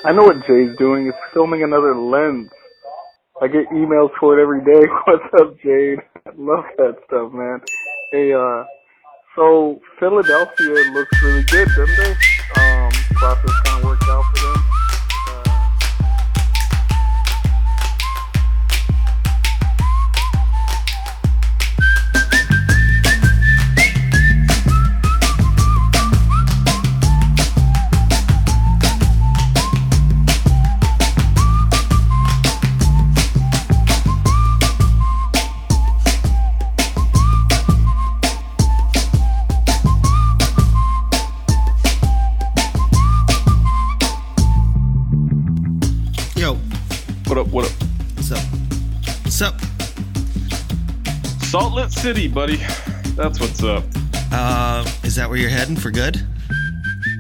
I know what Jay's doing. It's filming another lens. I get emails for it every day. What's up, Jade? I love that stuff, man. Hey, so Philadelphia looks really good, doesn't they? Process kind of worked out for them. Salt Lake City, buddy. That's what's up. Is that where you're heading for good?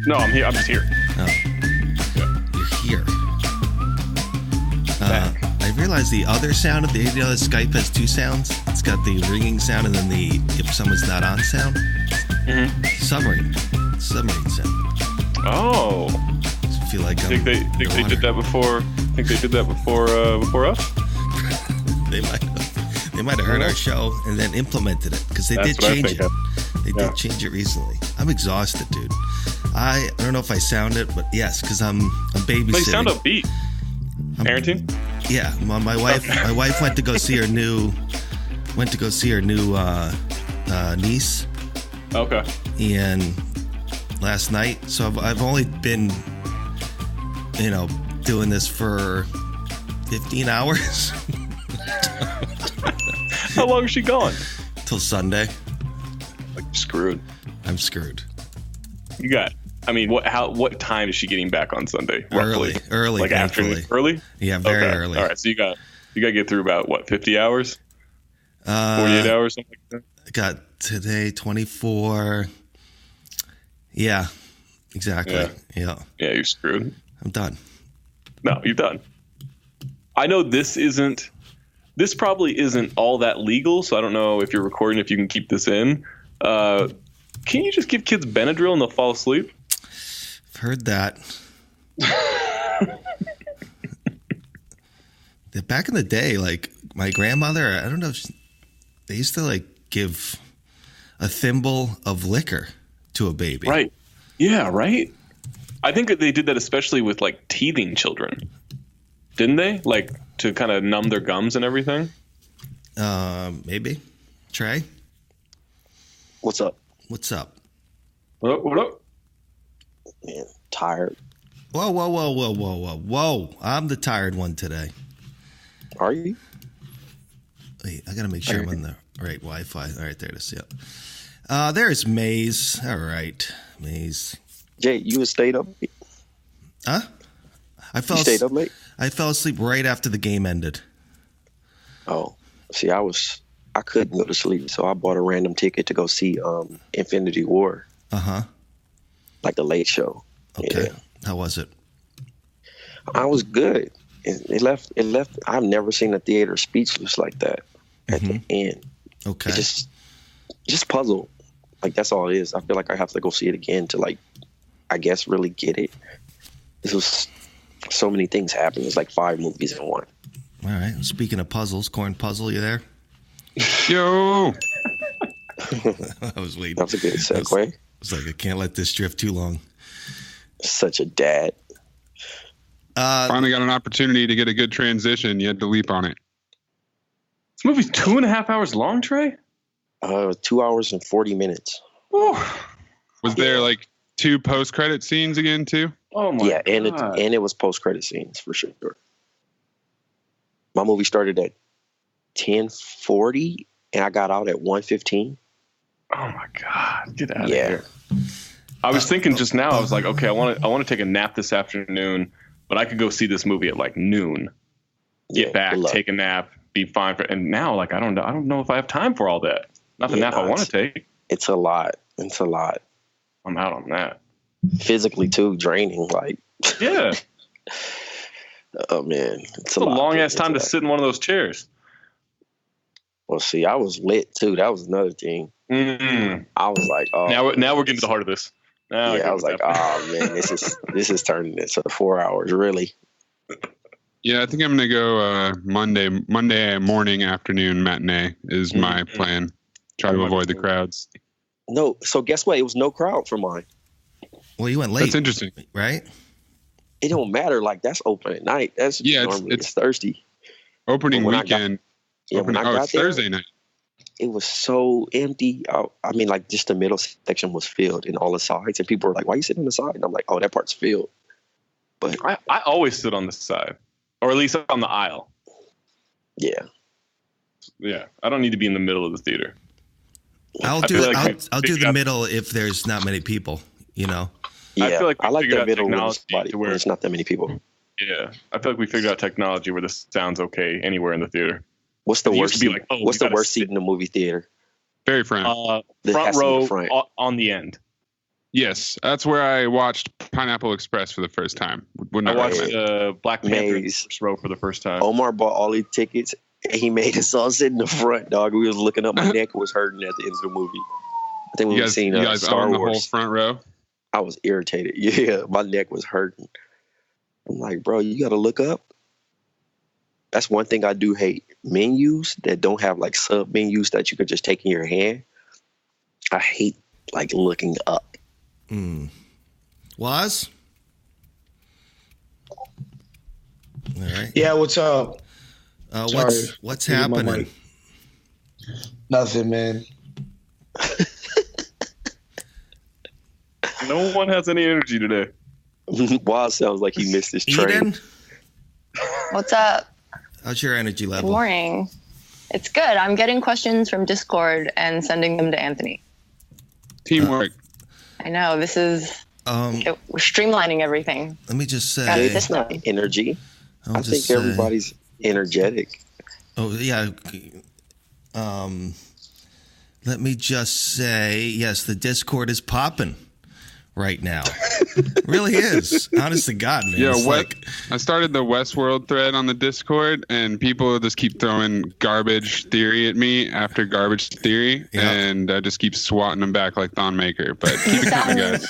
No, I'm here. I'm just here. Oh, yeah. You're here. I realized the other sound of the Skype has two sounds. It's got the ringing sound and then the if someone's not on sound. Mm-hmm. Submarine sound. Oh. I feel like think they did that before. Think they did that before us? They might have heard our show and then implemented it because they did change it. They did change it recently. I'm exhausted, dude. I don't know if I sound it, but yes, because I'm babysitting. They sound upbeat. Parenting? Yeah, my wife went to go see her new niece. Okay. And last night, so I've only been, doing this for 15 hours. How long is she gone? Till Sunday. Like screwed. I'm screwed. You got. I mean, what time is she getting back on Sunday? Early. Like afternoon. Early? Yeah, very early. All right, so you got to get through about 50 hours? 48 hours, something like that. I got today 24. Yeah, exactly. Yeah. Yeah, you're screwed. I'm done. No, you're done. I know this probably isn't all that legal, so I don't know if you're recording, if you can keep this in. Can you just give kids Benadryl and they'll fall asleep? I've heard that. Back in the day, like my grandmother, I don't know, they used to give a thimble of liquor to a baby. Right. Yeah, right? I think that they did that especially with teething children. Didn't they? To kind of numb their gums and everything? Maybe. Trey? What's up? What's up? What up? Man, tired. Whoa. I'm the tired one today. Are you? Wait, I got to make sure I'm on the right Wi-Fi. All right, there it is. Yep. There's Maze. All right, Maze. Jay, you stayed up? Huh? You stayed up late? I fell asleep right after the game ended. Oh, see, I couldn't go to sleep, so I bought a random ticket to go see Infinity War. Uh-huh. Like the Late Show. Okay. Yeah. How was it? I was good. It left. I've never seen a theater speechless like that at the end. Okay. It's just puzzle. That's all it is. I feel like I have to go see it again to I guess really get it. This was so many things happened. It's 5 movies in one. All right. Speaking of puzzles, Corn Puzzle, you there? Yo. I was waiting. That was a good segue. It's I can't let this drift too long. Such a dad. Finally got an opportunity to get a good transition. You had to leap on it. This movie's 2.5 hours long, Trey? 2 hours and 40 minutes. Whew. Was there 2 post-credit scenes again too? Oh my God. And it was post-credit scenes for sure. My movie started at 10:40 and I got out at 1:15. Oh my God. Get out of here. I was thinking just now, I was like, okay, I want to take a nap this afternoon, but I could go see this movie at noon. Get back, take a nap, be fine and now I don't know if I have time for all that. Not the nap I want to take. It's a lot. I'm out on that. Physically too draining. Yeah. Oh man, it's a long ass time to sit in one of those chairs. Well, see, I was lit too. That was another thing. Mm-hmm. I was like, oh. Now we're getting to the heart of this. I was like, oh man, this is turning into 4 hours, really. Yeah, I think I'm gonna go Monday morning, afternoon matinee is my plan. Try to avoid the crowds. No, so guess what? It was no crowd for mine. Well, you went late. That's interesting, right? It don't matter. Like that's open at night. That's normally it's Thursday. Opening weekend. When I got there, Thursday night. It was so empty. I mean, like just the middle section was filled and all the sides, and people were like, "Why are you sitting on the side?" And I'm like, "Oh, that part's filled." But I always sit on the side, or at least on the aisle. Yeah. I don't need to be in the middle of the theater. I'll do the middle if there's not many people. You know. Yeah, I feel like I like the middle where there's not that many people. Yeah, I feel like we figured out technology where this sounds okay anywhere in the theater. What's the worst seat? What's the worst seat in the movie theater? Very front. Front row on the end. Yes, that's where I watched Pineapple Express for the first time. I watched Black Panther first row for the first time. Omar bought all these tickets, and he made us all sit in the front, dog. We was looking up. My neck was hurting at the end of the movie. I think we were seeing Star Wars. The whole front row? I was irritated. Yeah, my neck was hurting. I'm like, bro, you got to look up. That's one thing I do hate. Menus that don't have like sub menus that you could just take in your hand. I hate like looking up. Was? All right. Yeah, what's up? What's happening? Nothing, man. No one has any energy today. Waz sounds like he missed his train. Eden? What's up? How's your energy level? Good morning. It's good. I'm getting questions from Discord and sending them to Anthony. Teamwork. I know. This is... we're streamlining everything. Let me just say... That's not energy. I think everybody's energetic. Oh, yeah. Let me just say, yes, the Discord is popping right now. It really is. Honest to God, man. Yeah, I started the Westworld thread on the Discord, and people just keep throwing garbage theory at me after garbage theory, and I just keep swatting them back like Thon Maker. But keep it coming, guys.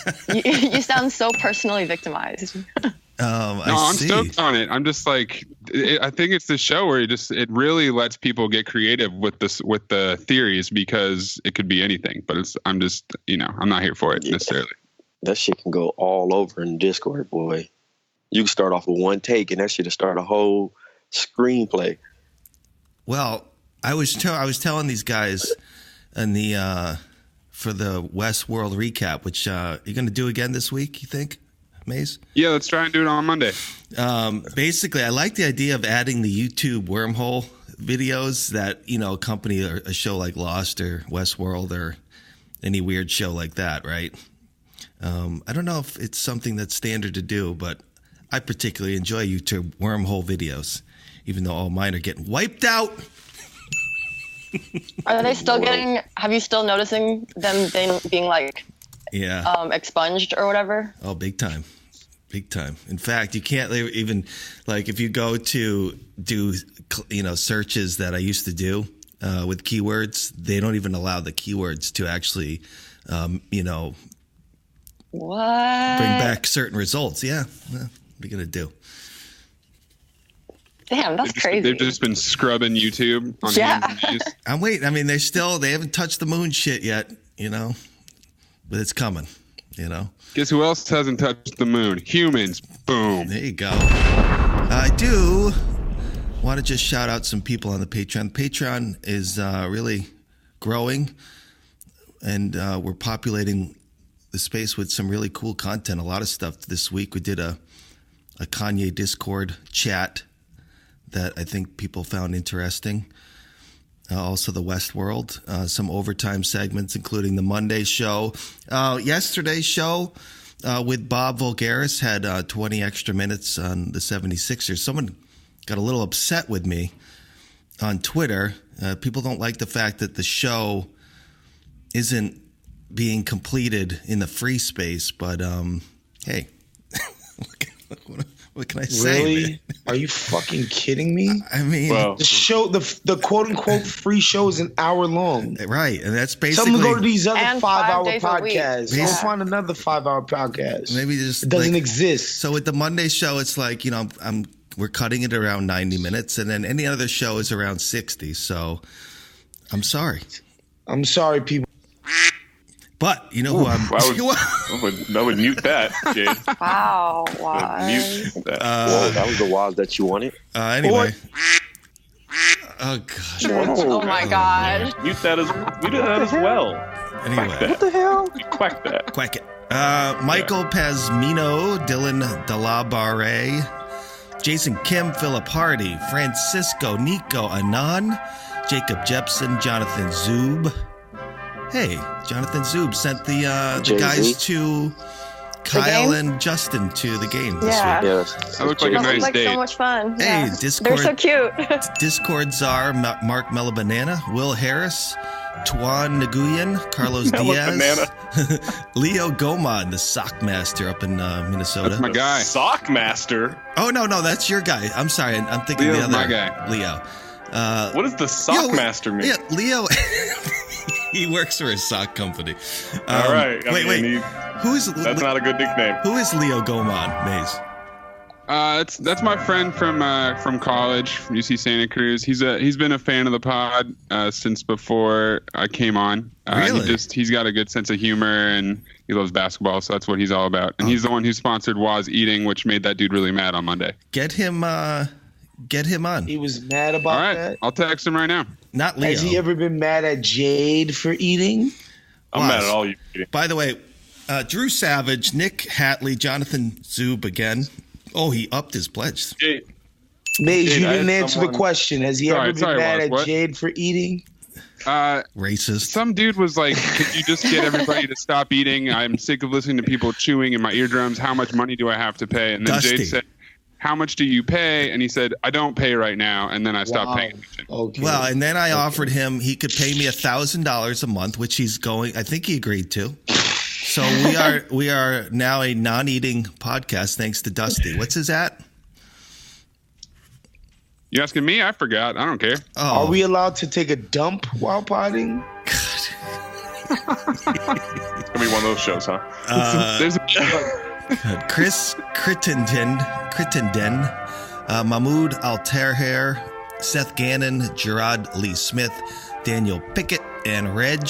You sound so personally victimized. I'm stoked on it. I'm just like, I think it's the show where it really lets people get creative with the theories, because it could be anything. But I'm just, I'm not here for it necessarily. That shit can go all over in Discord, boy. You can start off with one take, and that shit will start a whole screenplay. Well, I was telling these guys in the for the Westworld recap, which you're going to do again this week, you think, Maze? Yeah, let's try and do it on Monday. Basically, I like the idea of adding the YouTube wormhole videos that, accompany a show like Lost or Westworld or any weird show like that, right? I don't know if it's something that's standard to do, but I particularly enjoy YouTube wormhole videos, even though all mine are getting wiped out. Are they still have you still noticing them being like, expunged or whatever? Oh, big time. Big time. In fact, you can't even, like, if you go to do, searches that I used to do with keywords, they don't even allow the keywords to actually, what? Bring back certain results. Yeah. What are you going to do? Damn, that's crazy. They've just been scrubbing YouTube on hands and knees. I'm waiting. I mean, they haven't touched the moon shit yet, but it's coming, Guess who else hasn't touched the moon? Humans. Boom. There you go. I do want to just shout out some people on the Patreon. Patreon is really growing, and we're populating the space with some really cool content. A lot of stuff this week. We did a Kanye Discord chat that I think people found interesting. Also the Westworld, some overtime segments, including the Monday show. Yesterday's show with Bob Voulgaris had 20 extra minutes on the 76ers. Someone got a little upset with me on Twitter. People don't like the fact that the show isn't being completed in the free space, but hey, what What can I say? Really? Man? Are you fucking kidding me? I mean, the show, the quote unquote free show is an hour long. Right, and that's basically. Someone go to these other 5-hour podcasts. Go find another 5-hour podcast. Maybe just it doesn't exist. So with the Monday show, it's like we're cutting it around 90 minutes, and then any other show is around 60. So I'm sorry. I'm sorry, people. But you know who I'm. I would mute that, Jade. Wow. Why? Mute that. That was the Waz that you wanted. Anyway. Oh gosh. Oh my God. Mute that as well. Anyway. What the hell? Quack that. Quack it. Michael Pazmino, Dylan Delabare, Jason Kim, Philip Hardy, Francisco, Nico Anan, Jacob Jepson, Jonathan Zub. Hey, Jonathan Zub sent the guys to Kyle and Justin to the game this week. Yes. That looks like a nice date. So much fun. Hey, Discord. They're so cute. Discord czar Mark Melabanana, Will Harris, Tuan Nguyen, Carlos Diaz, Leo Gomad, the sock master up in Minnesota. That's my guy. Sock master? Oh, no, that's your guy. I'm sorry. I'm thinking Leo's the other my guy. Leo. What does the sock master mean? Yeah, Leo. He works for a sock company. All right. Wait. That's not a good nickname. Who is Leo Gomad, Maze? That's my friend from college, from UC Santa Cruz. He's been a fan of the pod since before I came on. Really? He's got a good sense of humor and he loves basketball, so that's what he's all about. And he's the one who sponsored Waz Eating, which made that dude really mad on Monday. Get him on. He was mad about that. I'll text him right now. Not Leo. Has he ever been mad at Jade for eating? I'm mad at all you. By the way, Drew Savage, Nick Hatley, Jonathan Zub again. Oh, he upped his pledge. Maze, you didn't answer the question. Has he ever been mad at Jade for eating? Racist. Some dude was like, could you just get everybody to stop eating? I'm sick of listening to people chewing in my eardrums. How much money do I have to pay? And then Dusty. Jade said, how much do you pay? And he said, I don't pay right now. And then I stopped paying attention. Okay. Well, and then I offered him he could pay me $1,000 a month, which he's going. I think he agreed to. So we are now a non-eating podcast thanks to Dusty. What's his at? You asking me? I forgot. I don't care. Oh. Are we allowed to take a dump while potting? It's gonna be one of those shows, huh? There's Chris Crittenden, Mahmoud Alterhair, Seth Gannon, Gerard Lee Smith, Daniel Pickett, and Reg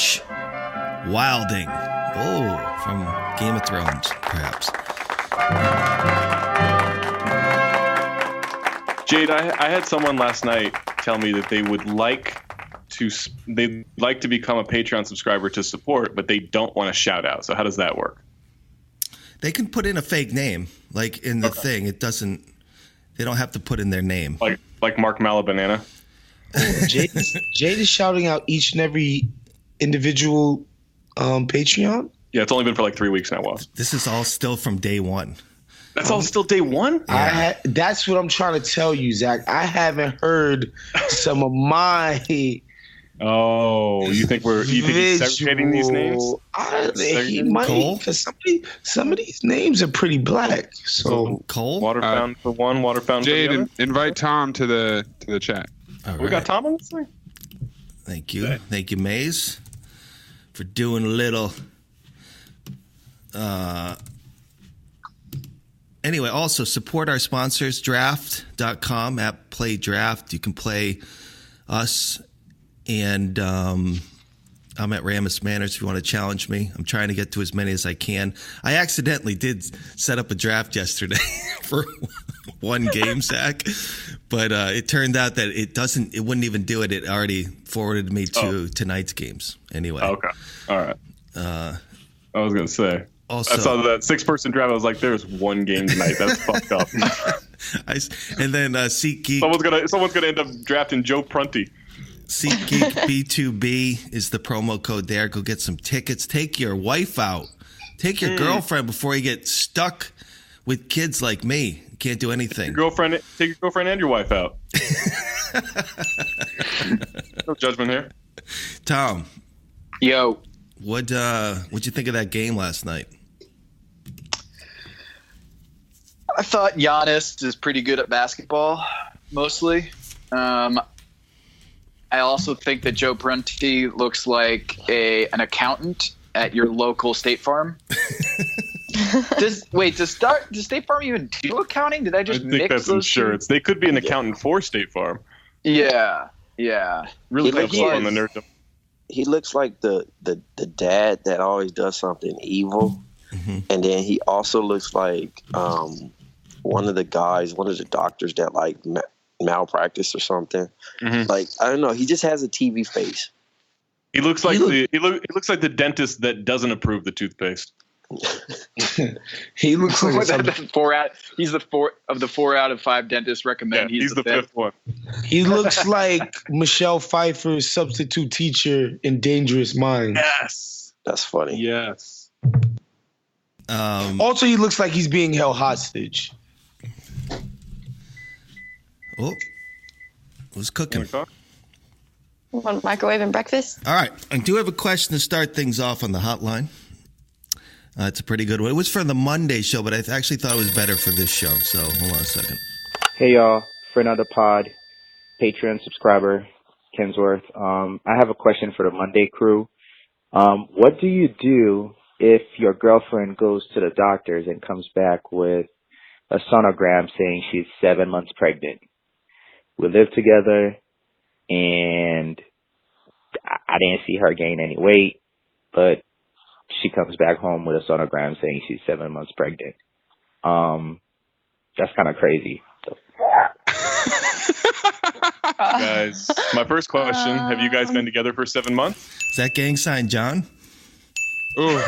Wilding. Oh, from Game of Thrones, perhaps. Jade, I had someone last night tell me that they would like to become a Patreon subscriber to support, but they don't want a shout out. So how does that work? They can put in a fake name, like in the thing. It doesn't. They don't have to put in their name. Like Mark Malabanana. Jade is shouting out each and every individual Patreon. Yeah, it's only been for like 3 weeks now. Was this is all still from day one? That's all still day one. Yeah. That's what I'm trying to tell you, Zach. I haven't heard some of my. Oh, you think he's segregating these names? He might, because some of these names are pretty black. So Cole, Waterfound for one, Waterfound for the other. Jaden, invite Tom to the chat. All We right. got Tom on this thing. Thank you, Maze, for doing a little. Anyway, also support our sponsors, draft.com, at Play Draft. You can play us, and I'm at Ramus Manners if you want to challenge me. I'm trying to get to as many as I can. I accidentally did set up a draft yesterday for one game, Zach, but it turned out that it wouldn't even do it. It already forwarded me to tonight's games anyway. Okay. All right. I was going to say. Also, I saw that 6-person draft. I was like, "There's one game tonight. That's fucked up." And then SeatGeek. Someone's gonna end up drafting Joe Prunty. SeatGeek B2B is the promo code there. Go get some tickets. Take your wife out. Take your girlfriend before you get stuck with kids like me. Can't do anything. Take your girlfriend and your wife out. No judgment here. Tom. Yo. What'd you think of that game last night? I thought Giannis is pretty good at basketball, mostly. I also think that Joe Prunty looks like an accountant at your local State Farm. Does State Farm even do accounting? Did I just mix think that's those insurance. two? They could be an accountant for State Farm. Yeah. Really He helps on the nerd. He looks like the dad that always does something evil. Mm-hmm. And then he also looks like one of the doctors that like malpractice or something. Mm-hmm. Like, I don't know. He just has a TV face. He looks like he looks like the dentist that doesn't approve the toothpaste. He looks like he's the 4 of the 4 out of 5 dentists recommend. Yeah, he's the 5th one. He looks like Michelle Pfeiffer's substitute teacher in Dangerous Minds. Yes, that's funny. Yes. Also, he looks like he's being held hostage. Oh, who's cooking? Want microwave and breakfast? All right. I do have a question to start things off on the hotline. It's a pretty good one. It was for the Monday show, but I actually thought it was better for this show. So hold on a second. Hey, y'all. Friend of the pod, Patreon subscriber, Kensworth. I have a question for the Monday crew. What do you do if your girlfriend goes to the doctors and comes back with a sonogram saying she's 7 months pregnant? We live together, and I didn't see her gain any weight, but she comes back home with a sonogram saying she's 7 months pregnant. That's kind of crazy. Guys, my first question, have you guys been together for 7 months? Is that gang sign John? Ooh.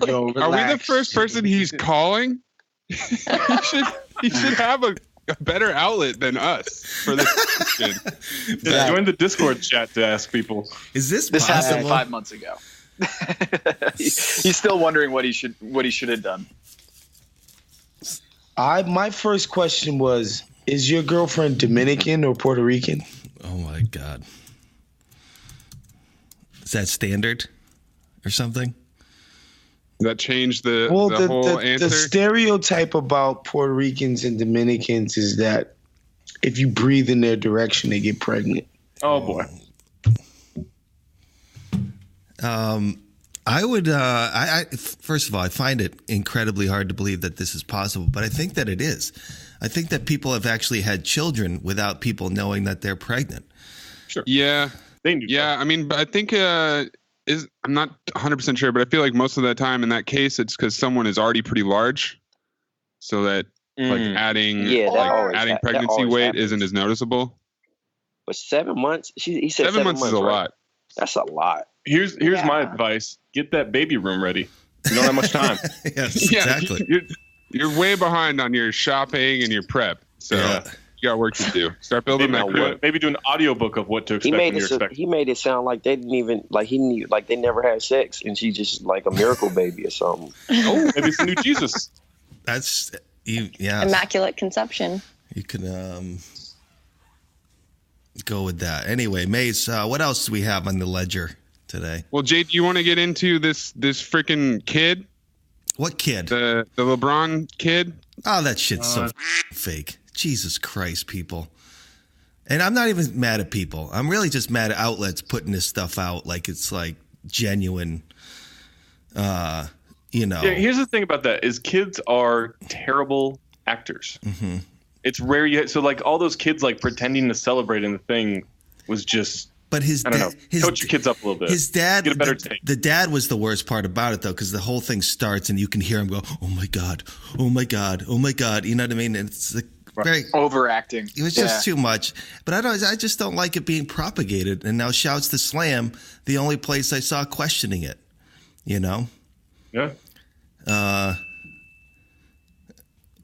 Yo, are we the first person he's calling? he should have a better outlet than us for this question. Join the Discord chat to ask people. Is this possible? happened 5 months ago. He's still wondering what he should have done. My first question was, is your girlfriend Dominican or Puerto Rican? Oh my God. Is that standard or something? Does that change the whole answer? The stereotype about Puerto Ricans and Dominicans is that if you breathe in their direction, they get pregnant. Oh boy. I would. First of all, I find it incredibly hard to believe that this is possible, but I think that it is. I think that people have actually had children without people knowing that they're pregnant. Sure. Yeah. Yeah. I mean, I think I'm not 100% sure, but I feel like most of the time in that case, it's because someone is already pretty large, so that like adding pregnancy weight isn't as noticeable. But 7 months? He said 7 months is a lot. That's a lot. Here's my advice: get that baby room ready. You don't have much time. Yes, exactly. You're way behind on your shopping and your prep, so you got work to do. Start building that crib. Maybe do an audiobook of what to expect when you're expecting. He made it sound like they didn't even they never had sex, and she just like a miracle baby or something. Oh, maybe it's the new Jesus. That's Immaculate conception. You can go with that. Anyway, Mace, what else do we have on the ledger today? Well, Jay, do you want to get into this freaking kid? What kid? The LeBron kid? Oh, that shit's so fake. Jesus Christ, people. And I'm not even mad at people. I'm really just mad at outlets putting this stuff out like it's like genuine, Yeah, here's the thing about that is kids are terrible actors. Mm-hmm. It's rare so like all those kids like pretending to celebrate in the thing was just. But I don't know. Coach your kids up a little bit. His dad, get a better take. The dad was the worst part about it though, because the whole thing starts and you can hear him go, "Oh my God, oh my God, oh my God." You know what I mean? And it's like very overacting. It was just too much. But I just don't like it being propagated. And now shouts to Slam, the only place I saw questioning it. You know? Yeah.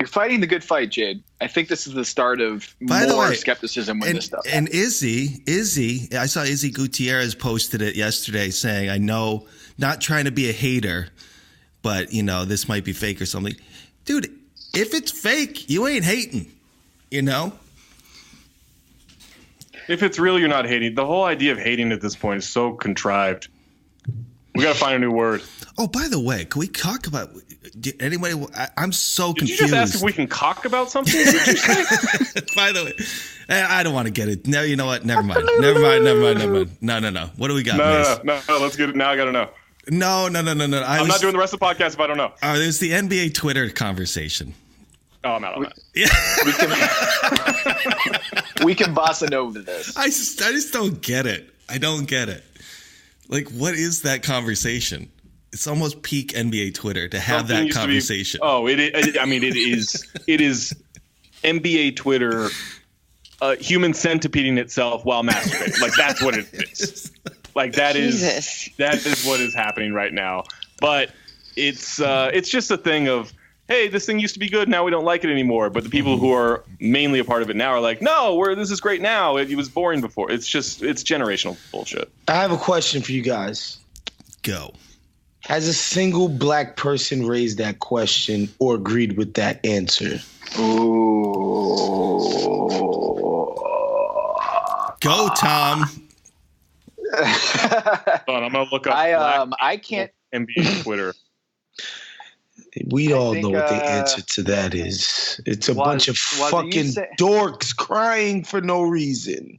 You're fighting the good fight, Jade. I think this is the start of more skepticism with this stuff. And Izzy, I saw Izzy Gutierrez posted it yesterday saying, I know, not trying to be a hater, but, this might be fake or something. Dude, if it's fake, you ain't hating, If it's real, you're not hating. The whole idea of hating at this point is so contrived. We got to find a new word. Oh, by the way, can we talk about anybody? I'm so confused. Did you just ask if we can cock about something? By the way, I don't want to get it. No, you know what? Never mind. No. What do we got? No. Let's get it. Now I got to know. No. I'm not doing the rest of the podcast if I don't know. There's the NBA Twitter conversation. Oh, I'm out on that. Yeah. We can bossa nova this. I just don't get it. I don't get it. Like, what is that conversation? It's almost peak NBA Twitter to have that conversation. It is NBA Twitter human centipeding itself while masturbating. Like, that's what it is. Like, that is what is happening right now. But it's just a thing of, hey, this thing used to be good, now we don't like it anymore. But the people who are mainly a part of it now are like, no, this is great now. It was boring before. It's generational bullshit. I have a question for you guys. Go. Has a single black person raised that question or agreed with that answer? Ooh. Go, Tom. Hold on, I'm gonna look up. I can't. NBA Twitter. We all know what the answer to that is. It's a bunch of fucking dorks crying for no reason.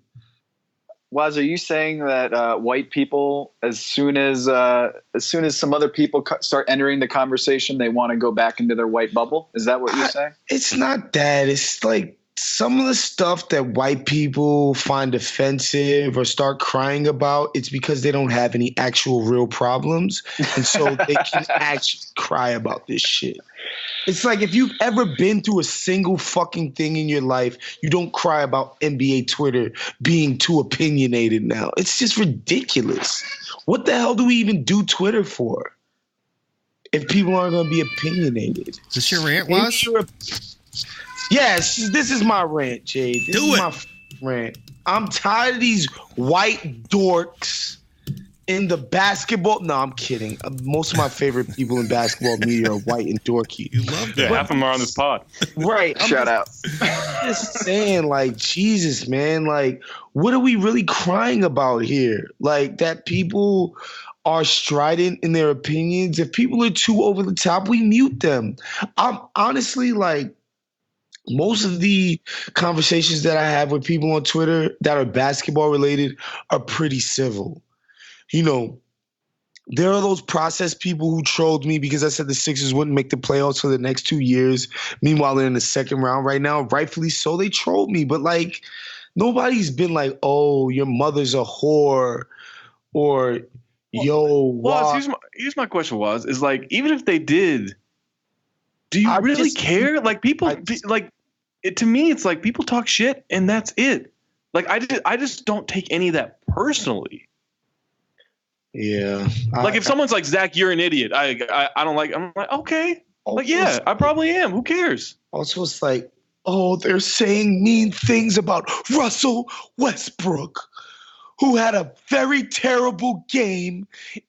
Waz, are you saying that white people, as soon as some other people start entering the conversation, they want to go back into their white bubble? Is that what you're saying? It's not that. It's like some of the stuff that white people find offensive or start crying about, it's because they don't have any actual real problems. And so they can actually cry about this shit. It's like if you've ever been through a single fucking thing in your life, you don't cry about NBA Twitter being too opinionated now. It's just ridiculous. What the hell do we even do Twitter for if people aren't going to be opinionated? Is this your rant, Waz? Yes, this is my rant, Jade. This is my rant. I'm tired of these white dorks in the basketball. No, I'm kidding. Most of my favorite people in basketball media are white and dorky. You love that. Yeah, half of them are on this pod. Right. Shout out. Just saying, like, Jesus, man. Like, what are we really crying about here? Like, that people are strident in their opinions. If people are too over the top, we mute them. I'm honestly, like, most of the conversations that I have with people on Twitter that are basketball related are pretty civil. You know, there are those process people who trolled me because I said the Sixers wouldn't make the playoffs for the next 2 years. Meanwhile, they're in the second round right now. Rightfully so, they trolled me. But, like, nobody's been like, oh, your mother's a whore or, here's my question is like, even if they did, do you really care? Like, people, to me, it's like people talk shit and that's it. Like, I just don't take any of that personally. Yeah. Like, if someone's like, Zach, you're an idiot, I don't like, I'm like, okay. Like, yeah, I probably am. Who cares? Also, it's like, oh, they're saying mean things about Russell Westbrook, who had a very terrible game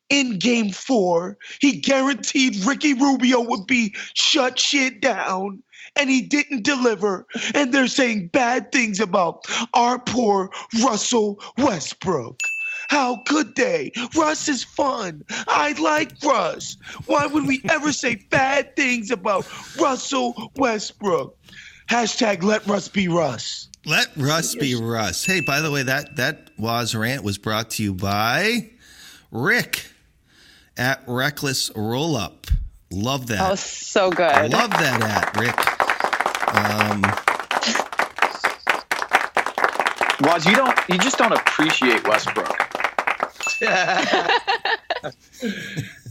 in Game 4. He guaranteed Ricky Rubio would be shut shit down, and he didn't deliver. And they're saying bad things about our poor Russell Westbrook. How could they? Russ is fun. I like Russ. Why would we ever say bad things about Russell Westbrook? Hashtag let Russ be Russ. Let Russ be Russ. Hey, by the way, that Waz Rant was brought to you by Rick at Reckless Rollup. Love that. Oh, so good. I love that at Rick. Waz, you just don't appreciate Westbrook.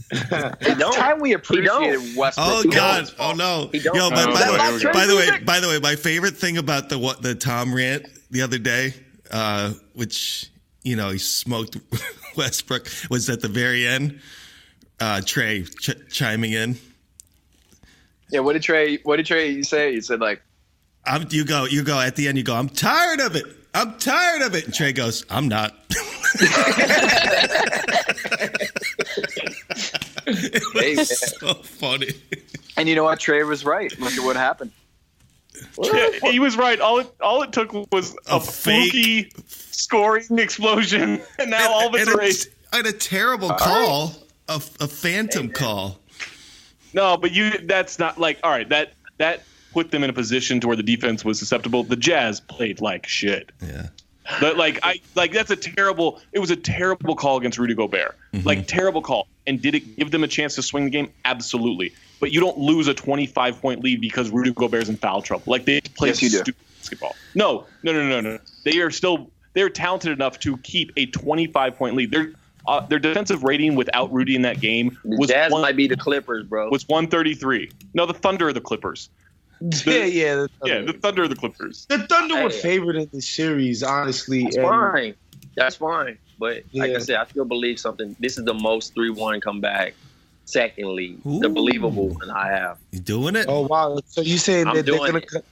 It's time we appreciated Westbrook. Oh God! Oh no! Yo, by the way, my favorite thing about the Tom rant the other day, which he smoked Westbrook, was at the very end. Trey chiming in. Yeah, what did Trey say? He said like, you go at the end. You go, I'm tired of it. I'm tired of it. And Trey goes, I'm not. It's so funny. And you know what? Trey was right. Look at what happened. Yeah, he was right. All it took was a fluky scoring explosion, and now all of it's erased. And a terrible call. a phantom call. No, but that's not like, all right, that put them in a position to where the defense was susceptible. The Jazz played like shit. Yeah. But it was a terrible call against Rudy Gobert. Mm-hmm. Like, terrible call. And did it give them a chance to swing the game? Absolutely. But you don't lose a 25-point lead because Rudy Gobert's in foul trouble. Like, they play stupid basketball. No. They're talented enough to keep a 25-point lead. Their defensive rating without Rudy in that game was Jazz might be the Clippers, bro. Was 133. No, the Thunder are the Clippers. The Thunder are the Clippers. The Thunder were favored in the series, honestly. That's fine. But like I said, I still believe something. This is the most 3-1 comeback. Secondly, the believable one I have. You doing it? Oh wow! So you saying that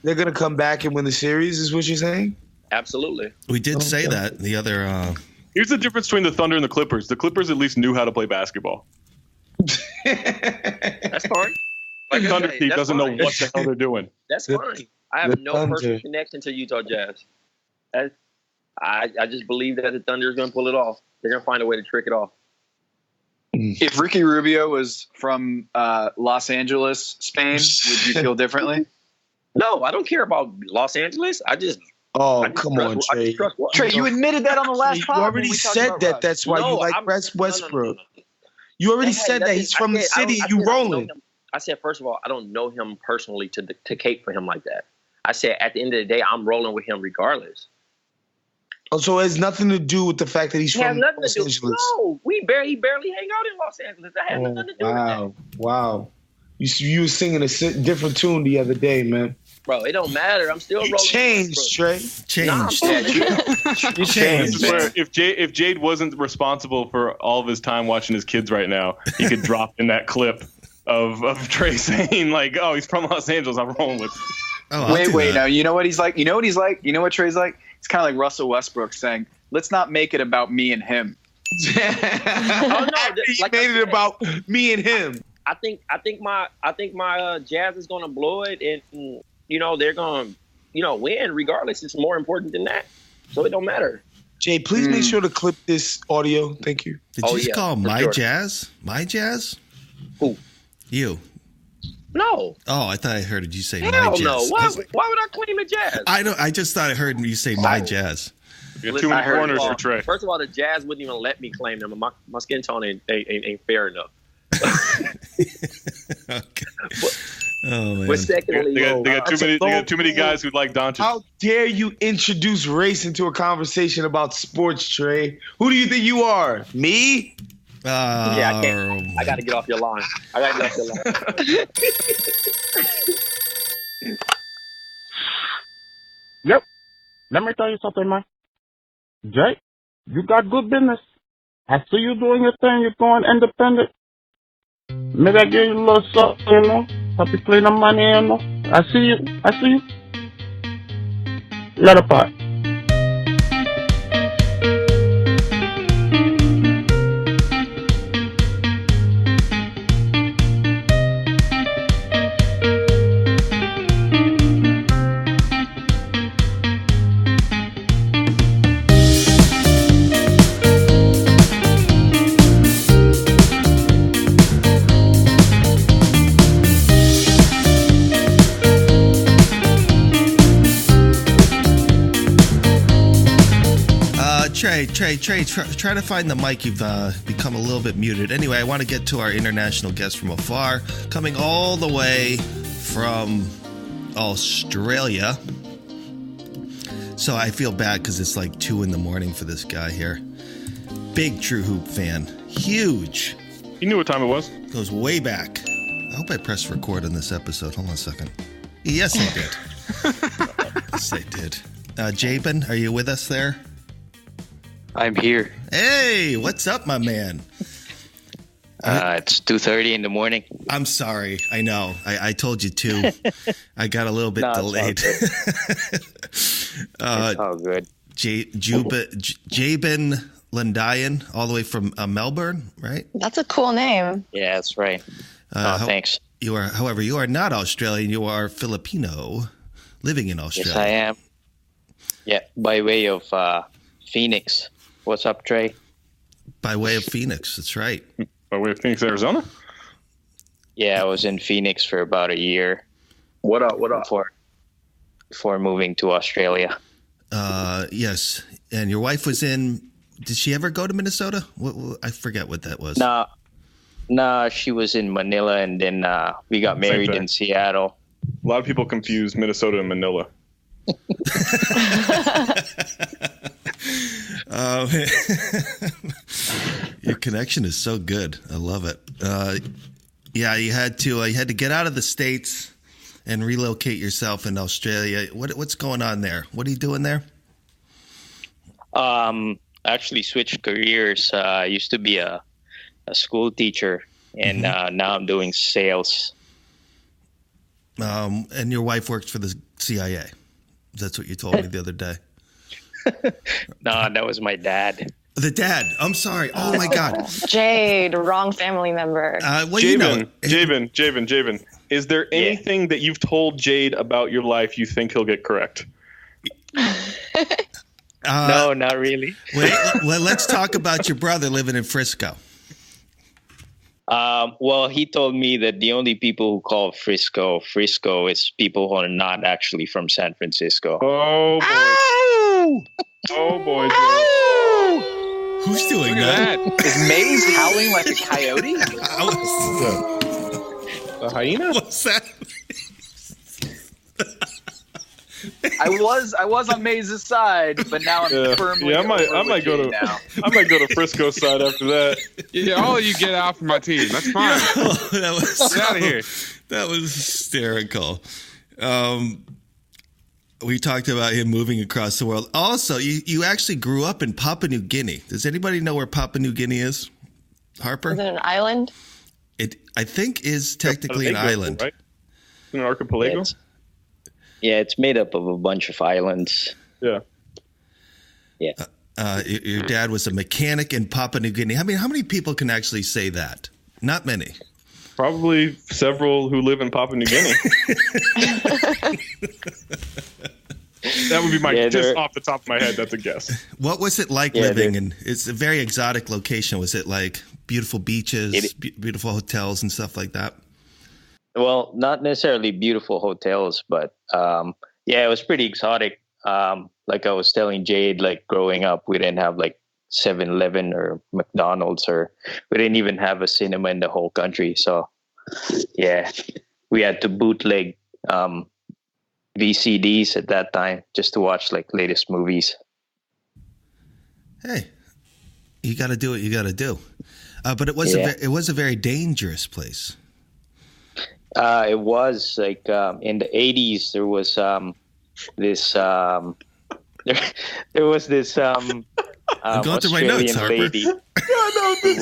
they're gonna come back and win the series? Is what you're saying? Absolutely. We did say that. The other. Here's the difference between the Thunder and the Clippers. The Clippers at least knew how to play basketball. That's fine. Like Thunder team doesn't know what the hell they're doing. That's fine. I have no personal connection to Utah Jazz. I just believe that the Thunder is going to pull it off. They're going to find a way to trick it off. If Ricky Rubio was from Los Angeles, Spain, would you feel differently? No, I don't care about Los Angeles. Come on, Trey. Trey, you admitted that on the last pod. You already said that. That's why you like Westbrook. You already said that he's from the city. You rolling. I said, first of all, I don't know him personally to cape for him like that. I said, at the end of the day, I'm rolling with him regardless. Oh, so it has nothing to do with the fact that he's from Los Angeles. No, he barely hang out in Los Angeles. That has nothing to do with that. Wow. You were singing a different tune the other day, man. Bro, it don't matter. I'm still rolling. You changed, Trey. Changed. You changed. If Jade wasn't responsible for all of his time watching his kids right now, he could drop in that clip of Trey saying, like, oh, he's from Los Angeles. I'm rolling with him. Oh, wait. Now, you know what he's like? You know what he's like? You know what Trey's like? It's kind of like Russell Westbrook saying, let's not make it about me and him. He made it about me and him. I think my Jazz is gonna blow it, and they're gonna win regardless. It's more important than that, so it don't matter. Jay, please make sure to clip this audio. Thank you. Did you just call my Jazz? My Jazz? Who? You. No. Oh, I thought I heard you say Hell my Jazz. No. Why would I claim a Jazz? I just thought I heard you say my Jazz. You got too many corners for Trey. First of all, the Jazz wouldn't even let me claim them. My skin tone ain't fair enough. Okay. Man. But secondly, they got too many guys who like Doncic. How dare you introduce race into a conversation about sports, Trey? Who do you think you are? Me? I can't. I got to get off your line. Yep. Let me tell you something, man. Jay, you got good business. I see you doing your thing. You're going independent. Maybe I give you a little something, help you clean the money, I see you. Let it part. Trey, try to find the mic. You've become a little bit muted. Anyway, I want to get to our international guest from afar, coming all the way from Australia. So I feel bad because it's like 2 a.m. for this guy here. Big True Hoop fan. Huge. You knew what time it was. Goes way back. I hope I pressed record on this episode. Hold on a second. Yes, I did. Yes, I did. Jabin, are you with us there? I'm here. Hey, what's up, my man? It's 2:30 in the morning. I'm sorry. I know. I told you too. I got a little bit delayed. It's all good. Jabin Landayan, all the way from Melbourne, right? That's a cool name. Yeah, that's right. Thanks. However, you are not Australian. You are Filipino, living in Australia. Yes, I am. Yeah, by way of Phoenix. What's up, Trey? By way of Phoenix, that's right. Oh, wait, Phoenix, Arizona? Yeah, I was in Phoenix for about a year. What up? Before moving to Australia. Yes. And your wife was in. Did she ever go to Minnesota? I forget what that was. Nah, she was in Manila, and then we got married in Seattle. A lot of people confuse Minnesota and Manila. Your connection is so good. I love it. Yeah, you had to get out of the States and relocate yourself in Australia. What's going on there? What are you doing there? Actually switched careers. I used to be a school teacher, and now I'm doing sales. And your wife works for the CIA. That's what you told me the other day. No, that was my dad. The dad. I'm sorry. Oh my God. Jade, wrong family member. Jabin. Is there anything that you've told Jade about your life you think he'll get correct? No, not really. Well, let's talk about your brother living in Frisco. Well, he told me that the only people who call Frisco is people who are not actually from San Francisco. Oh, boy. Ow! Oh, boy. Who's doing that? Is Maze howling like a coyote? A hyena? What's that? I was on Maze's side, but now I'm firmly. Yeah, I might go to Frisco's side after that. Yeah, all of you get out from my team. That's fine. Get out of here. That was hysterical. We talked about him moving across the world. Also, you actually grew up in Papua New Guinea. Does anybody know where Papua New Guinea is? Harper? Is it an island? It, I think, is technically an island. Right? An archipelago? It's made up of a bunch of islands. Yeah. Yeah. Your dad was a mechanic in Papua New Guinea. I mean, how many people can actually say that? Not many. Probably several who live in Papua New Guinea. That would be just off the top of my head. That's a guess. What was it like living in? It's a very exotic location. Was it like beautiful beaches, beautiful hotels, and stuff like that? Well, not necessarily beautiful hotels, but it was pretty exotic. Like I was telling Jade, like growing up, we didn't have like 7-Eleven or McDonald's, or we didn't even have a cinema in the whole country. So, yeah, we had to bootleg VCDs at that time just to watch like latest movies. Hey, you got to do what you got to do. But it was a very dangerous place. It was like in the 80s. There was this. There was this. I'm going through my notes, Harper. Lady. Yeah, no, this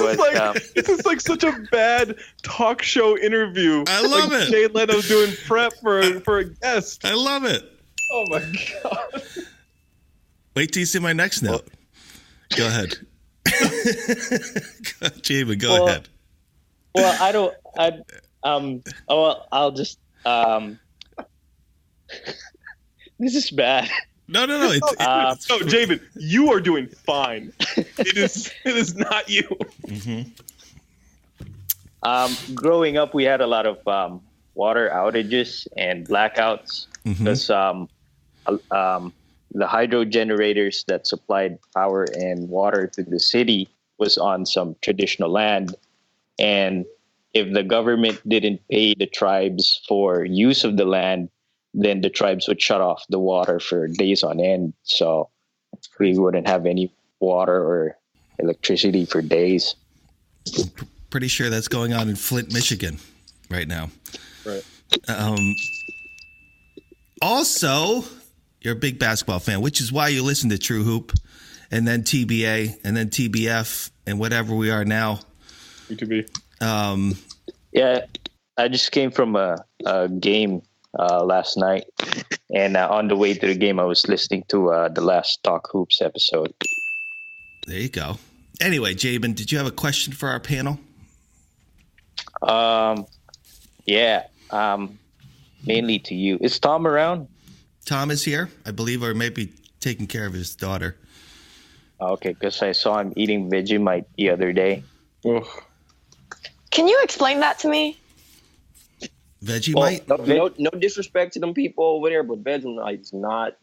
is like such a bad talk show interview. I love it. Jay Leno's doing prep for a guest. I love it. Oh my God. Wait till you see my next note. Go ahead. Jabin, go ahead. Well, I'll just. This is bad. No. No, Jabin, you are doing fine. It is not you. Mm-hmm. Growing up, we had a lot of water outages and blackouts because the hydro generators that supplied power and water to the city was on some traditional land, and if the government didn't pay the tribes for use of the land, then the tribes would shut off the water for days on end. So we wouldn't have any water or electricity for days. I'm pretty sure that's going on in Flint, Michigan right now. Right. Also, you're a big basketball fan, which is why you listen to True Hoop and then TBA and then TBF and whatever we are now. UTB. Yeah, I just came from a game last night, and on the way to the game, I was listening to the last Talk Hoops episode. There you go. Anyway, Jabin, did you have a question for our panel? Mainly to you. Is Tom around? Tom is here, I believe, or maybe taking care of his daughter. Okay, because I saw him eating Vegemite the other day. Ugh. Can you explain that to me? Vegemite? No disrespect to them people over there, but Vegemite is not.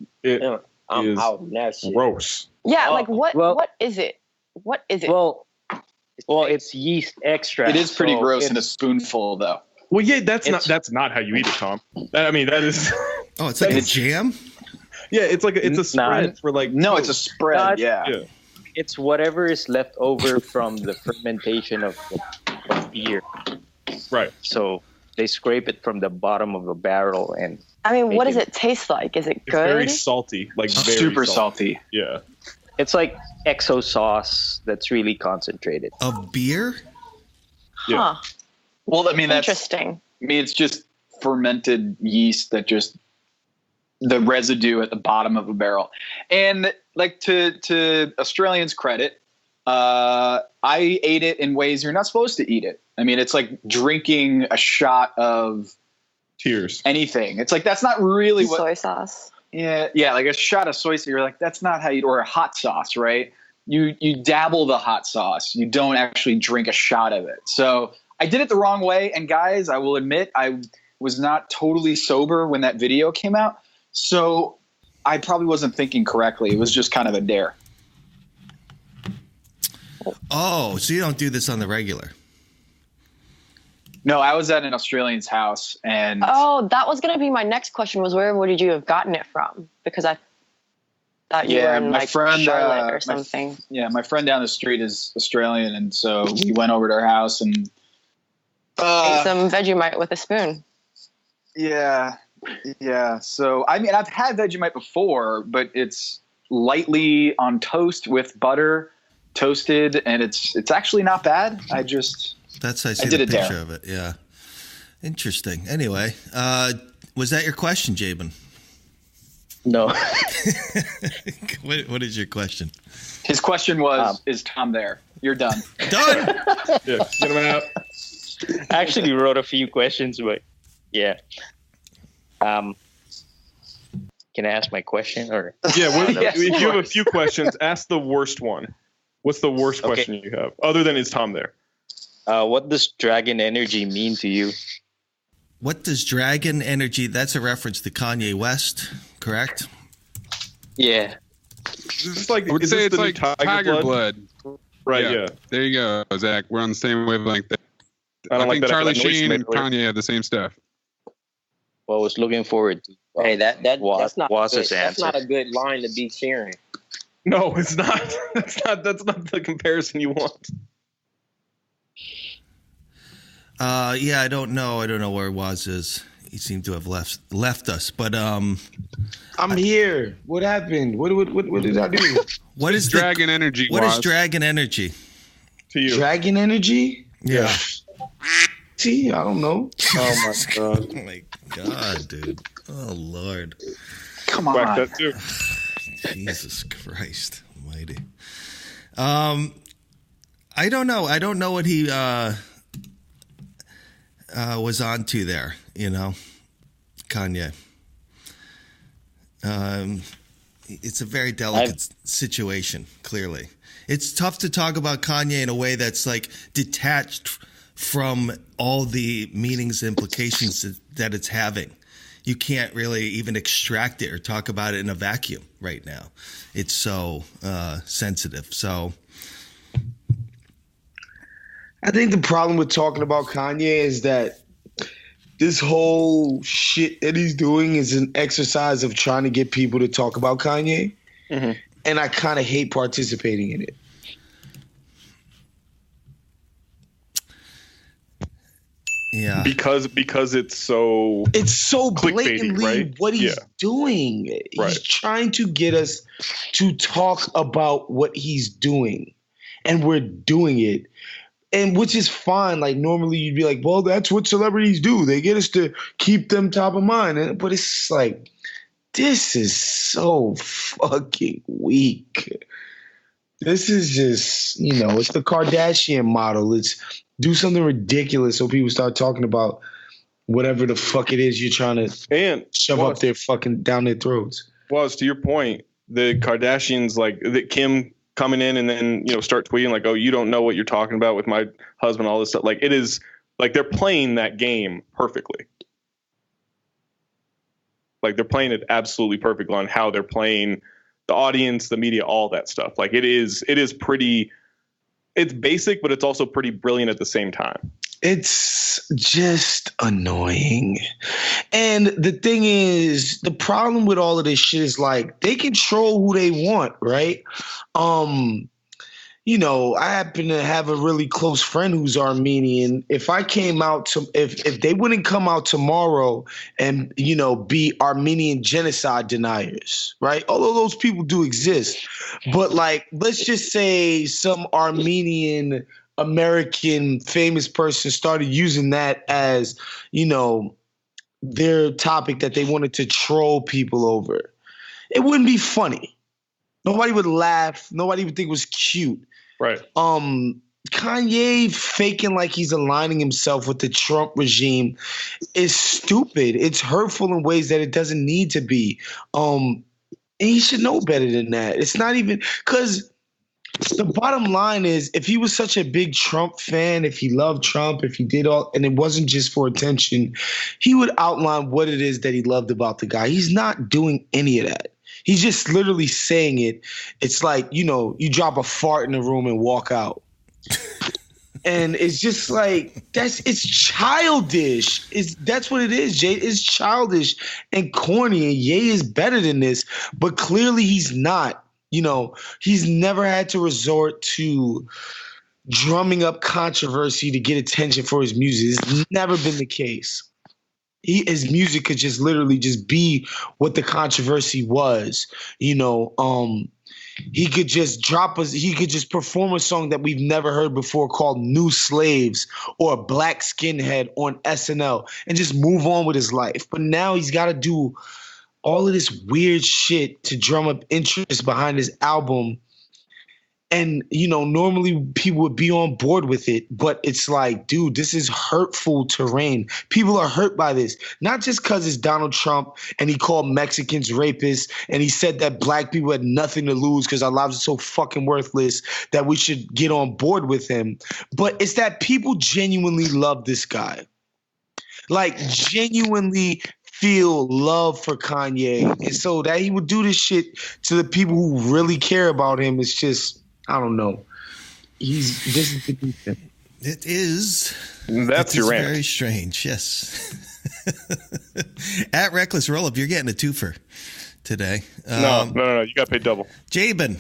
I'm out on that shit. Gross. Yeah, like what is it? What is it? Well, it's yeast extract. It is pretty gross in a spoonful, though. Well, yeah, that's not how you eat it, Tom. That is. Oh, it's like a jam. Yeah, it's a spread for like. No, it's a spread. Yeah. It's whatever is left over from the fermentation of beer. Right. So they scrape it from the bottom of a barrel and. I mean, what does it taste like? Is it good? It's very salty, like very super salty. Yeah. It's like exo sauce that's really concentrated. Of beer? Yeah. Huh. Well, I mean, that's interesting. I mean, it's just fermented yeast that just the residue at the bottom of a barrel. And like to Australians' credit, I ate it in ways you're not supposed to eat it. I mean, it's like drinking a shot of tears. Anything. It's like that's not really what soy sauce. Yeah, like a shot of soy sauce. You're like, that's not how you, or a hot sauce, right? You dabble the hot sauce. You don't actually drink a shot of it. So I did it the wrong way. And guys, I will admit, I was not totally sober when that video came out. So I probably wasn't thinking correctly. It was just kind of a dare. Oh, so you don't do this on the regular? No, I was at an Australian's house, and that was going to be my next question. Was where did you have gotten it from? Because I thought you were in Charlotte or something. My friend down the street is Australian, and so we went over to her house and ate some Vegemite with a spoon. Yeah. So I mean, I've had Vegemite before, but it's lightly on toast with butter, toasted, and it's actually not bad. I see the picture of it. Yeah. Interesting. Anyway, was that your question, Jabin? No. What is your question? His question was, is Tom there? You're done. Done. Yeah, get him out. I actually wrote a few questions, but yeah. Can I ask my question or? Yeah, if you have a few questions, ask the worst one. What's the worst question you have, other than is Tom there? What does dragon energy mean to you? What does dragon energy? That's a reference to Kanye West, correct? Yeah. It's like it's like tiger blood. Right. Yeah. There you go, Zach. We're on the same wavelength. I think Charlie Sheen and Kanye have the same stuff. Well, I was looking forward to. Hey, that's not a good line to be sharing. No, it's not. That's not the comparison you want. Yeah, I don't know. I don't know where Waz is. He seemed to have left us. But I'm here. What happened? What did I do? What is dragon energy? What is dragon energy to you? Dragon energy? Yeah. See, I don't know. Oh my god! Oh my god, dude! Oh Lord! Come on! Back that too. Jesus Christ Almighty! I don't know. I don't know what he was on to there. You know, Kanye. It's a very delicate situation. Clearly, it's tough to talk about Kanye in a way that's like detached from all the meanings and implications that it's having. You can't really even extract it or talk about it in a vacuum right now. It's so sensitive. So I think the problem with talking about Kanye is that this whole shit that he's doing is an exercise of trying to get people to talk about Kanye. Mm-hmm. And I kind of hate participating in it. Yeah, because it's so blatantly right? what he's doing. Right. He's trying to get us to talk about what he's doing, and we're doing it, and which is fine. Like normally you'd be like, well, that's what celebrities do. They get us to keep them top of mind, but it's like this is so fucking weak. This is just, it's the Kardashian model. It's do something ridiculous so people start talking about whatever the fuck it is you're trying to shove up their fucking down their throats. Well, to your point, the Kardashians, like Kim coming in and then, start tweeting like, oh, you don't know what you're talking about with my husband, all this stuff. Like, it is like they're playing that game perfectly. Like, they're playing it absolutely perfect on how they're playing the audience, the media, all that stuff. Like, it is pretty, it's basic, but it's also pretty brilliant at the same time. It's just annoying. And the thing is, the problem with all of this shit is like they control who they want, right? I happen to have a really close friend who's Armenian. If I came out to, if they wouldn't come out tomorrow and, be Armenian genocide deniers, right? Although those people do exist. But like, let's just say some Armenian American famous person started using that as, their topic that they wanted to troll people over. It wouldn't be funny. Nobody would laugh. Nobody would think it was cute. Right. Kanye faking like he's aligning himself with the Trump regime is stupid. It's hurtful in ways that it doesn't need to be. And he should know better than that. It's not even because the bottom line is, if he was such a big Trump fan, if he loved Trump, if he did all, and it wasn't just for attention, he would outline what it is that he loved about the guy. He's not doing any of that. He's just literally saying it. It's like, you drop a fart in the room and walk out. And it's just like, it's childish. That's what it is, Jay. It's childish and corny. And Ye is better than this, but clearly he's not. He's never had to resort to drumming up controversy to get attention for his music. It's never been the case. His music could just literally just be what the controversy was. He could just he could just perform a song that we've never heard before called New Slaves or Black Skinhead on SNL and just move on with his life. But now he's got to do all of this weird shit to drum up interest behind his album. And, normally people would be on board with it, but it's like, dude, this is hurtful terrain. People are hurt by this, not just because it's Donald Trump and he called Mexicans rapists and he said that black people had nothing to lose because our lives are so fucking worthless that we should get on board with him. But it's that people genuinely love this guy. Like, genuinely feel love for Kanye. And so that he would do this shit to the people who really care about him, it's just, I don't know. This is the defense. It is. That's your rant. Very strange. Yes. At Reckless Rollup, you're getting a twofer today. No. You got paid double. Jabin.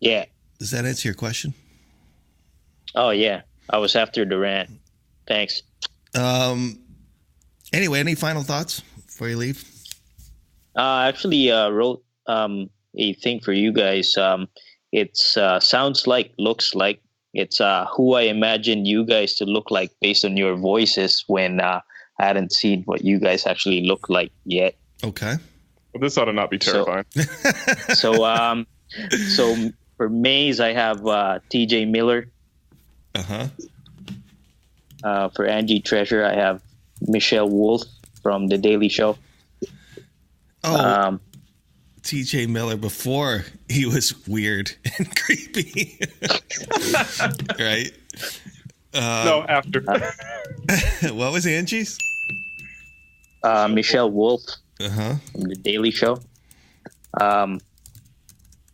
Yeah. Does that answer your question? Oh yeah. I was after the rant. Thanks. Anyway, any final thoughts before you leave? I actually wrote a thing for you guys. It's sounds like, looks like. It's who I imagine you guys to look like based on your voices when I hadn't seen what you guys actually look like yet. Okay. Well, this ought to not be terrifying. So for Maze, I have TJ Miller. Uh-huh. For Angie Treasure, I have Michelle Wolf from The Daily Show. Oh, TJ Miller before he was weird and creepy. Right? No, after. What was Angie's? Michelle Wolf from The Daily Show.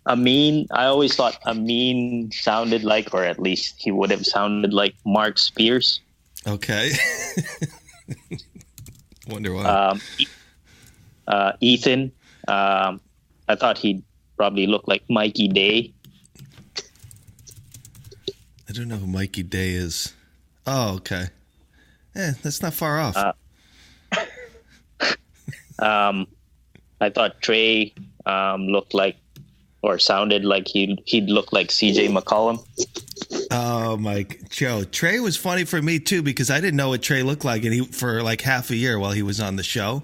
Amin, I always thought Amin sounded like, or at least he would have sounded like Mark Spears. Okay. Wonder why. Ethan, I thought he'd probably look like Mikey Day. I don't know who Mikey Day is. Oh, okay. That's not far off. I thought Trey looked like, or sounded like he'd look like CJ McCollum. Oh, Mike, Joe. Trey was funny for me too because I didn't know what Trey looked like, and for like half a year while he was on the show,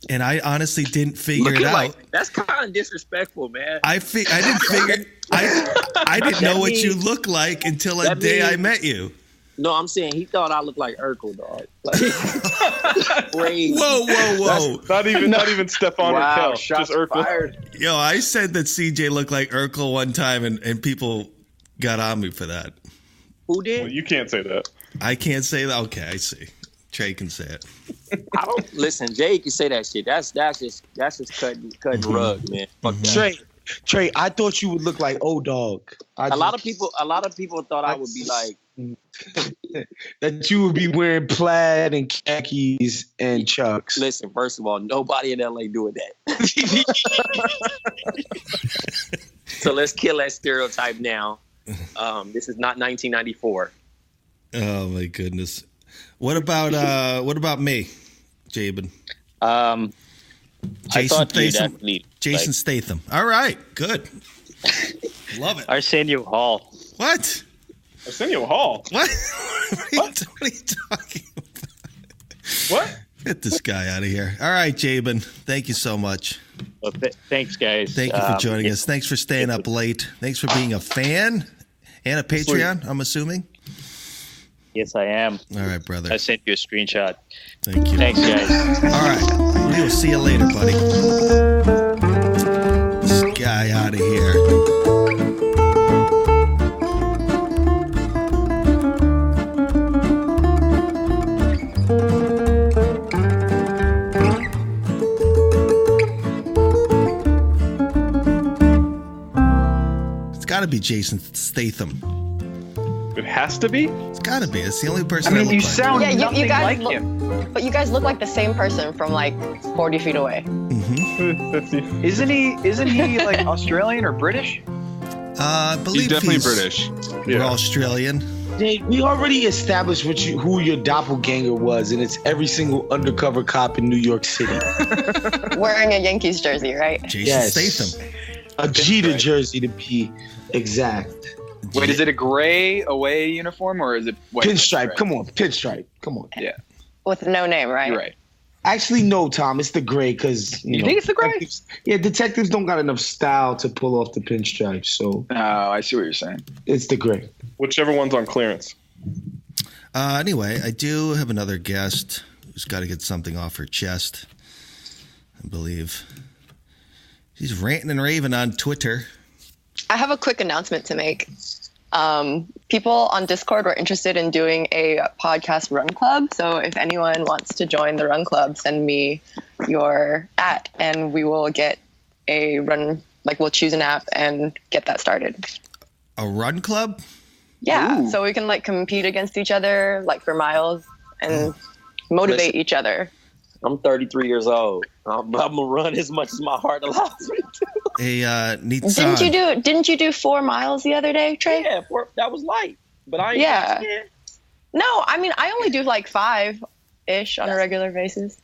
and I honestly didn't figure it out. Like, that's kind of disrespectful, man. I didn't figure. I didn't know what you look like until a day I met you. No, I'm saying he thought I looked like Urkel, dog. Like, whoa. Not even Stefan or Kel, just Urkel. Fired. Yo, I said that CJ looked like Urkel one time, and people got on me for that. Who did? Well, you can't say that. I can't say that. Okay, I see. Trey can say it. I don't listen. Jay can say that shit. That's just cutting rug, man. Fuck that. Trey, I thought you would look like O-Dog. A lot of people thought I would be like that. You would be wearing plaid and khakis and chucks. Listen, first of all, nobody in LA doing that. So let's kill that stereotype now. This is not 1994. Oh my goodness. What about me, Jabin? Jason Statham. All right, good. Love it. Arsenio Hall. What? Arsenio Hall. What? What are you talking about? What? Get this guy out of here. All right, Jabin. Thank you so much. Well, thanks, guys. Thank you for joining us. Thanks for staying up late. Thanks for being a fan and a Patreon, I'm assuming. Yes, I am. All right, brother. I sent you a screenshot. Thank you. Thanks, guys. All right. We will see you later, buddy. This guy out of here. It's got to be Jason Statham. It has to be? It's got to be. It's the only person I mean, you like. sound you nothing guys like look, him. but you guys look like the same person from like 40 feet away. Mm-hmm. Isn't he like Australian or British? I believe he's definitely British. We're Australian. Dave, we already established who your doppelganger was, and it's every single undercover cop in New York City. Wearing a Yankees jersey, right? Jason Statham. A Jeter jersey to be exact. Wait, is it a gray away uniform or is it white? Pinstripe? Come on, pinstripe. Come on. Yeah. With no name, right? You're right. Actually, no, Tom. It's the gray because you think it's the gray? Detectives don't got enough style to pull off the pinstripe. So. Oh, I see what you're saying. It's the gray. Whichever one's on clearance. Anyway, I do have another guest who's got to get something off her chest. I believe she's ranting and raving on Twitter. I have a quick announcement to make. People on Discord were interested in doing a podcast run club. So if anyone wants to join the run club, send me your @ and we will get a run. Like we'll choose an app and get that started. A run club? Yeah. Ooh. So we can like compete against each other, like for miles and motivate each other. I'm 33 years old. I'm gonna run as much as my heart allows me to. Hey, Nitzan. Didn't you do 4 miles the other day, Trey? Yeah, that was light. But I ain't Yeah. No, I mean I only do like 5-ish on a regular basis.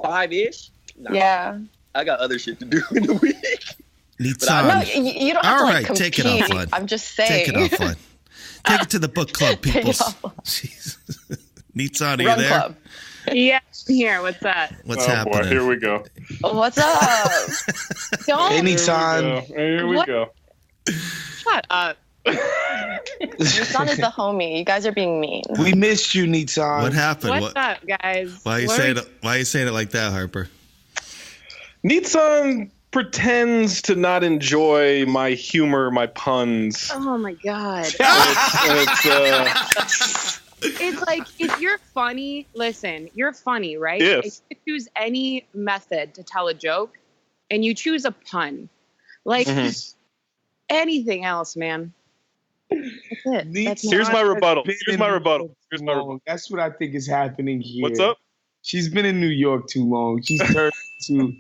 5-ish? No. Yeah. I got other shit to do in the week. Nitzan. No, you don't have to like compete. Take it offline. I'm just saying. Take it offline. Take it to the book club, people. Jeez. Nitzan, are you Run there? club. Yeah, I'm here. What's up? What's happening? Boy, here we go. What's up? Don't. Anytime. Here we go. Shut up. Nitzan is the homie. You guys are being mean. We missed you, Nitzan. What happened? What's up, guys? Why are you saying it like that, Harper? Nitzan pretends to not enjoy my humor, my puns. Oh my god. It's like, if you're funny, listen, you're funny, right? Yes. If you choose any method to tell a joke and you choose a pun, like anything else, man. That's it. Here's my rebuttal. That's what I think is happening here. What's up? She's been in New York too long. She's turned into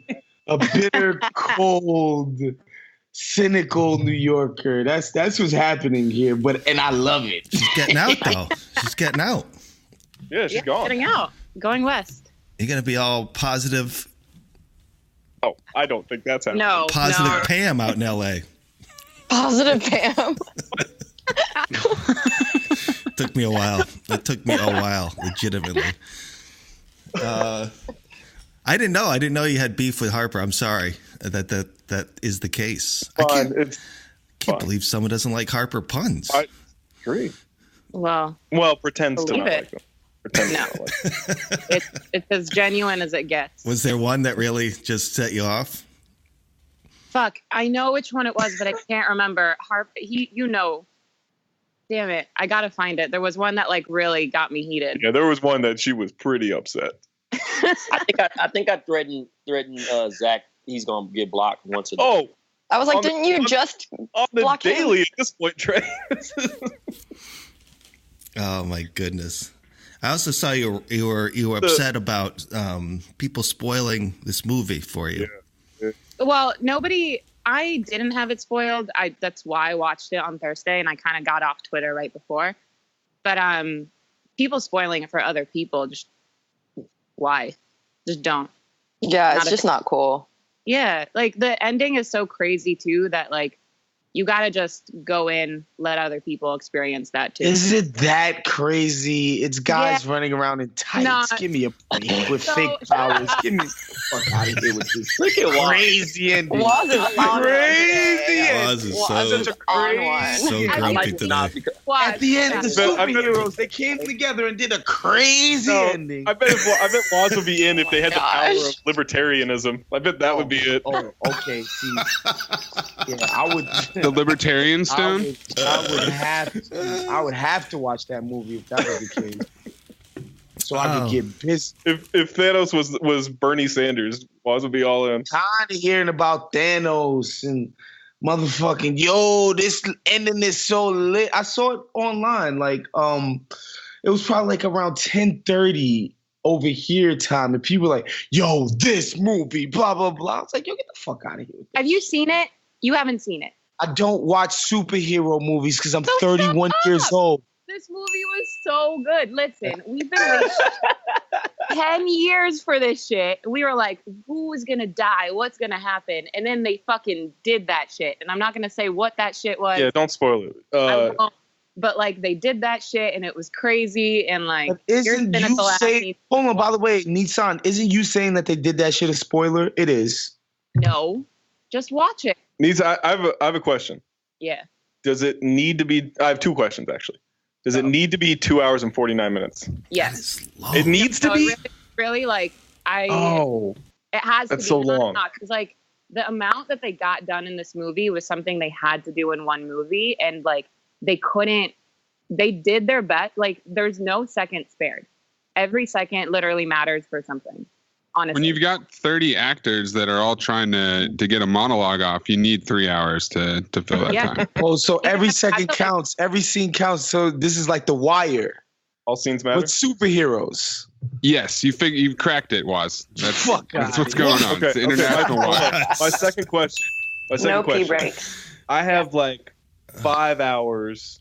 a bitter, cold, cynical New Yorker. That's what's happening here. And I love it. She's getting out though. She's getting out. Yeah, she's gone. Getting out. Going west. You're gonna be all positive. Oh, I don't think that's happening. No. Positive Pam out in L.A. Positive Pam. Took me a while. That took me a while, legitimately. I didn't know. I didn't know you had beef with Harper. I'm sorry that is the case. I can't believe someone doesn't like Harper puns. I agree. Well, pretends to not like them. Pretends no. to not like them. It's as genuine as it gets. Was there one that really just set you off? Fuck, I know which one it was, but I can't remember. Damn it, I gotta find it. There was one that like really got me heated. Yeah, there was one that she was pretty upset. I think I threatened Zach. He's gonna get blocked once a day. Oh, I was like, didn't you just on the block daily him? at this point, Trey? Oh my goodness! I also saw you were upset about people spoiling this movie for you. Yeah. Well, I didn't have it spoiled. That's why I watched it on Thursday, and I kind of got off Twitter right before. But people spoiling it for other people, just why? Just don't. Yeah, it's just not cool. Yeah, like the ending is so crazy too that like you gotta just go in, let other people experience that too. Is it that crazy? It's guys running around in tights. Give me a break with fake powers. Give me the fuck out of here with this. Look at crazy ending. Waz is on Crazy Waz is so grumpy today. At the end, the superheroes, they came together and did a crazy ending. I bet Waz would be in if they had the power of libertarianism. I bet that would be it. Oh, okay. See, yeah, I would. The Libertarian Stone? I would have to watch that movie if that was the case. So I could get pissed. If Thanos was Bernie Sanders, Waz would be all in. Tired of hearing about Thanos and motherfucking this ending is so lit. I saw it online. Like it was probably like around 10:30 over here time, and people were like, "Yo, this movie, blah blah blah." I was like, "Yo, get the fuck out of here." Have you seen it? You haven't seen it. I don't watch superhero movies because I'm 31 years old. This movie was so good. Listen, we've been waiting 10 years for this shit. We were like, who's going to die? What's going to happen? And then they fucking did that shit. And I'm not going to say what that shit was. Yeah, don't spoil it. I won't. But like they did that shit and it was crazy. And like, isn't you saying, hold on, by the way, Nitzan, isn't you saying that they did that shit a spoiler? It is. No, just watch it. Nitzan, I have a question. Yeah. Does it need to be, I have two questions actually. Does it need to be 2 hours and 49 minutes? Yes. It needs to be? Really like, it has to be. That's so long. Because like the amount that they got done in this movie was something they had to do in one movie. And like, they did their best. Like there's no second spared. Every second literally matters for something. Honestly. When you've got 30 actors that are all trying to get a monologue off, you need 3 hours to fill that time. Oh, so every second counts. Every scene counts. So this is like The Wire. All scenes matter? With superheroes. Yes, you cracked it, Waz. That's what's going on. Okay, It's the international Wire. My second question. No pee breaks. I have like 5 hours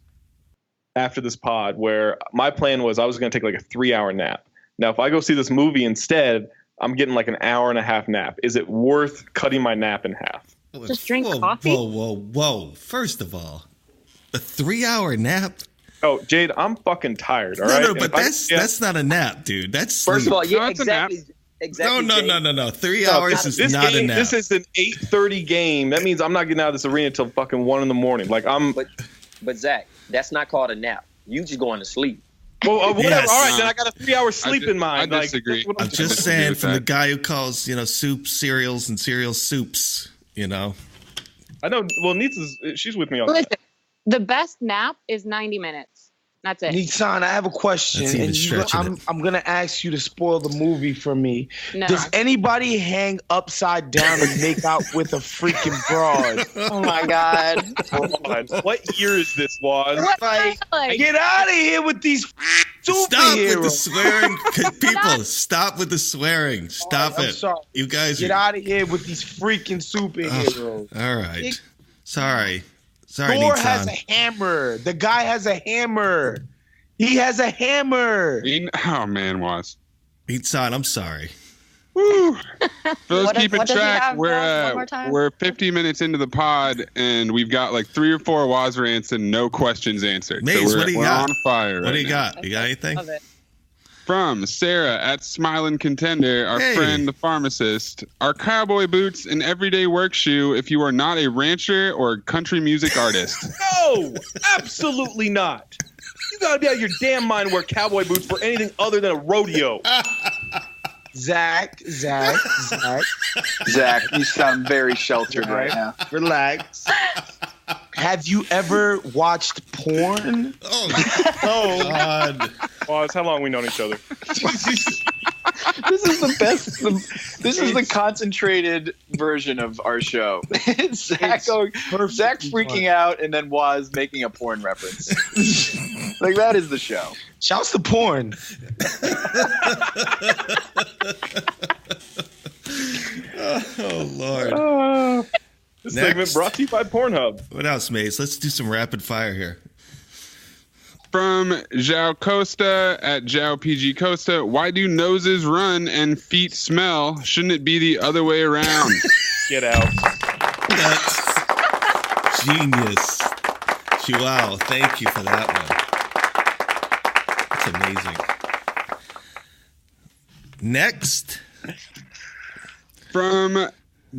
after this pod where my plan was I was going to take like a 3-hour nap. Now, if I go see this movie instead, I'm getting like an hour and a half nap. Is it worth cutting my nap in half? Just drink coffee? Whoa. First of all, a 3-hour nap? Oh, Jade, I'm fucking tired, all right? No, but that's not a nap, dude. That's sleep. First of all, yeah, No, exactly. No. 3 hours is not a nap. This is an 8:30 game. That means I'm not getting out of this arena till fucking 1 in the morning. Like But Zach, that's not called a nap. You just going to sleep. Well, whatever. Yes. All right, then I got a 3-hour sleep in mind. I disagree. Like, I'm just saying, from the guy who calls, soup cereals and cereal soups, I know. Well, she's with me on Listen, that. the best nap is 90 minutes. That's it. Nitzan, I have a question. That's even And stretching it. I'm going to ask you to spoil the movie for me. No. Does anybody hang upside down and make out with a freaking broad? Oh my God. What year is this, Waz? Get out of here with these superheroes. Stop with the swearing. People, stop with the swearing. Stop I'm it. sorry. You guys Get out of here with these freaking superheroes. All right. Sorry, Thor Nitzan. has a hammer. The guy has a hammer. He has a hammer. Oh, man, Waz. Nitzan, I'm sorry. Woo. For those What keeping does he track, have, Waz? One more time? we're 50 minutes into the pod, and we've got like 3 or 4 Waz rants and no questions answered. Maze, so what do you we're got? on fire. What do you now. got? You got anything? Love it. From Sarah at Smilin' Contender, our friend the pharmacist. Are cowboy boots an everyday work shoe if you are not a rancher or country music artist? No, absolutely not. You gotta be out of your damn mind to wear cowboy boots for anything other than a rodeo. Zach, you sound very sheltered right now. Relax. Have you ever watched porn? Oh God. Well, that's how long we known each other. This is the best. This is the concentrated version of our show. Zach freaking out, and then Waz making a porn reference. Like, that is the show. Shouts to porn. Oh Lord. This segment brought to you by Pornhub. What else, Mace? Let's do some rapid fire here. From Zhao Costa at Zhao PG Costa, why do noses run and feet smell? Shouldn't it be the other way around? Get out. That's genius. Wow, thank you for that one. That's amazing. Next. From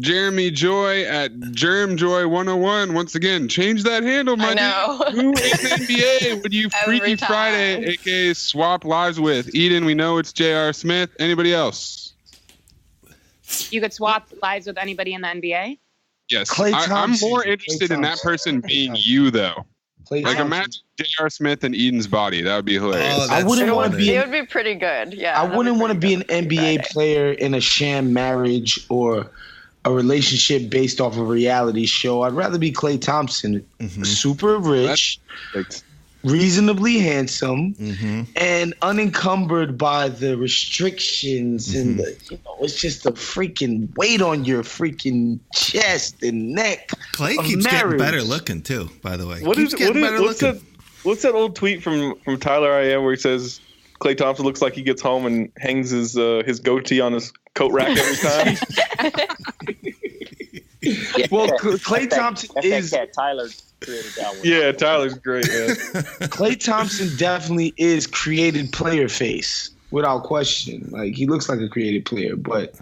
Jeremy Joy at JermJoy101. Once again, change that handle, my dude. Who in the NBA would you Freaky Friday, aka swap lives with? Eden, we know it's J.R. Smith. Anybody else? You could swap lives with anybody in the NBA? Yes. Klay I'm Thompson. more interested in that person being you, though. Like, imagine J.R. Smith in Eden's body. That would be hilarious. I wouldn't want to be. It would be pretty good. Yeah. I wouldn't want to be an NBA player in a sham marriage or a relationship based off of a reality show. I'd rather be Klay Thompson, super rich, reasonably handsome, and unencumbered by the restrictions and the, it's just the freaking weight on your freaking chest and neck. Clay keeps getting better looking too, by the way. What's that old tweet from Tyler I Am where he says Klay Thompson looks like he gets home and hangs his goatee on his coat rack every time? Well, Klay Thompson is Tyler created that one. Yeah, Tyler's great, man. Klay Thompson definitely is created player face without question. Like, he looks like a created player. But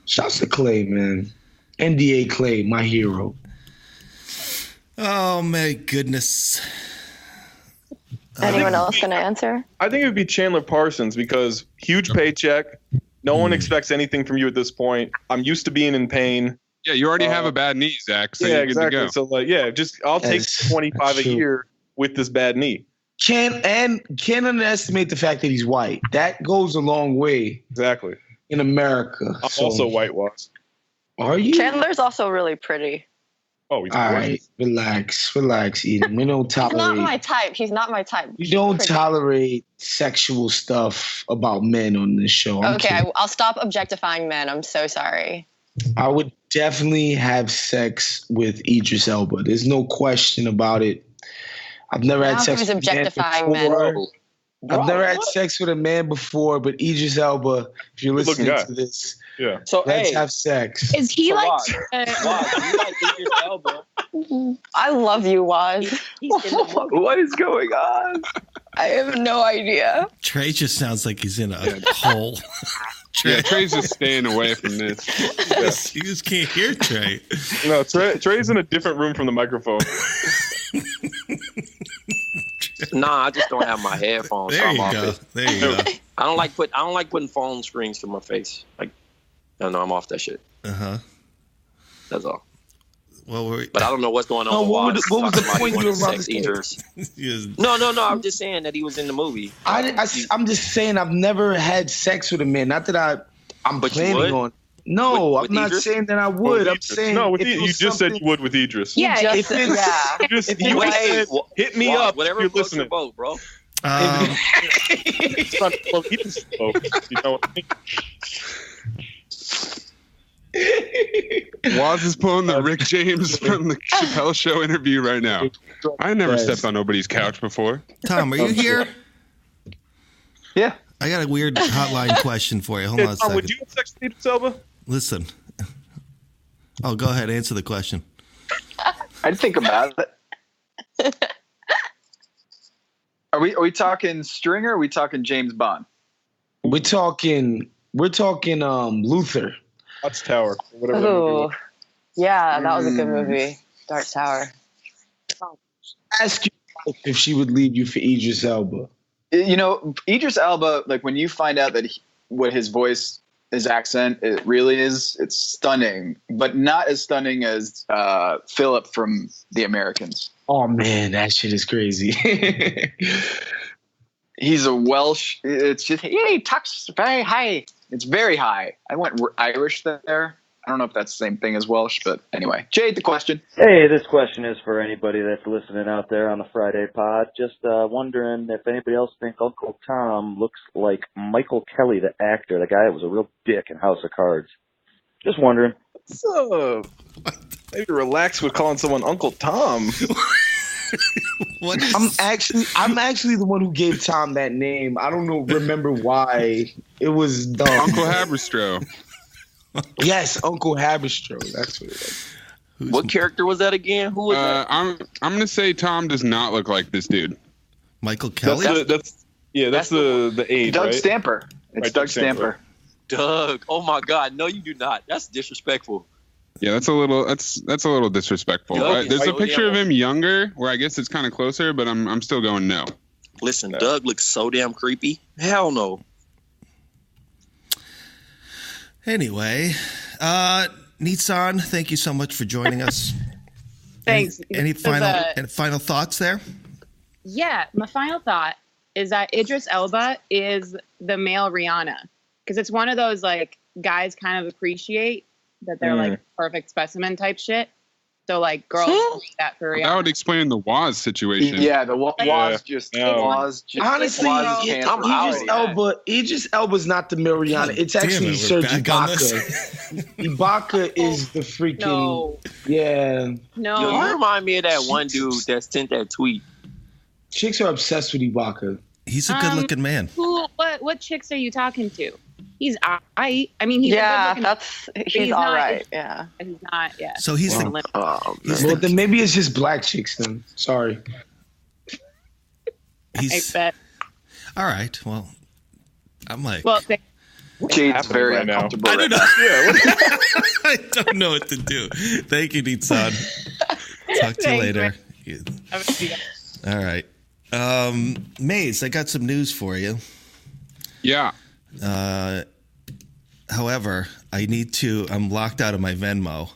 shouts to Klay, man. NDA Klay, my hero. Oh my goodness. Anyone else gonna answer? I think it would be Chandler Parsons because huge paycheck. No one expects anything from you at this point. I'm used to being in pain. Yeah, you already have a bad knee, Zach. So yeah, you're good exactly. to go. So I'll take 25 a year with this bad knee. Can't underestimate the fact that he's white. That goes a long way. Exactly. In America. I'm also whitewashed. Are you? Chandler's also really pretty. Oh, he's all right. Relax, Eden. We don't tolerate. He's not my type. He's not my type. We don't tolerate sexual stuff about men on this show. I'll stop objectifying men. I'm so sorry. I would definitely have sex with Idris Elba. There's no question about it. I've never had sex with a man before. I've never had sex with a man before, but Idris Elba, if you're listening to this, so let's have sex. Is he like? Waz, you like Idris Elba? I love you, Waz. What is going on? I have no idea. Trey just sounds like he's in a hole. Trey's just staying away from this. You just can't hear Trey. No, Trey's in a different room from the microphone. Nah, I just don't have my headphones. There you go. There you go. I don't like putting phone screens to my face. Like, I don't know, I'm off that shit. That's all. Well, but I don't know what's going on. What was the point you were about to say? No. I'm just saying that he was in the movie. I'm just saying I've never had sex with a man. Not that I'm planning on. No, I'm not saying that I would. I'm saying you just said you would with Idris. Yeah, you said hit me up. Whatever floats your boat, bro. It's not Idris' boat. You know what I mean? Waz is pulling the Rick James from the Chappelle Show interview right now. I never stepped on nobody's couch before. Tom, are you here? Yeah. I got a weird hotline question for you. Hold on a second. Would you have sex with Idris Elba? Listen. Oh, go ahead. Answer the question. I'd think about it. Are we talking Stringer? Or are we talking James Bond? We're talking Luther. Dark Tower. Oh, yeah, that was a good movie. Dark Tower. Ask you if she would leave you for Idris Elba. You know, Idris Elba, like when you find out that what his voice, his accent, it really is, it's stunning, but not as stunning as Philip from The Americans. Oh man, that shit is crazy. He's a Welsh. It's just he talks very high. It's very high. I went Irish there. I don't know if that's the same thing as Welsh, but anyway. Jade, the question. Hey, this question is for anybody that's listening out there on the Friday pod. Just wondering if anybody else think Uncle Tom looks like Michael Kelly, the actor, the guy that was a real dick in House of Cards. Just wondering. So, maybe relax with calling someone Uncle Tom. I'm actually the one who gave Tom that name. I don't remember why. It was dumb. Uncle Haberstroh. Yes, Uncle Haberstroh. That's what it was. What character was that again? Who was that? I'm gonna say Tom does not look like this dude. Michael Kelly. That's the age. Doug right? Stamper. It's Right, Doug Stamper. Doug. Oh my God! No, you do not. That's disrespectful. Yeah, that's a little disrespectful. Doug There's is a so picture of damn- him younger, where I guess it's kind of closer, but I'm still going no. Listen, Doug looks so damn creepy. Hell no. Anyway, Nitzan, thank you so much for joining us. Thanks. Any final thoughts there? Yeah, my final thought is that Idris Elba is the male Rihanna, because it's one of those like guys kind of appreciate that they're like perfect specimen type shit. So like girls do that for Rihanna. That would explain the Waz situation. Yeah, the Waz just Honestly, Idris Elba's not the male Rihanna. It's actually Serge Ibaka. Ibaka is the freaking yeah. No, Yo, you remind me of that one dude that sent that tweet. Chicks are obsessed with Ibaka. He's a good-looking man. What chicks are you talking to? He's I mean, he's he's all right. Yeah, he's not. Yeah. So he's well, then maybe it's just black chicks. Then sorry. I bet. All right. Well, I'm like. Well, Jade's very uncomfortable. I don't know. I don't know what to do. Thank you, Nitzan. Talk to you later. All right. Maze, I got some news for you. Yeah. However, I'm locked out of my Venmo.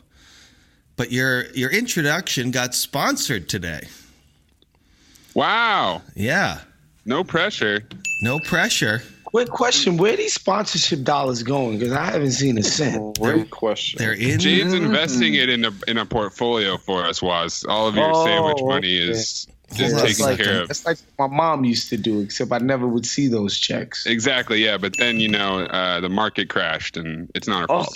But your introduction got sponsored today. Wow. Yeah. No pressure. No pressure. Quick question: where are these sponsorship dollars going? Because I haven't seen a cent. Great question. They're in. Jade's investing it in a portfolio for us. Was all of your sandwich money is taken care of. That's like my mom used to do, except I never would see those checks. Exactly. Yeah, but then the market crashed, and it's not our fault.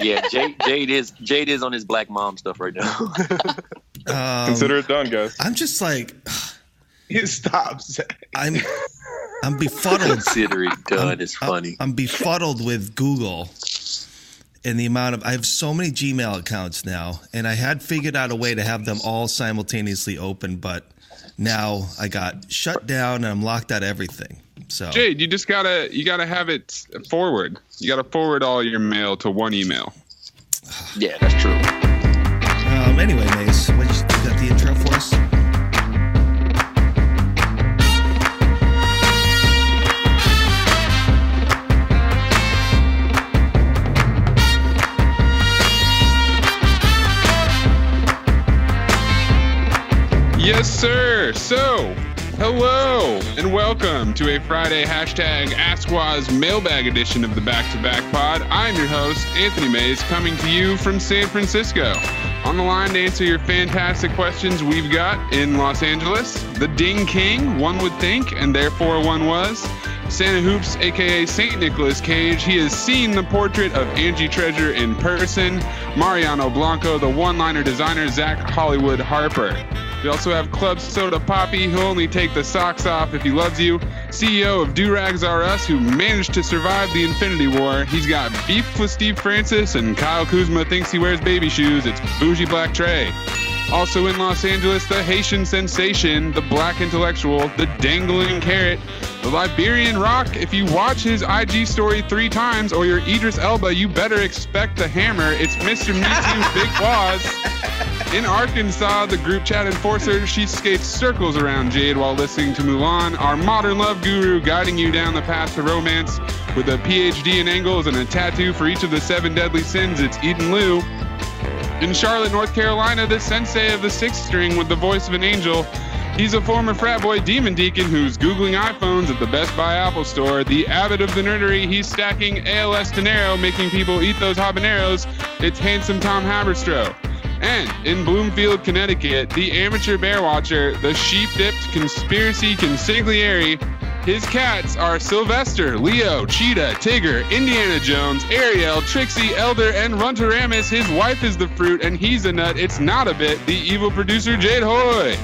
Yeah, Jade is on his black mom stuff right now. Consider it done, guys. I'm just like. It stops. I'm befuddled. Consider it done. It's funny. I'm befuddled with Google and the amount of. I have so many Gmail accounts now, and I had figured out a way to have them all simultaneously open, but now I got shut down and I'm locked out of everything. So Jade, you gotta have it forward. You gotta forward all your mail to one email. Yeah, that's true. Anyway, Mace, you got the intro for us? Yes, sir. So, hello and welcome to a Friday #AskWaz Mailbag edition of the Back to Back Pod. I'm your host, Anthony Mays, coming to you from San Francisco. On the line to answer your fantastic questions we've got in Los Angeles, the Ding King, one would think, and therefore one was, Santa Hoops, aka St. Nicholas Cage. He has seen the portrait of Angie Treasure in person. Mariano Blanco, the one-liner designer, Zach Hollywood Harper. We also have Club Soda Poppy, who'll only take the socks off if he loves you. CEO of Do-Rags R Us, who managed to survive the Infinity War. He's got beef with Steve Francis, and Kyle Kuzma thinks he wears baby shoes. It's Bougie Black Trey. Also in Los Angeles, the Haitian sensation, the black intellectual, the dangling carrot, the Liberian rock. If you watch his IG story 3 times or you're Idris Elba, you better expect the hammer. It's Mr. Me Too, Big Waz. In Arkansas, the group chat enforcer, she skates circles around Jade while listening to Mulan, our modern love guru guiding you down the path to romance. With a PhD in angles and a tattoo for each of the 7 deadly sins, it's Eden Liu. In Charlotte, North Carolina, the sensei of the 6th string with the voice of an angel. He's a former frat boy demon deacon who's Googling iPhones at the Best Buy Apple Store. The abbot of the nerdery, he's stacking ALS dinero, making people eat those habaneros. It's handsome Tom Haberstroh. And in Bloomfield, Connecticut, the amateur bear watcher, the sheep-dipped conspiracy consigliere, his cats are Sylvester, Leo, Cheetah, Tigger, Indiana Jones, Ariel, Trixie, Elder, and Runtaramus. His wife is the fruit, and he's a nut. It's not a bit. The evil producer, Jade Hoy.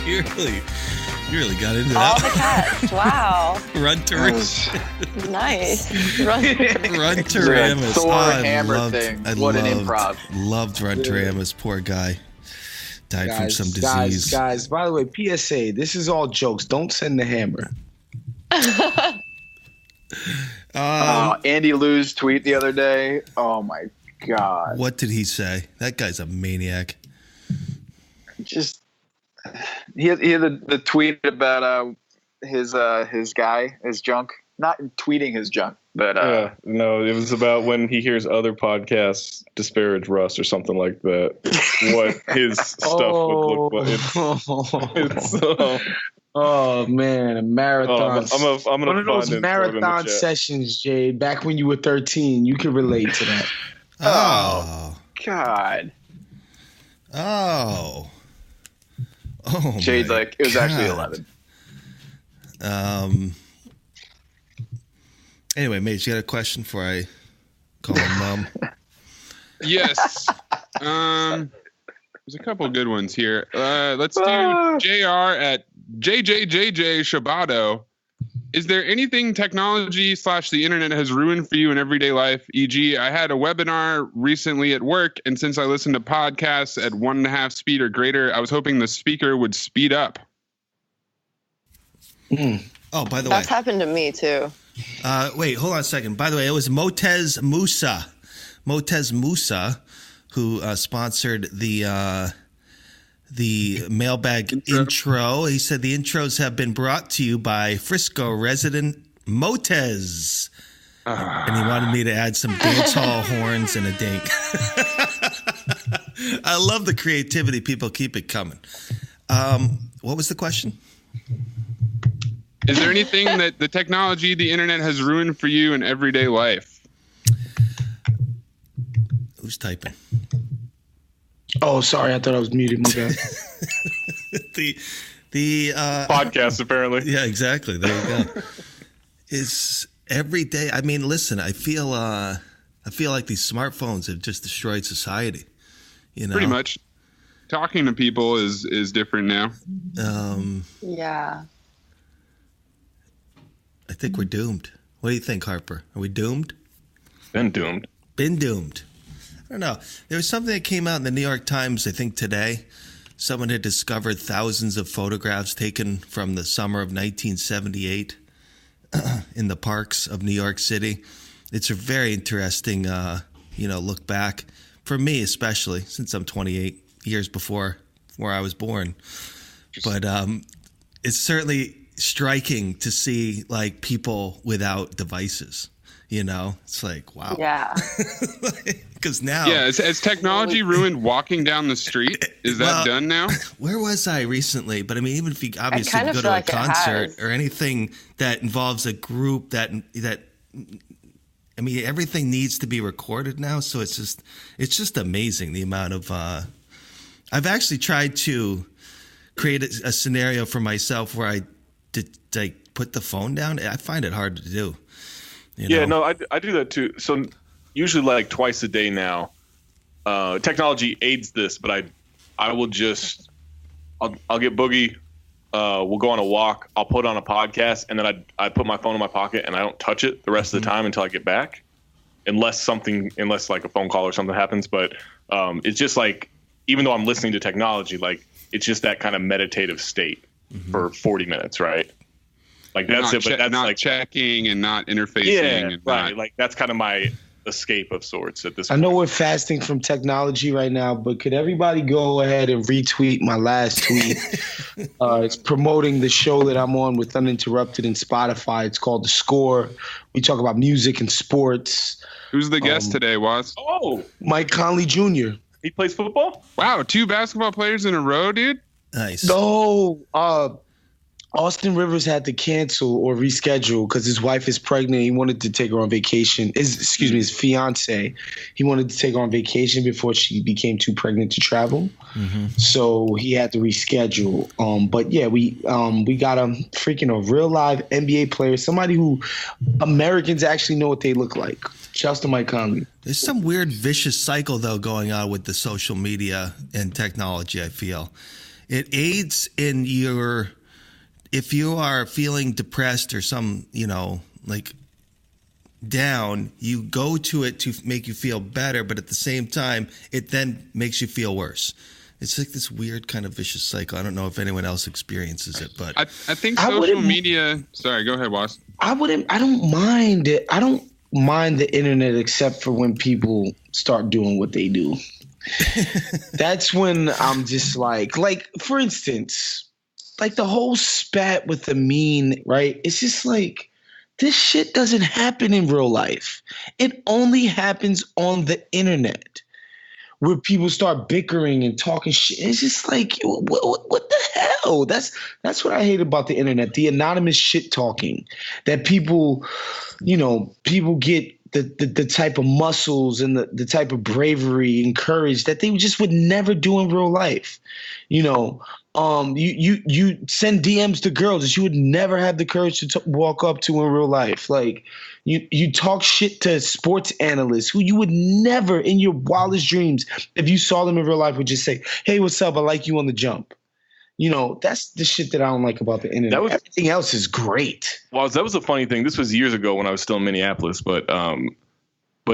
You really got into All that. the cats. Wow. Runtaramus. Nice. Runtaramus. Thor hammer thing. What an improv. Loved Runtaramus. Poor guy. Died from some disease. Guys, by the way, PSA, this is all jokes. Don't send the hammer. Andy Liu's tweet the other day. Oh, my God. What did he say? That guy's a maniac. Just he had the tweet about his guy, his junk. Not tweeting his junk, but no, it was about when he hears other podcasts disparage Russ or something like that. What his stuff would look like. Oh man, a marathon. I'm gonna one of those marathon sessions, Jade. Back when you were 13, you could relate to that. Oh God. Oh, Jade's like, it was actually 11. Anyway, mate, you got a question before I call him mom? Yes. There's a couple good ones here. Let's do JR at JJJJ Shabado. Is there anything technology / the internet has ruined for you in everyday life? E.g., I had a webinar recently at work, and since I listen to podcasts at 1.5 speed or greater, I was hoping the speaker would speed up. Oh, by the way. That's happened to me, too. Wait, hold on a second. By the way, it was Motez Musa, who sponsored the Mailbag intro. He said the intros have been brought to you by Frisco resident Motez. And he wanted me to add some dance hall horns and a dink. I love the creativity. People keep it coming. What was the question? Is there anything that the technology, the internet has ruined for you in everyday life? Who's typing? Oh, sorry. I thought I was muted. My bad. the podcast, apparently. Yeah, exactly. There you go. Is every day. I mean, listen. I feel like these smartphones have just destroyed society. You know, pretty much. Talking to people is different now. Yeah. I think we're doomed. What do you think, Harper? Are we doomed? Been doomed. Been doomed. I don't know. There was something that came out in the New York Times, I think today. Someone had discovered thousands of photographs taken from the summer of 1978 in the parks of New York City. It's a very interesting, look back. For me especially, since I'm 28 years before where I was born. But it's certainly striking to see like people without devices. You know, it's like, wow. Yeah. Because now. Yeah, has technology ruined walking down the street? Is that done now? Where was I recently? But I mean, even if you obviously go to a concert or anything that involves a group that I mean, everything needs to be recorded now. So it's just amazing the amount of. I've actually tried to create a scenario for myself where I did like put the phone down. I find it hard to do. Yeah, no, I do that too. So usually like twice a day now. Technology aids this, but I will just I'll get Boogie. We'll go on a walk. I'll put on a podcast, and then I put my phone in my pocket, and I don't touch it the rest of the time until I get back, unless like a phone call or something happens. But it's just like, even though I'm listening to technology, like it's just that kind of meditative state for 40 minutes, right? Like that's not it. But that's not like checking and not interfacing. Yeah, and right. Not... Like that's kind of my escape of sorts at this I point. know we're fasting from technology right now, but could everybody go ahead and retweet my last tweet? It's promoting the show that I'm on with Uninterrupted and Spotify. It's called The Score. We talk about music and sports. Who's the guest today, Waz? Oh, Mike Conley Jr. He plays football? Wow, 2 basketball players in a row, dude? Nice. No, Austin Rivers had to cancel or reschedule because his wife is pregnant. He wanted to take her on vacation. His fiance. He wanted to take her on vacation before she became too pregnant to travel. Mm-hmm. So he had to reschedule. But yeah, we got a real live NBA player, somebody who Americans actually know what they look like. Shouts to Mike Conley. There's some weird vicious cycle though going on with the social media and technology. I feel it aids in your. If you are feeling depressed or down, you go to it to make you feel better, but at the same time, it then makes you feel worse. It's like this weird kind of vicious cycle. I don't know if anyone else experiences it, but I think social media. Sorry, go ahead, Waz. I don't mind it. I don't mind the internet except for when people start doing what they do. That's when I'm just like for instance. Like the whole spat with the mean, right? It's just like this shit doesn't happen in real life. It only happens on the internet where people start bickering and talking shit. It's just like, what the hell? That's what I hate about the internet, the anonymous shit talking that people get the type of muscles and the type of bravery and courage that they just would never do in real life. You send DMs to girls that you would never have the courage to walk up to in real life. Like you talk shit to sports analysts who you would never in your wildest dreams, if you saw them in real life, would just say, "Hey, what's up? I like you on the jump." That's the shit that I don't like about the internet. Everything else is great. Well, that was a funny thing. This was years ago when I was still in Minneapolis, but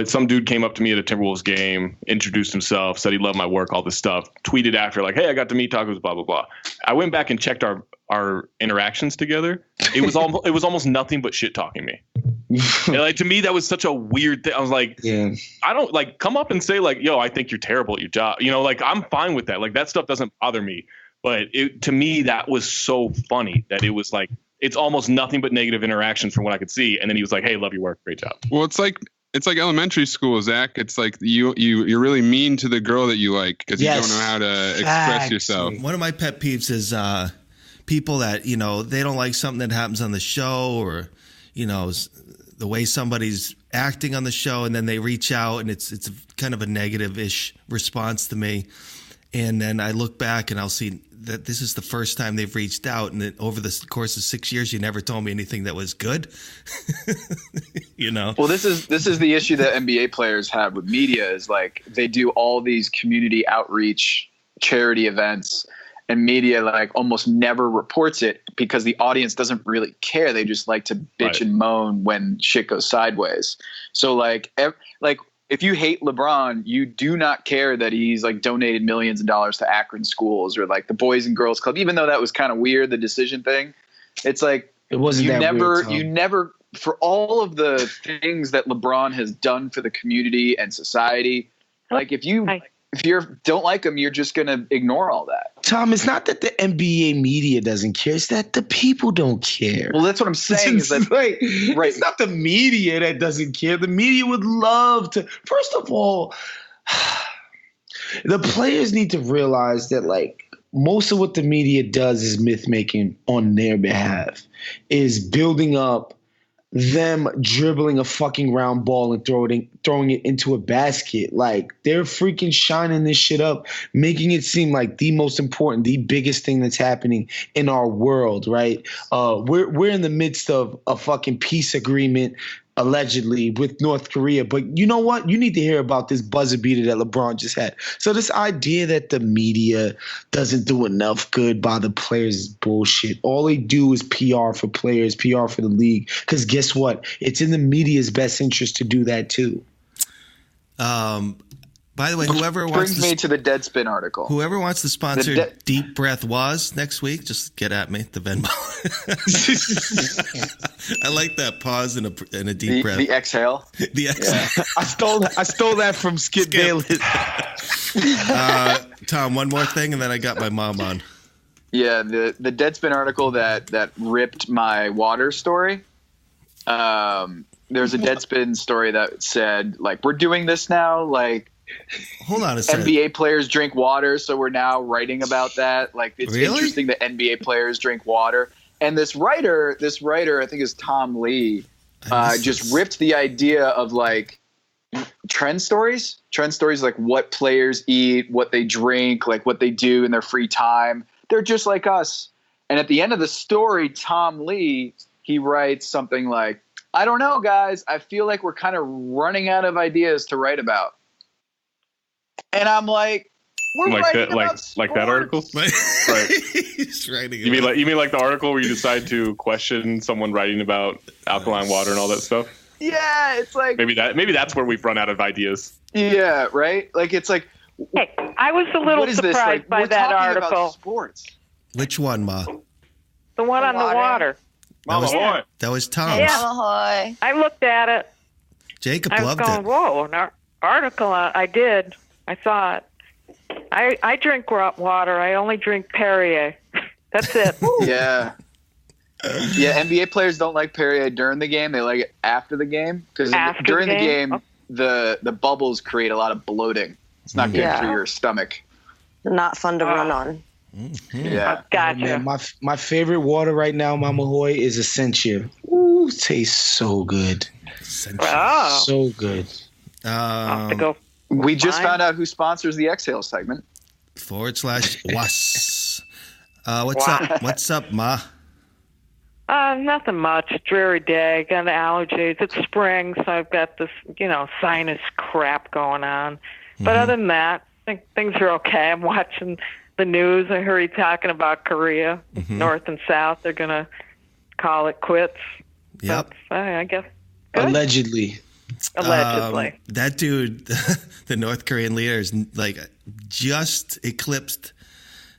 some dude came up to me at a Timberwolves game, introduced himself, said he loved my work, all this stuff, tweeted after like, "Hey, I got to meet Tacos, blah, blah, blah." I went back and checked our interactions together. It was almost nothing but shit talking me. And to me, that was such a weird thing. I was like, yeah. I don't come up and say like, "Yo, I think you're terrible at your job." I'm fine with that. Like that stuff doesn't bother me. But to me, that was so funny that it was like, it's almost nothing but negative interactions from what I could see. And then he was like, "Hey, love your work. Great job." Well, it's like elementary school, Zach. It's like you're really mean to the girl that you like because you don't know how to express yourself. One of my pet peeves is people that, they don't like something that happens on the show or, the way somebody's acting on the show, and then they reach out and it's kind of a negative-ish response to me. And then I look back and I'll see that this is the first time they've reached out, and that over the course of 6 years, you never told me anything that was good. Well, this is the issue that NBA players have with media is like they do all these community outreach charity events, and media like almost never reports it because the audience doesn't really care. They just like to bitch and moan when shit goes sideways. So if you hate LeBron, you do not care that he's like donated millions of dollars to Akron schools or like the Boys and Girls Club, even though that was kind of weird, the decision thing. It's like it wasn't you never for all of the things that LeBron has done for the community and society. Like if you don't like him, you're just gonna ignore all that. Tom, it's not that the NBA media doesn't care; it's that the people don't care. Well, that's what I'm saying. It's not the media that doesn't care. The media would love to. First of all, the players need to realize that, most of what the media does is myth making on their behalf, is building up them dribbling a fucking round ball and throwing it into a basket. Like they're freaking shining this shit up, making it seem like the most important, the biggest thing that's happening in our world, right? We're in the midst of a fucking peace agreement, allegedly, with North Korea. But you know what? You need to hear about this buzzer beater that LeBron just had. So this idea that the media doesn't do enough good by the players is bullshit. All they do is PR for players, PR for the league. Because guess what? It's in the media's best interest to do that too. But By the way, whoever wants brings me to the Deadspin article. Whoever wants to sponsor Deep Breath Was next week, just get at me, the Venmo. I like that pause and a deep breath. The exhale. The exhale. Yeah. I stole that from Skip Bayless. Tom, one more thing, and then I got my mom on. Yeah, the Deadspin article that ripped my water story. There's a Deadspin story that said, like, we're doing this now, like, hold on a second. NBA players drink water, so we're now writing about that. Like, it's really? Interesting that NBA players drink water. And this writer, I think is Tom Lee, just ripped the idea of, like, trend stories, like what players eat, what they drink, like what they do in their free time. They're just like us. And at the end of the story, Tom Lee, he writes something like, I don't know, guys. I feel like we're kind of running out of ideas to write about. And I'm like, we're like writing that, like that article, right? He's writing. You mean like the article where you decide to question someone writing about alkaline water and all that stuff? Yeah, it's like maybe that's where we've run out of ideas. Yeah, right. Like it's like. Hey, I was a little surprised by that article. About sports. Which one, Ma? The one on the water. That was Tom's. Yeah. I looked at it. Jacob loved it. I was going, whoa, an article. I did. I saw it. I drink water. I only drink Perrier. That's it. Yeah. Yeah, NBA players don't like Perrier during the game. They like it after the game. Because during the game, the bubbles create a lot of bloating. It's not good for your stomach. Not fun to run on. Mm-hmm. Yeah. Gotcha. Man, my favorite water right now, Mama Hoy, is Essentia. Ooh, tastes so good. Wow. So good. We just found out who sponsors the Exhale segment. /was. What's up, Ma? Nothing much. Dreary day. Got allergies. It's spring, so I've got this, sinus crap going on. But other than that, I think things are okay. I'm watching the news. I heard you talking about Korea, North and South. They're going to call it quits. Yep. I guess. Good. Allegedly. That dude, the North Korean leader, is just eclipsed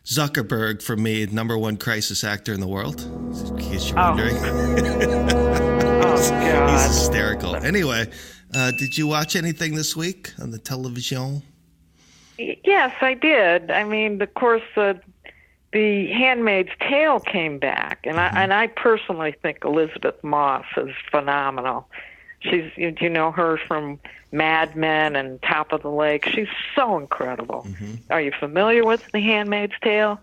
Zuckerberg for me, #1 crisis actor in the world. In case you're wondering. Oh, God. He's hysterical. Anyway, did you watch anything this week on the television? Yes, I did. I mean, of course, the Handmaid's Tale came back, and I personally think Elizabeth Moss is phenomenal. She's, you know her from Mad Men and Top of the Lake. She's so incredible. Are you familiar with The Handmaid's Tale?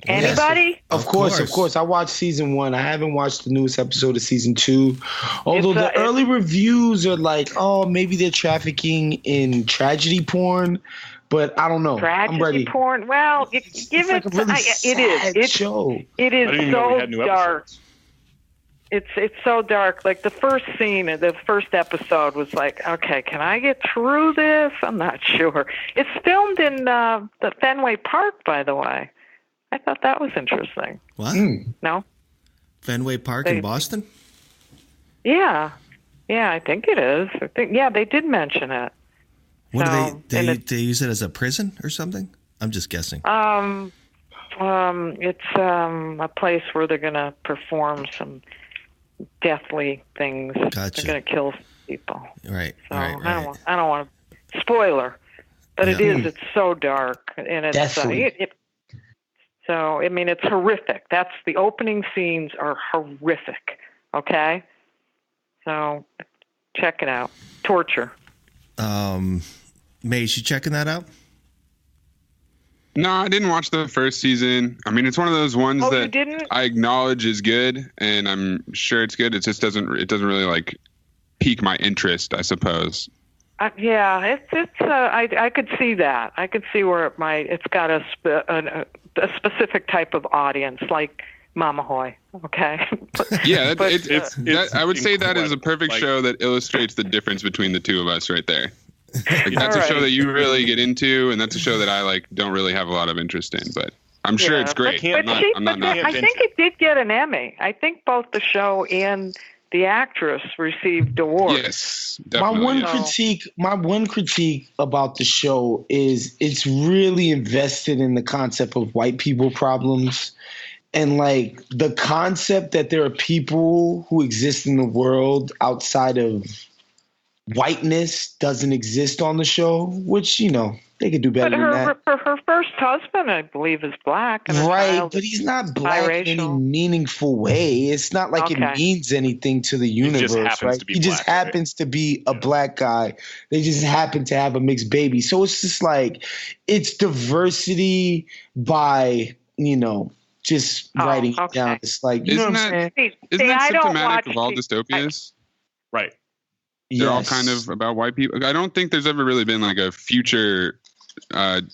Anybody? Yes, of course. I watched season 1. I haven't watched the newest episode of season 2. Although the early reviews are like, oh, maybe they're trafficking in tragedy porn. But I don't know. Tragedy porn? Well, give it. It is. Show. It is so dark. It's so dark. Like the first scene of the first episode was like, okay, can I get through this? I'm not sure. It's filmed in the Fenway Park, by the way. I thought that was interesting. What? No? Fenway Park in Boston? Yeah. Yeah, I think it is. They did mention it. What do they use it as a prison or something? I'm just guessing. It's a place where they're going to perform some deathly things. Gotcha. They're going to kill people. Right. So right. I don't want to spoiler, but it's so dark and it's so I mean it's horrific. That's the opening scenes are horrific. Okay, so check it out. Torture. May, you checking that out? No, I didn't watch the first season. I mean, it's one of those ones that I acknowledge is good, and I'm sure it's good. It just doesn't really like pique my interest, I suppose. I could see that. I could see where it's got a specific type of audience, like Mama Hoy. Okay. Yeah, I would say that is a perfect show that illustrates the difference between the two of us, right there. Like, that's a show that you really get into, and that's a show that I don't really have a lot of interest in. But I'm sure it's great. I think it did get an Emmy. I think both the show and the actress, received awards. Yes, definitely. My one critique about the show is it's really invested in the concept of white people problems. And like the concept that there are people who exist in the world outside of whiteness doesn't exist on the show, which, you know, they could do better than that. But her first husband, I believe, is black. And right, but he's not black in any meaningful way. It's not like it means anything to the universe, right? He just happens to be a black guy. They just happen to have a mixed baby. So it's just like, it's diversity by, you know, just writing it down. It's like, you know what I'm saying? Isn't that symptomatic of all dystopias? Right. They're all kind of about white people. I don't think there's ever really been like a future novel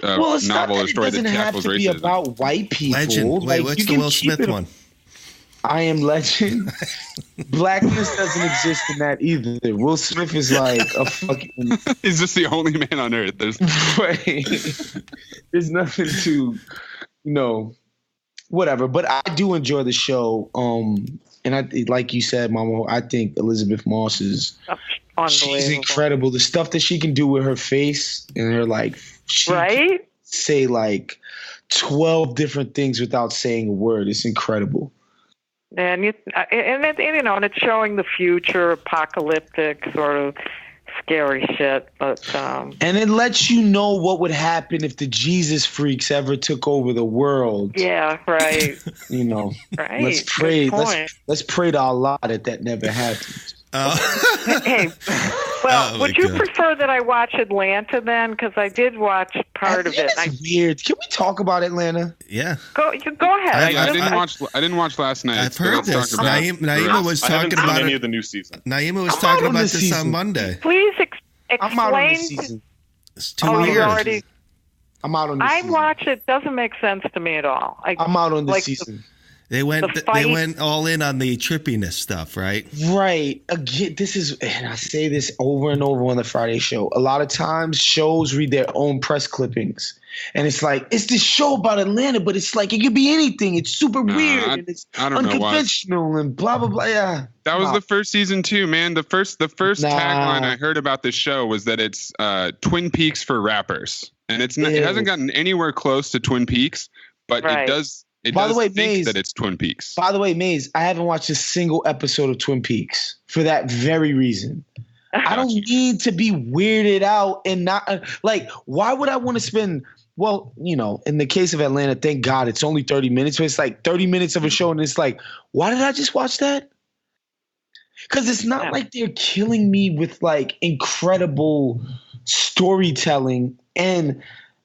or story that tackles racism. It doesn't have to be about white people. Legend. Wait, what's the Will Smith one? I Am Legend. Blackness doesn't exist in that either. Will Smith is like a fucking... He's just the only man on earth. There's nothing to, you know, whatever. But I do enjoy the show. And I, like you said, Mama, I think Elizabeth Moss is she's incredible. The stuff that she can do with her face and her like, she can say like 12 different things without saying a word. It's incredible. And you know, and it's showing the future, apocalyptic sort of scary shit. But and it lets you know what would happen if the Jesus freaks ever took over the world. Yeah, right. You know, right. Let's pray. Let's pray to Allah that never happens. Hey, well, would you prefer that I watch Atlanta then? Because I did watch part of it. It's weird. Can we talk about Atlanta? Yeah. Go ahead. I didn't watch last night. I've heard this. Naima was talking about any of the new season. Naima was talking about this on Monday. Please explain. I'm out on this season. It's 2 years. I'm out on this season. I watch it. Doesn't make sense to me at all. I'm out on this season. They went all in on the trippiness stuff, right? Right. Again, and I say this over and over on the Friday show. A lot of times shows read their own press clippings. And it's like, it's this show about Atlanta, but it's like, it could be anything. It's super weird and it's unconventional and blah, blah, blah. Yeah. That was the first season too, man. The first tagline I heard about this show was that it's Twin Peaks for rappers. And it hasn't gotten anywhere close to Twin Peaks, but it does. By the way, Maze, that it's Twin Peaks. By the way, Maze, I haven't watched a single episode of Twin Peaks for that very reason. I don't need to be weirded out and not like, why would I want to spend, well, you know, in the case of Atlanta, thank God it's only 30 minutes, but it's like 30 minutes of a show. And it's like, why did I just watch that? Because it's not like they're killing me with like incredible storytelling. And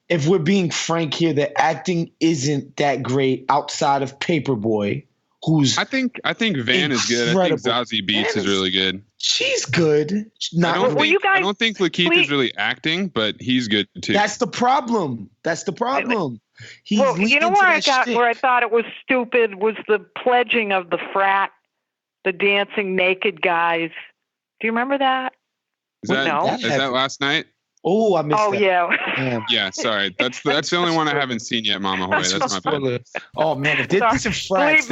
if we're being frank here, the acting isn't that great outside of Paperboy, who's I think Van is good. I think Zazie Beetz is really good. She's good. I don't think Lakeith is really acting, but he's good too. That's the problem. He's you know where I thought it was stupid was the pledging of the frat, the dancing naked guys. Do you remember that? Is that last night? Oh, I missed that. Oh, yeah. Yeah, sorry. That's the only one I haven't seen yet, Mama Hoy. That's my bad. Oh, man. If this is frats,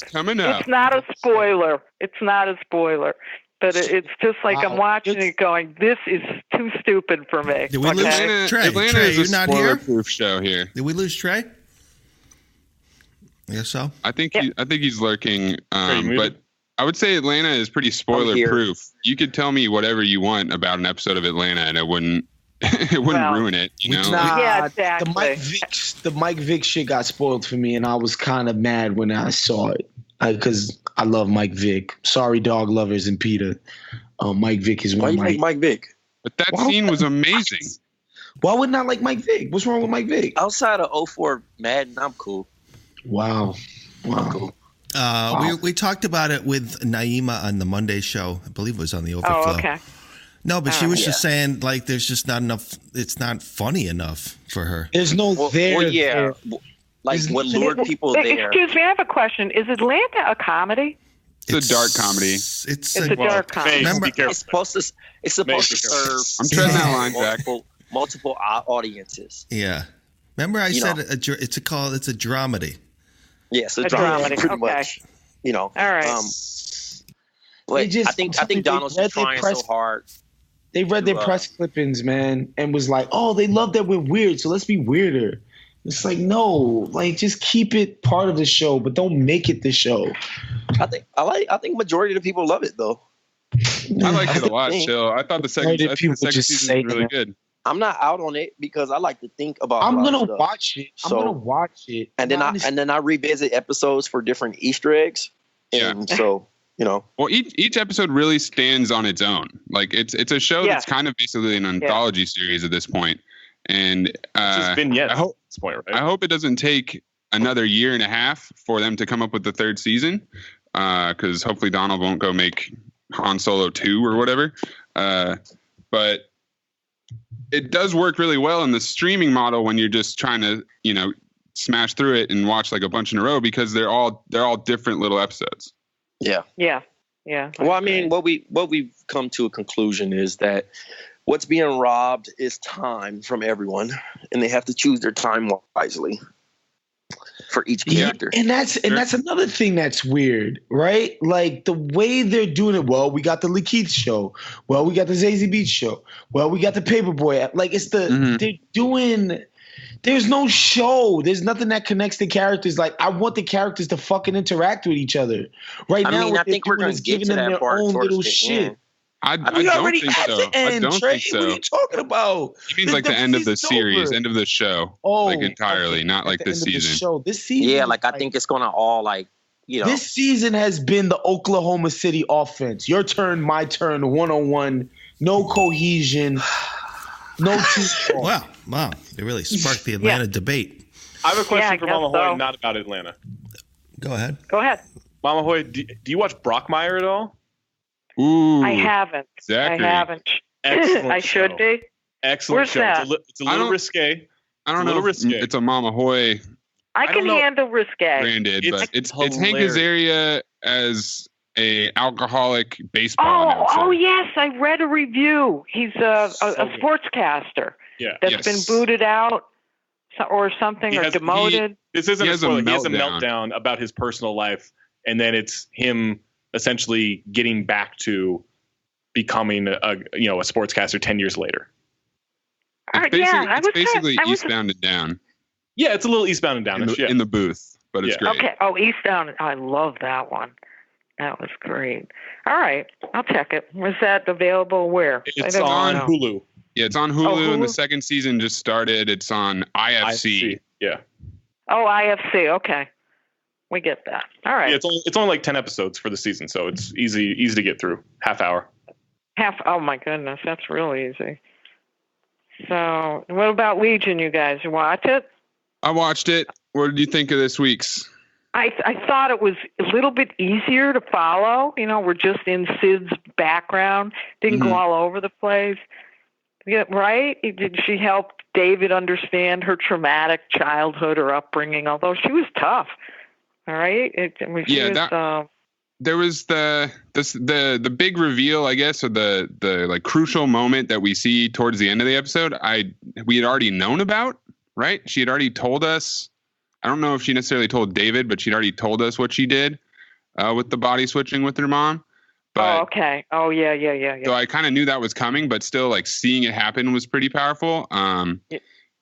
coming up. It's not a spoiler. But it's just like I'm watching it going, this is too stupid for me. Did we lose Trey? Atlanta Trey, is you're a not here? spoiler-proof show here. Did we lose Trey? I guess so. I think he's lurking, but I would say Atlanta is pretty spoiler-proof. You could tell me whatever you want about an episode of Atlanta, and it wouldn't ruin it. You know? Yeah, exactly. The Mike Vick shit got spoiled for me, and I was kind of mad when I saw it because I love Mike Vick. Sorry, dog lovers and Peter. Mike Vick is one of my. Why you like Mike Vick? But that scene was amazing. Why wouldn't I like Mike Vick? What's wrong with Mike Vick? Outside of 04 Madden, I'm cool. Wow. I'm cool. We talked about it with Naima on the Monday show. I believe it was on the Overflow. Oh, okay. No, but she was just saying like there's just not enough. It's not funny enough for her. There's no there. Like what lured people there. Excuse me, I have a question. Is Atlanta a comedy? It's a dark comedy. It's a dark comedy. Remember, it's supposed to serve. I'm treading that line, Jack. Multiple audiences. Yeah. Remember, I said it's a dramedy. Yes, a dramedy. Pretty much. you know. All right. But I think Donald's trying so hard. They read their press clippings, man, and was like, "Oh, they love that we're weird, so let's be weirder." It's like, no, like just keep it part of the show, but don't make it the show. I think majority of the people love it though. I like it a lot, Chill. I thought the second season was really good. I'm not out on it because I like to think about. I'm gonna watch it. I'm gonna watch it, and then I revisit episodes for different Easter eggs. And so, you know, well, each episode really stands on its own. Like it's a show that's kind of basically an anthology series at this point. And just vignettes. I hope at this point, right? I hope it doesn't take another year and a half for them to come up with the third season, because hopefully Donald won't go make Han Solo 2 or whatever. But it does work really well in the streaming model when you're just trying to, you know, smash through it and watch like a bunch in a row, because they're all different little episodes. Yeah. Well, I mean, what we've come to a conclusion is that what's being robbed is time from everyone, and they have to choose their time wisely for each character. And that's another thing that's weird, right? Like the way they're doing it. Well, we got the Lakeith show. Well, we got the Zazie Beetz show. Well, we got the Paperboy. Like it's they're doing. There's no show. There's nothing that connects the characters. Like I want the characters to fucking interact with each other. Right now, I think we're going to get to that part own towards little the shit. end. I don't think so. I don't Trey, think so. What are you talking about? He means like the end of the series, over. end of the show, like entirely, not like this season. This season, yeah, like I think it's gonna all like, you know. This season has been the Oklahoma City offense. Your turn, my turn, 1-on-1, no cohesion, no team. Wow, they really sparked the Atlanta debate. I have a question for Mama Hoy, not about Atlanta. Go ahead. Mama Hoy, do you watch Brockmire at all? Ooh, I haven't. Zachary. I haven't. Excellent I should be. Excellent Where's show. that? It's a little risque. I don't know. It's a Mama Hoy I can handle risque. branded, but it's Hank Azaria as a alcoholic baseball announcer. Oh yes, I read a review. He's a sportscaster. Yeah. That's been booted out or something, or demoted. This isn't a spoiler. He has a meltdown about his personal life, and then it's him essentially getting back to becoming a sportscaster 10 years later. It's basically Eastbound and Down. Yeah, it's a little Eastbound and Down in the booth, but it's great. Okay. Oh, Eastbound. I love that one. That was great. All right, I'll check it. Was that available where? It's on Hulu. Yeah, it's on Hulu, and the second season just started. It's on IFC. Yeah. Oh, IFC. Okay. We get that. All right. Yeah, it's only like 10 episodes for the season, so it's easy to get through. Half hour. Oh my goodness, that's real easy. So, what about Legion? You guys watch it? I watched it. What did you think of this week's? I thought it was a little bit easier to follow. You know, we're just in Sid's background. Didn't go all over the place. Yeah, right? Did she help David understand her traumatic childhood or upbringing? Although she was tough. All right. There was the big reveal, I guess, or the like crucial moment that we see towards the end of the episode. We had already known about, right? She had already told us. I don't know if she necessarily told David, but she'd already told us what she did with the body switching with her mom. But, okay. Oh yeah. So I kind of knew that was coming, but still, like seeing it happen was pretty powerful.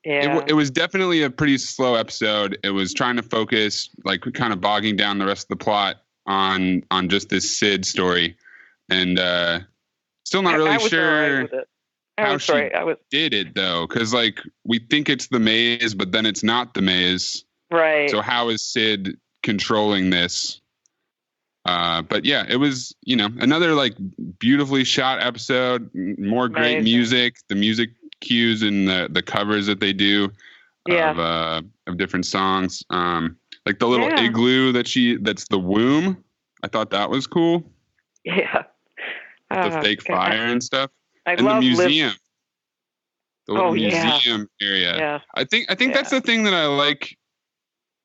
It was definitely a pretty slow episode. It was trying to focus, like kind of bogging down the rest of the plot on just this Sid story, and still not really sure how she did it though, because like we think it's the maze, but then it's not the maze. Right. So how is Sid controlling this? But yeah, it was, another like beautifully shot episode, more great music, the music cues and the covers that they do of different songs. Like the little igloo that's the womb. I thought that was cool. Yeah. The fake fire and stuff. And the museum. The little museum area. Yeah. I think that's the thing that I like,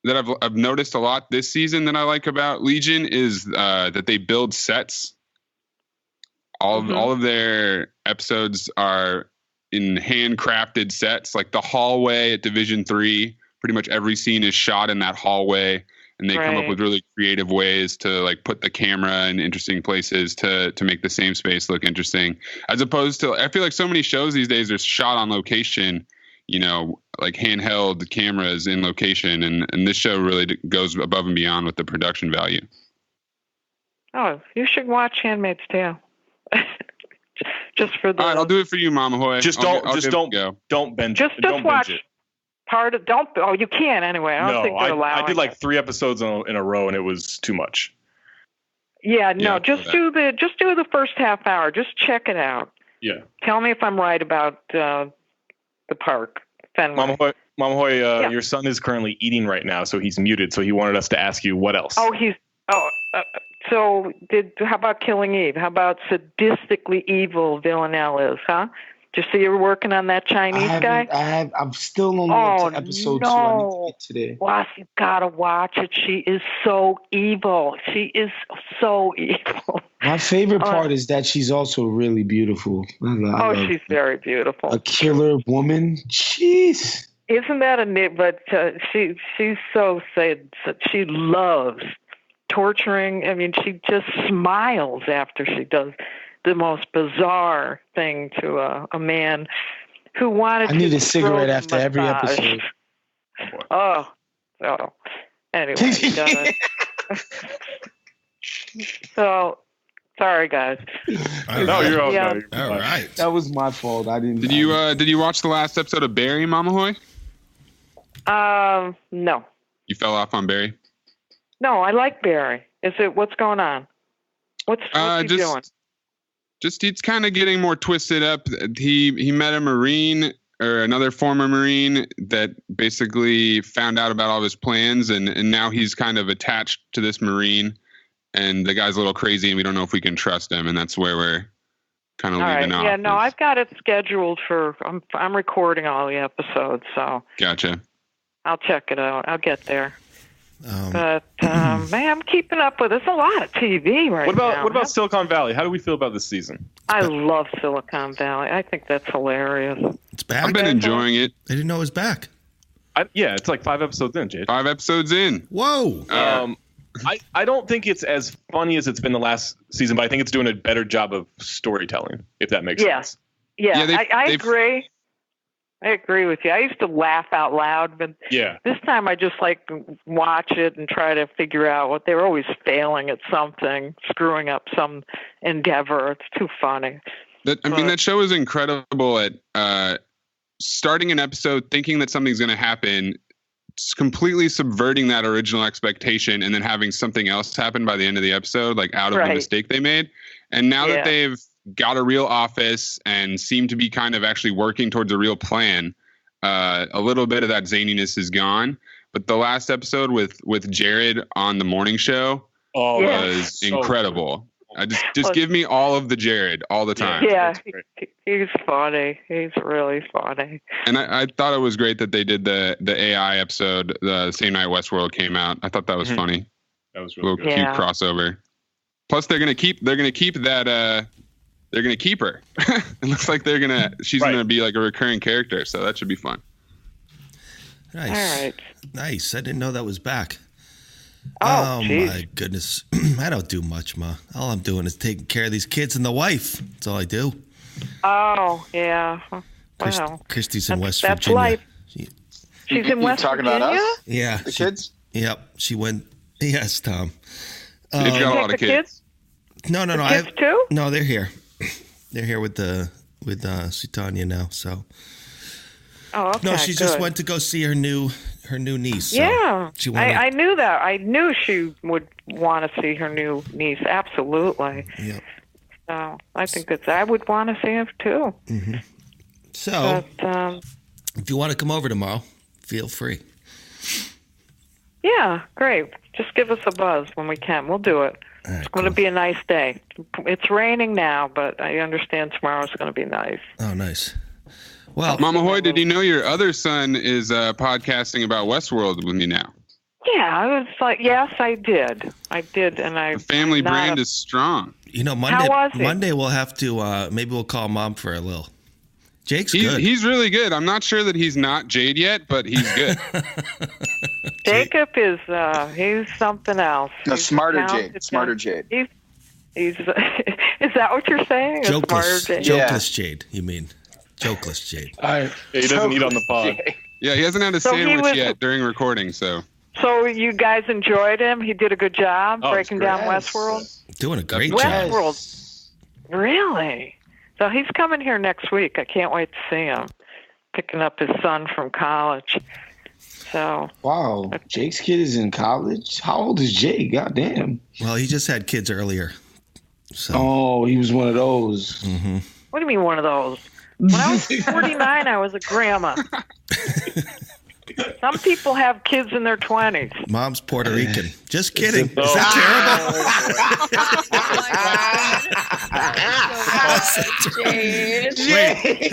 that I've noticed a lot this season that I like about Legion is that they build sets. All of their episodes are in handcrafted sets, like the hallway at Division 3. Pretty much every scene is shot in that hallway. and they come up with really creative ways to like put the camera in interesting places to make the same space look interesting, as opposed to, I feel like so many shows these days are shot on location, you know, like handheld cameras in location, and this show really goes above and beyond with the production value. Oh, you should watch Handmaid's Tale. Just for the. All right, I'll do it for you, Mama Hoy. Don't binge. Just watch part of. Don't. Oh, you can anyway. I don't think they're allowing. I did like 3 episodes in a row, and it was too much. Yeah, no. Just do the first half hour. Just check it out. Yeah. Tell me if I'm right about the park. Fenway. Mama Hoy, your son is currently eating right now, so he's muted. So he wanted us to ask you what else. Oh, so how about Killing Eve? How about sadistically evil Villanelle is, huh? Did you see you're working on that Chinese guy? I'm still only up to episode 2. I need to get today. Well, you gotta watch it. She is so evil. She is so evil. My favorite part is that she's also really beautiful. She's very beautiful. A killer woman. Jeez. Isn't that a nit? But she's so sad. She loves torturing. I mean, she just smiles after she does the most bizarre thing to a man who wanted to. I need a cigarette after every episode. Oh. Anyway, he does it. So, sorry, guys. No, you're all right. All right. That was my fault. I didn't. Did you watch the last episode of Barry, Mama Hoy? No. You fell off on Barry? No, I like Barry. What's going on? What's he doing? Just he's kind of getting more twisted up. He met a Marine or another former Marine that basically found out about all of his plans, and now he's kind of attached to this Marine, and the guy's a little crazy, and we don't know if we can trust him, and that's where we're kind of leaving off. Yeah, no, I've got it scheduled for. I'm recording all the episodes, so. Gotcha. I'll check it out. I'll get there. Man, I'm keeping up with. There's a lot of TV right now. What about Silicon Valley? How do we feel about this season? I love Silicon Valley. I think that's hilarious. It's back. I've been enjoying it. I didn't know it was back. It's like 5 episodes in, Jade. 5 episodes in. Whoa. I don't think it's as funny as it's been the last season, but I think it's doing a better job of storytelling, if that makes sense. Yeah, I agree. I agree with you. I used to laugh out loud, but this time I just like watch it and try to figure out what they were always failing at something, screwing up some endeavor. It's too funny. That show is incredible at starting an episode, thinking that something's going to happen, completely subverting that original expectation, and then having something else happen by the end of the episode, like out of the mistake they made. And now that they've got a real office and seem to be kind of actually working towards a real plan, a little bit of that zaniness is gone. But the last episode with Jared on the morning show was incredible. Just give me all of the Jared all the time. Yeah, he's funny. He's really funny. And I thought it was great that they did the AI episode the same night Westworld came out. I thought that was funny. That was really good. Cute crossover. Plus, they're gonna keep that. They're gonna keep her. It looks like she's gonna be like a recurring character, so that should be fun. Nice. All right. Nice. I didn't know that was back. Oh my goodness. I don't do much, Ma. All I'm doing is taking care of these kids and the wife. That's all I do. Oh, yeah. Wow. Christy's in West Virginia. That's life. She's in West talking Virginia? About us? Yeah. The kids? Yep. She went. Yes, Tom. They've got a lot of kids. No. The kids too? No, they're here. They're here with Sutanya now. So. Oh, okay. No, she just went to go see her new niece. So yeah, I knew that. I knew she would want to see her new niece. Absolutely. Yep. So I think I would want to see her too. Mm-hmm. So, if you want to come over tomorrow, feel free. Yeah, great. Just give us a buzz when we can. We'll do it. Right, it's going to be a nice day. It's raining now, but I understand tomorrow's going to be nice. Oh, nice. Well, Mama Hoy, did you know your other son is podcasting about Westworld with me now? Yeah, I was like, yes, I did. And the family brand is strong. You know, Monday we'll have to maybe we'll call Mom for a little Jake's good. He's really good. I'm not sure that he's not Jade yet, but he's good. Jacob is he's something else. No, He's smarter Jade. Smarter Jade. He's is that what you're saying? Jokeless Jade, you mean. Jokeless Jade. He doesn't eat on the pod. Yeah, he hasn't had a sandwich yet during recording, so. So you guys enjoyed him? He did a good job breaking down Yes. Westworld? Doing a great job. Westworld. Really? So he's coming here next week. I can't wait to see him. Picking up his son from college. So wow, Jake's kid is in college. How old is Jake? Goddamn. Well, he just had kids earlier. So. Oh, he was one of those. Mm-hmm. what do you mean one of those? When I was 49, I was a grandma. Some people have kids in their 20s. Mom's Puerto Rican. Just kidding. Is that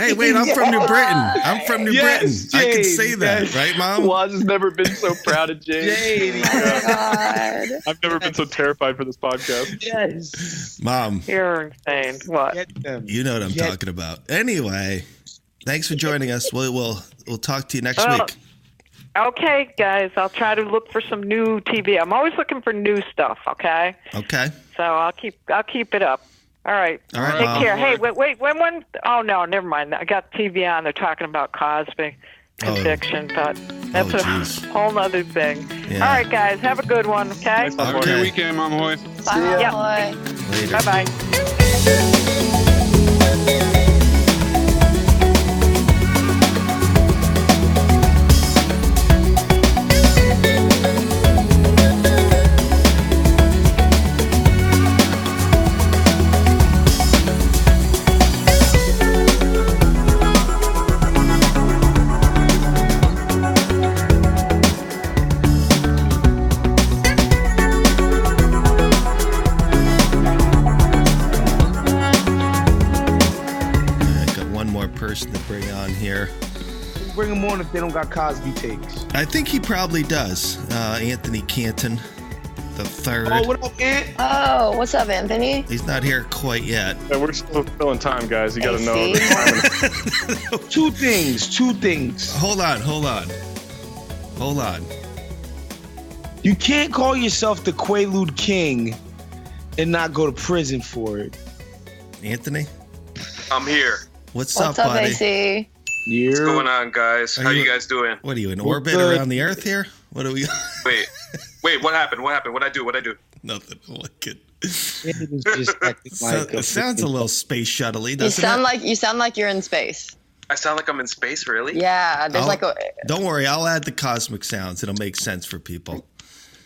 terrible? Wait, I'm from New Britain. I'm from New Britain. Jade, I can say that, right, Mom? Waz has never been so proud of Jade. I've never been so terrified for this podcast. Yes. Mom. You're insane. What? You know what I'm talking about. Anyway, thanks for joining us. We'll talk to you next week. Okay, guys, I'll try to look for some new TV. I'm always looking for new stuff. Okay. Okay. So I'll keep it up. All right. All right, Take Mom. care. Hey, wait. When? Oh no, never mind. I got TV on. They're talking about Cosby conviction, but that's a whole other thing. Yeah. All right, guys, have a good one. Okay. Have a great weekend, Mom Hoy. Bye. Yep. Later. Bye. Bye. Person to bring on here. Bring them on if they don't got Cosby takes. I think he probably does. Anthony Canton, the third. Oh, what up, Ant? Oh, what's up, Anthony? He's not here quite yet. Yeah, we're still filling time, guys. You got to know. Two things. Hold on. You can't call yourself the Quaalude King and not go to prison for it. Anthony? I'm here. What's up, buddy? AC? What's going on, guys? How you guys doing? What are you, in orbit around the Earth here? What are we? Wait, what happened? What'd I do? Nothing. Look at. It sounds a little space shuttle-y, doesn't You sound like you're in space. I sound like I'm in space, really? Yeah, there's Don't worry, I'll add the cosmic sounds. It'll make sense for people.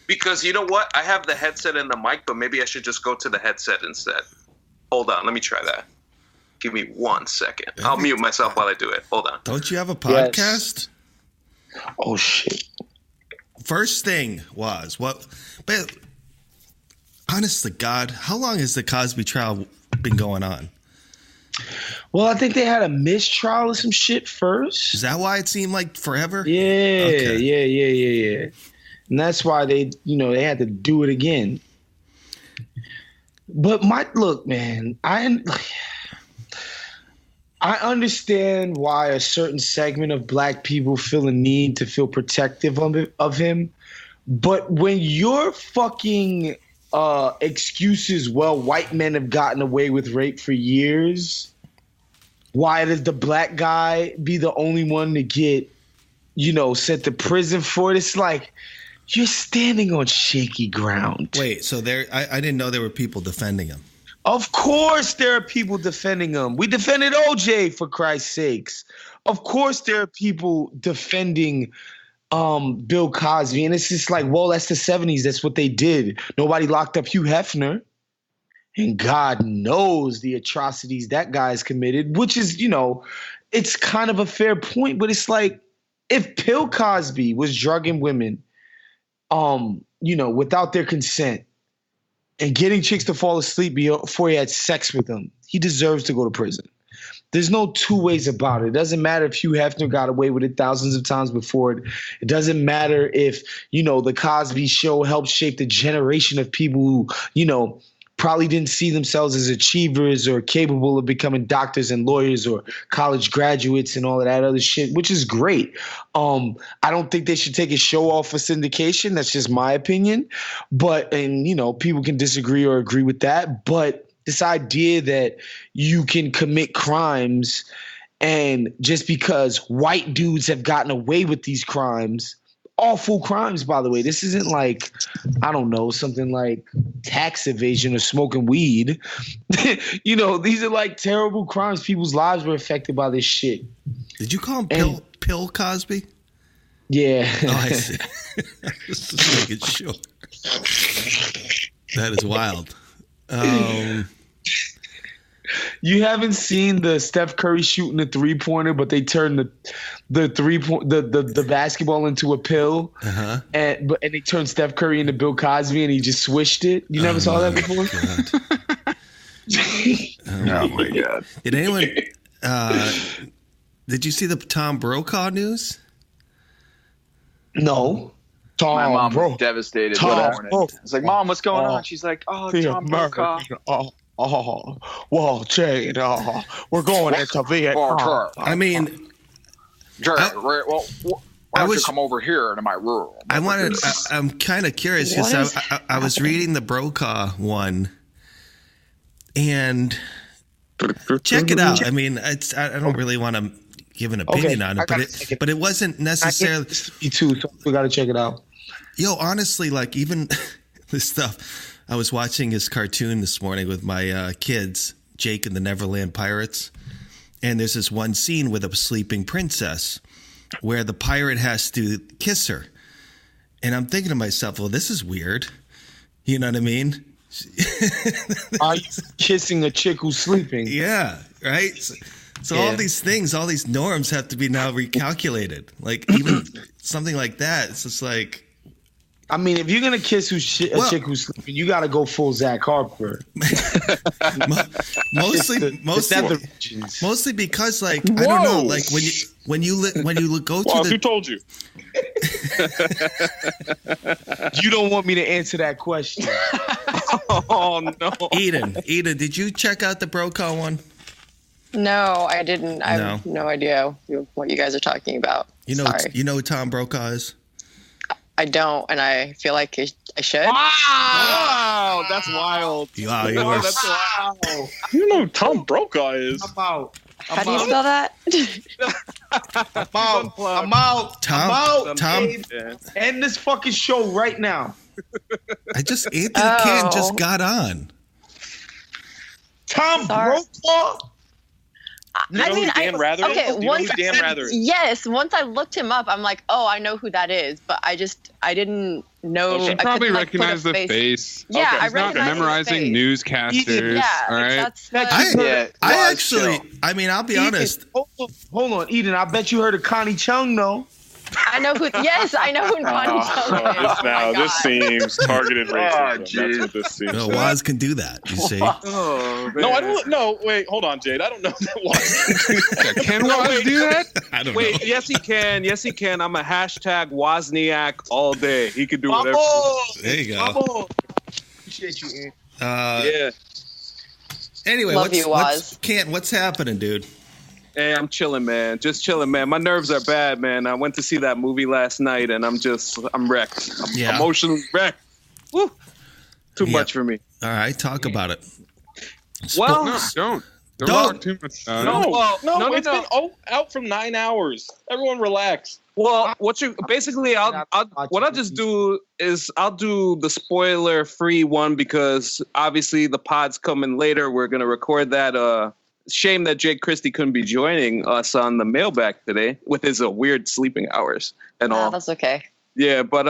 Because you know what? I have the headset and the mic, but maybe I should just go to the headset instead. Hold on, let me try that. Give me 1 second. I'll mute myself while I do it. Hold on. Don't you have a podcast? Yes. Oh, shit. First thing was, but honestly, God, how long has the Cosby trial been going on? Well, I think they had a mistrial or some shit first. Is that why it seemed like forever? Yeah, Okay. yeah. And that's why they had to do it again. But look, man, I understand why a certain segment of black people feel a need to feel protective of him. But when your fucking excuses, well, white men have gotten away with rape for years, why does the black guy be the only one to get, sent to prison for it? It's like you're standing on shaky ground. Wait, so I didn't know there were people defending him. Of course there are people defending him. We defended OJ, for Christ's sakes. Of course there are people defending Bill Cosby. And it's just like, well, that's the 70s. That's what they did. Nobody locked up Hugh Hefner. And God knows the atrocities that guy's committed, which is, it's kind of a fair point. But it's like, if Bill Cosby was drugging women, without their consent, and getting chicks to fall asleep before he had sex with them, he deserves to go to prison. There's no two ways about it. It doesn't matter if Hugh Hefner got away with it thousands of times before it. It doesn't matter if, the Cosby Show helped shape the generation of people who, probably didn't see themselves as achievers or capable of becoming doctors and lawyers or college graduates and all of that other shit, which is great. I don't think they should take a show off for syndication. That's just my opinion. But, and people can disagree or agree with that. But this idea that you can commit crimes and just because white dudes have gotten away with these crimes, awful crimes, by the way. This isn't like, I don't know, something like tax evasion or smoking weed. These are like terrible crimes. People's lives were affected by this shit. Did you call him Pill Cosby? Yeah. Oh, I see. Just making sure. That is wild. You haven't seen the Steph Curry shooting the 3-pointer, but they turned the basketball into a pill, and they turned Steph Curry into Bill Cosby, and he just swished it. You never saw that before? Oh my God! Did anyone? Did you see the Tom Brokaw news? No. My mom was devastated. It's like, Mom, what's going on? She's like, oh, Tom Brokaw. Well, Jade, we're going into Vietnam. I mean, Jared, why don't you come over here into my room? I'm kind of curious because I was reading the Brokaw one, and check it out. I mean, I don't really want to give an opinion on it, but it wasn't necessarily. Me too, so we got to check it out. Yo, honestly, like even this stuff. I was watching his cartoon this morning with my kids, Jake and the Neverland Pirates, and there's this one scene with a sleeping princess where the pirate has to kiss her. And I'm thinking to myself, well, this is weird. You know what I mean? Are you kissing a chick who's sleeping? Yeah, right? So all these things, all these norms have to be now recalculated. Like even something like that, it's just like, I mean, if you're gonna kiss a chick who's sleeping, you gotta go full Zach Harper. mostly because, like, I don't know, like when you go to who told you? You don't want me to answer that question. Oh no, Eden, did you check out the Brokaw one? No, I didn't. I have no idea what you guys are talking about. Sorry. You know who Tom Brokaw is? I don't, and I feel like I should. Wow, that's wild. Wow, that's wild. You know who Tom Brokaw is? I'm out. How do you spell that? I'm out. Tom. End this fucking show right now. Anthony Canton just got on. Tom Brokaw? Dan Rather is? Yes, once I looked him up, I'm like, oh, I know who that is, but I didn't know. You probably recognize the face. Yeah, okay. I recognize memorizing newscasters. Yeah, all right. I'll be honest. Hold on, Eden. I bet you heard of Connie Chung, though. I know who. Yes, I know who Connie Chung is. Now this seems targeted racism. That's what this seems. No, Waz can do that. You see? No, I don't. No, wait, hold on, Jade. I don't know that Waz can Waz do that? I don't know. Yes, he can. Yes, he can. I'm a hashtag Wozniak all day. He can do whatever. There you go. Appreciate you, yeah. Anyway, what's happening, dude? Hey, I'm chilling, man. Just chilling, man. My nerves are bad, man. I went to see that movie last night, and I'm wrecked. I'm emotionally wrecked. Woo. Too much for me. All right, talk about it. Well, don't. It's been out from 9 hours. Everyone relax. Well, what I'll just do is I'll do the spoiler-free one because obviously the pod's coming later. We're gonna record that. Shame that Jake Christie couldn't be joining us on the mailbag today with his weird sleeping hours and all. That's okay. Yeah, but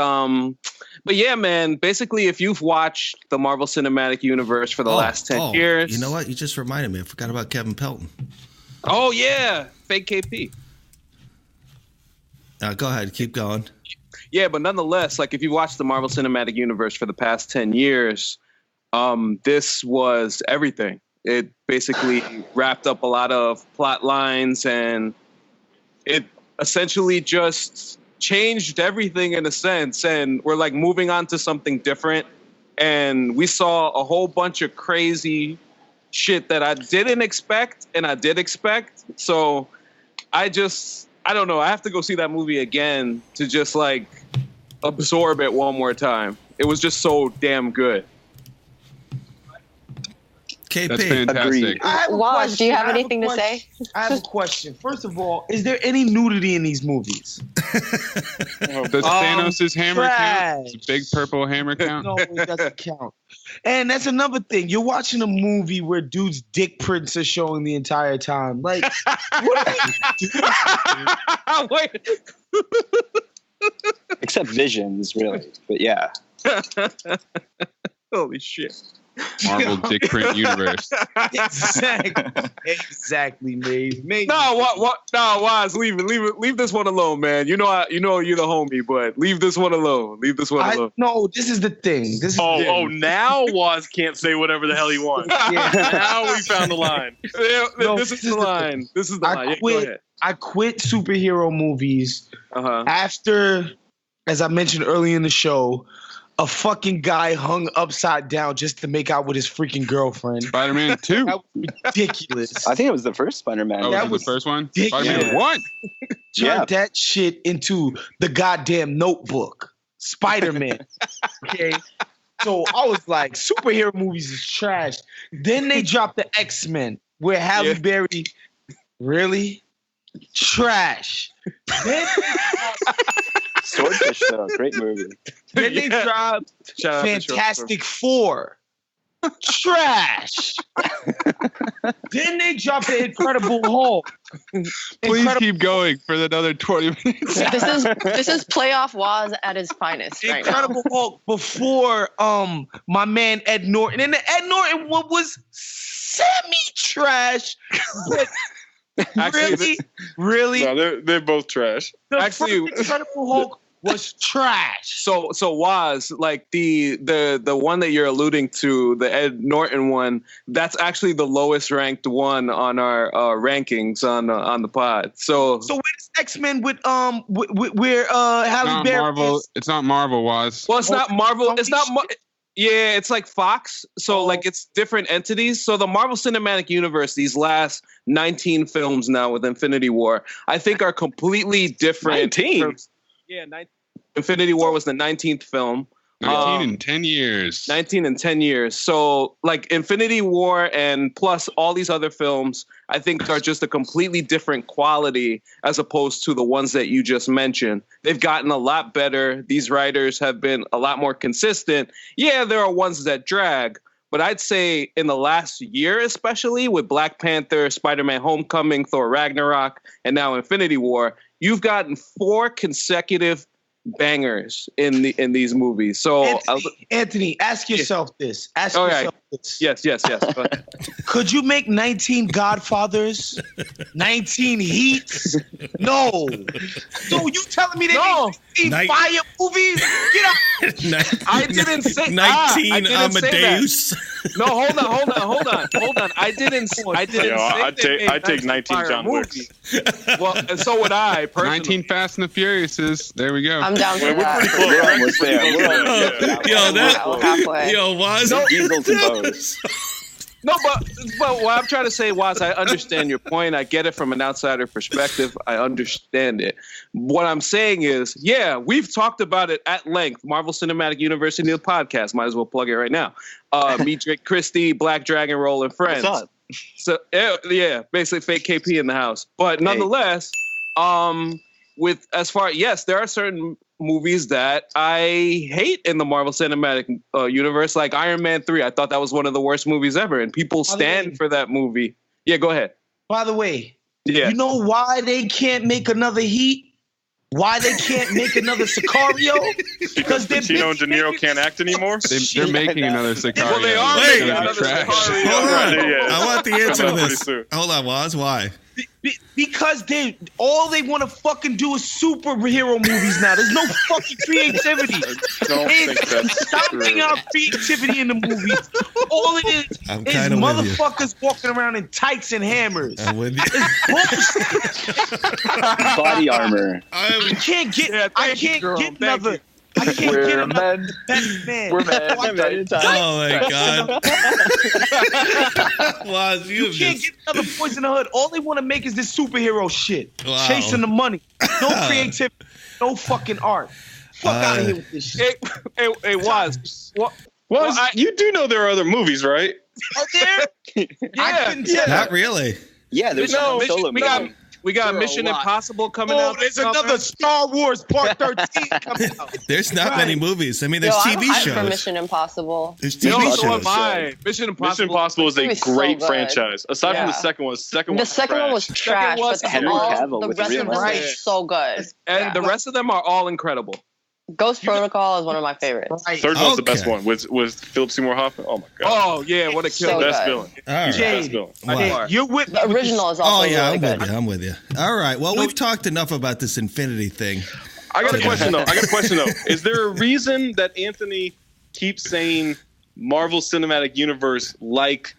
yeah, man. Basically, if you've watched the Marvel Cinematic Universe for the last 10 years, you know what? You just reminded me. I forgot about Kevin Pelton. Oh yeah, fake KP. Go ahead, keep going. Yeah, but nonetheless, like if you watched the Marvel Cinematic Universe for the past 10 years, this was everything. It basically wrapped up a lot of plot lines, and it essentially just changed everything in a sense. And we're like moving on to something different. and we saw a whole bunch of crazy shit that I didn't expect, and I did expect. So I don't know. I have to go see that movie again to just like absorb it one more time. It was just so damn good. KP. That's fantastic. Waz, do you have anything to say? I have a question. First of all, is there any nudity in these movies? Does Thanos' hammer count? Does big purple hammer count? No, it doesn't count. And that's another thing. You're watching a movie where dude's dick prints are showing the entire time. Like, what are you doing? Wait. Except Visions, really. But yeah. Holy shit. Marvel dick print universe. Exactly, Maeve. No, Waz, leave this one alone, man. You know you're the homie, but leave this one alone. No, this is the thing. Now Waz can't say whatever the hell he wants. Now we found the line. This is the line. This is the line. Yeah, go ahead. I quit superhero movies after, as I mentioned earlier in the show, a fucking guy hung upside down just to make out with his freaking girlfriend. Spider-Man 2. That was ridiculous. I think it was the first Spider-Man. Oh, that was the first one? Spider-Man 1. Turn that shit into the goddamn Notebook. Spider-Man. Okay? So I was like, superhero movies is trash. Then they dropped the X-Men where Halle Berry, really? Trash. Then Swordfish, though, great movie. Then they dropped Fantastic Four. Trash. Then they dropped the Incredible Hulk. Please keep going for another 20 minutes. This is playoff Waz at his finest right now. Incredible Hulk before my man Ed Norton. And the Ed Norton one was semi-trash. But actually, really? No, they're both trash. The first Incredible Hulk was trash. So Waz, like the one that you're alluding to, the Ed Norton one, that's actually the lowest ranked one on our rankings on the pod. So where's X-Men with where Halle Berry? Marvel. It's not Marvel, Waz. Well, it's not Marvel. It's not. Yeah, it's like Fox. So like it's different entities. So the Marvel Cinematic Universe, these last 19 films now with Infinity War, I think are completely different. 19. Yeah, Infinity War was the 19th film. 19 in 10 years. 19 in 10 years. So like Infinity War and plus all these other films, I think are just a completely different quality as opposed to the ones that you just mentioned. They've gotten a lot better. These writers have been a lot more consistent. Yeah, there are ones that drag, but I'd say in the last year, especially with Black Panther, Spider-Man Homecoming, Thor Ragnarok, and now Infinity War, you've gotten 4 consecutive bangers in these movies. So Anthony, ask yourself this. Ask yourself this. Yes. Go ahead. Could you make 19 Godfathers? 19 Heats? No. So you telling me they make 19 fire movies? Get out. I didn't say 19 Amadeus. No, hold on. I didn't say I take 19 John Wicks. Well, and so would I personally. 19 Fast and the Furiouses. There we go. I'm down for We're that. pretty close. We're almost there. Halfway. Waz. No Diesels and Bows. No, but what I'm trying to say was I understand your point. I get it from an outsider perspective. I understand it. What I'm saying is, yeah, we've talked about it at length. Marvel Cinematic Universe in the podcast. Might as well plug it right now. Me, Drake Christie, Black Dragon Roll, and friends. What's up? So yeah, basically fake KP in the house. But nonetheless, there are certain movies that I hate in the Marvel Cinematic Universe, like Iron Man 3. I thought that was one of the worst movies ever, and people stand for that movie. Yeah, go ahead. By the way, you know why they can't make another Heat? Why they can't make another Sicario? Because Pacino and De Niro can't act anymore? They're making another Sicario. Well, they are making another Sicario. Hold on. I want the answer to this. Hold on, Waz. Why? Because they want to fucking do is superhero movies now. There's no fucking creativity. Don't think that's stopping our creativity in the movies. All it is motherfuckers walking around in tights and hammers. I'm with you. It's bullshit. Body armor. I can't get another I can't get enough of the best man. We're men. Oh my God. Waz, you can't get another Boys in the Hood. All they want to make is this superhero shit. Wow. Chasing the money. No creativity. No fucking art. Fuck out of here with this shit. Hey, Waz. Waz, you do know there are other movies, right? Are there? Yeah. Not really. Yeah, there's No, solo we got There are Mission a lot. Impossible coming out. There's another Star Wars Part 13 coming out. There's not many movies. I mean, there's I'm TV hyped for shows. Mission Impossible. There's TV So am shows. I. Mission Impossible is a It's so great good. franchise. Aside from the Yeah. second one, the second one was trash, was but Henry Cavill the with rest real of them life. is so good. And the rest of them are all incredible. Ghost Protocol is one of my favorites. Third one's the best one with Philip Seymour Hoffman. Oh my God. Oh yeah, what a So killer! Best good. villain. All right. Best villain. Wow. You're with The original is also Oh yeah, really good. I'm with you. All right. Well, we've talked enough about this Infinity thing. I got a question though. Is there a reason that Anthony keeps saying Marvel Cinematic Universe like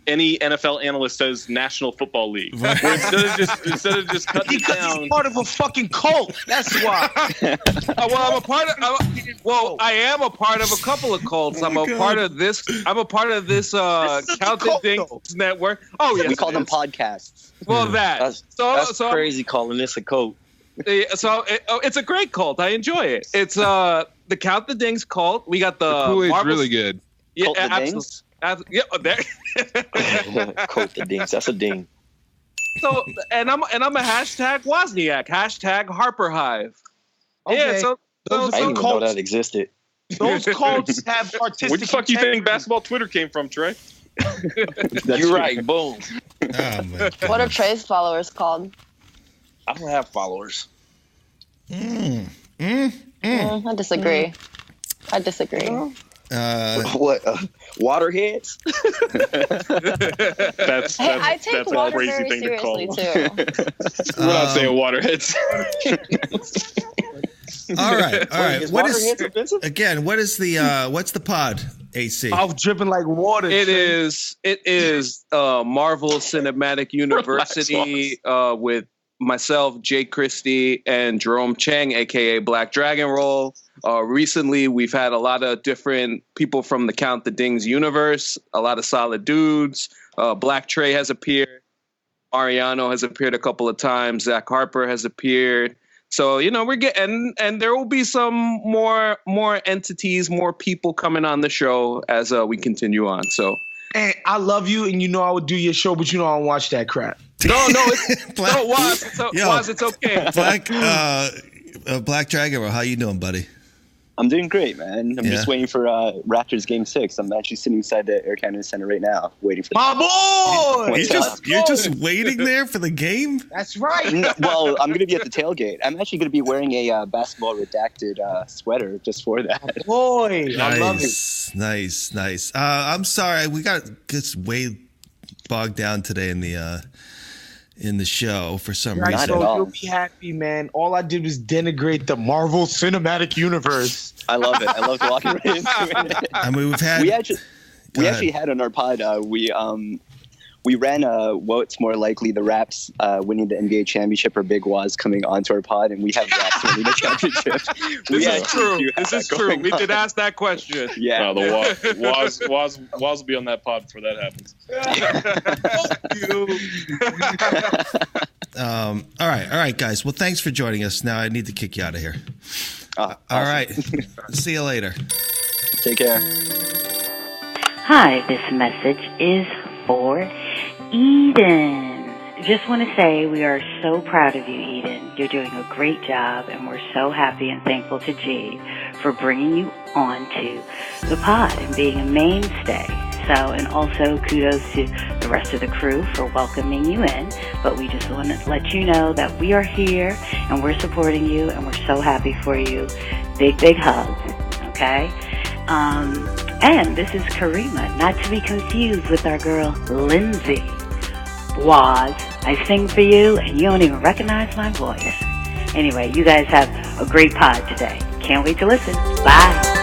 any NFL analyst says National Football League? Where instead of just cutting it because down. he's part of a fucking cult. That's why. Well, I am a part of a couple of cults. I'm a part of this. I'm a part of this Counted Things network. Oh yes, we call them podcasts. Well, That's crazy calling this a cult. It's a great cult. I enjoy it. It's the Count the Dings cult. We got the Kool-Aid's Marvel- really good. Yeah, Cult the absolutely. Dings? Yeah, there. Quote the dings. That's a ding. So, and I'm a hashtag Wozniak, hashtag Harper Hive. Okay. Yeah, so Those I are didn't even know cults. that existed. Those cults have artistic. Where the fuck do you think integrity. basketball Twitter came from, Trey? You're right. Boom. Oh my God. What are Trey's followers called? I don't have followers. I disagree. I disagree. What? Waterheads? That's I take that's a water crazy very thing to call. seriously too. We're not saying waterheads. All right. Is What Waterheads is offensive? again? What is the what's the pod? AC. Mouth dripping like water. It Trey. is Marvel Cinematic University with myself, Jake Christie, and Jerome Cheng, aka Black Dragon Roll. Recently, we've had a lot of different people from the Count the Dings universe, a lot of solid dudes. Black Trey has appeared. Ariano has appeared a couple of times. Zach Harper has appeared. So, we're getting, and there will be some more entities, more people coming on the show as we continue on. So, And I love you, and I would do your show, but I don't watch that crap. no, Waz, it's okay. Black Dragon, how you doing, buddy? I'm doing great, man. I'm just waiting for Raptors Game 6. I'm actually sitting inside the Air Canada Center right now, waiting for my boy. You're just waiting there for the game. That's right. Well, I'm going to be at the tailgate. I'm actually going to be wearing a basketball redacted sweater just for that. Boy, Nice, I love it. Nice. I'm sorry, we got just way bogged down today in the show for some Right, reason. so you'll be happy, man. All I did was denigrate the Marvel Cinematic Universe. I love it. I love walking right into it. I mean, we've had. We actually had on our pod. We ran what's more likely the Raps winning the NBA championship or Big Waz coming onto our pod, and we have Raps winning the championship. This is true. We did ask that question. Yeah. No, Waz will be on that pod before that happens. All right, guys. Well, thanks for joining us. Now I need to kick you out of here. Awesome. All right. See you later. Take care. Hi, this message is for Eden. Just want to say we are so proud of you, Eden. You're doing a great job, and we're so happy and thankful to G for bringing you onto the pod and being a mainstay. So, and also kudos to the rest of the crew for welcoming you in. But we just want to let you know that we are here and we're supporting you and we're so happy for you. Big, big hugs, okay? And this is Karima, not to be confused with our girl Lindsay. Waz, I sing for you and you don't even recognize my voice. Anyway, you guys have a great pod today. Can't wait to listen. Bye.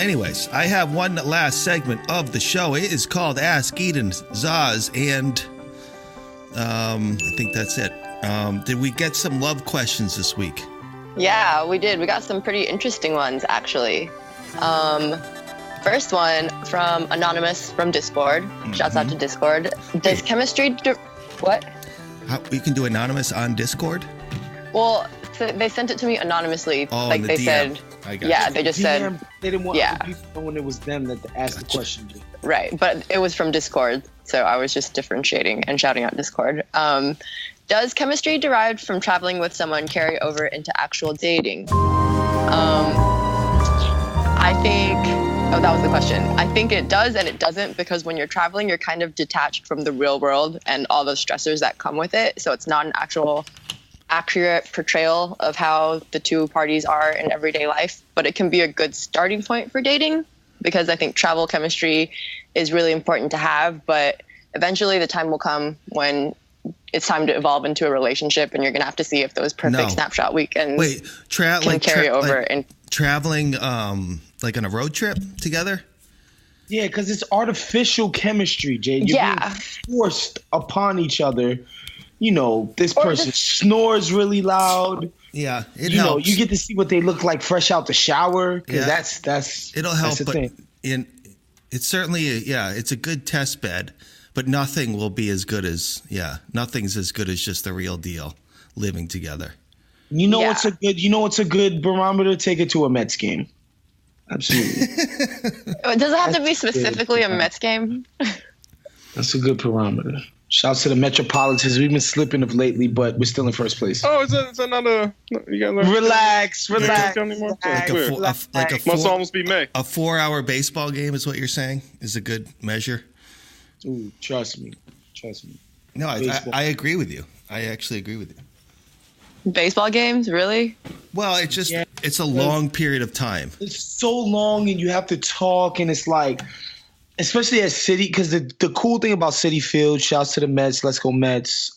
Anyways, I have one last segment of the show. It is called Ask Eden Zaz, and I think that's it. Did we get some love questions this week? Yeah, we did. We got some pretty interesting ones, actually. First one from Anonymous from Discord. Shouts out to Discord. Does chemistry... What? You can do Anonymous on Discord? Well, they sent it to me anonymously. Oh, like they DM. said... Yeah, they just said... They didn't want other people knowing it was them that asked the question. Right, but it was from Discord, so I was just differentiating and shouting out Discord. Does chemistry derived from traveling with someone carry over into actual dating? I think... Oh, that was the question. I think it does and it doesn't, because when you're traveling, you're kind of detached from the real world and all the stressors that come with it. So it's not an actual accurate portrayal of how the two parties are in everyday life, but it can be a good starting point for dating, because I think travel chemistry is really important to have, but eventually the time will come when it's time to evolve into a relationship, and you're going to have to see if those perfect snapshot weekends can carry over. And traveling like on a road trip together? Yeah, because it's artificial chemistry, Jade. You're being forced upon each other. You know, this person snores really loud. Yeah, it you helps. know, you get to see what they look like fresh out the shower. Because that's it'll help. That's the but thing. it's certainly it's a good test bed, but nothing will be as good as nothing's as good as just the real deal living together. You know what's a good barometer? Take it to a Mets game. Absolutely. Does it have to be specifically a Mets game? That's a good barometer. Shouts to the Metropolitans. We've been slipping of lately, but we're still in first place. Oh, is that not a... You gotta relax. Like must almost be May. A 4-hour baseball game is what you're saying is a good measure? Ooh, trust me. No, I agree with you. I actually agree with you. Baseball games, really? Well, it's just it's a long period of time. It's so long, and you have to talk, and it's like, especially at City, because the cool thing about City Field, shouts to the Mets, let's go Mets,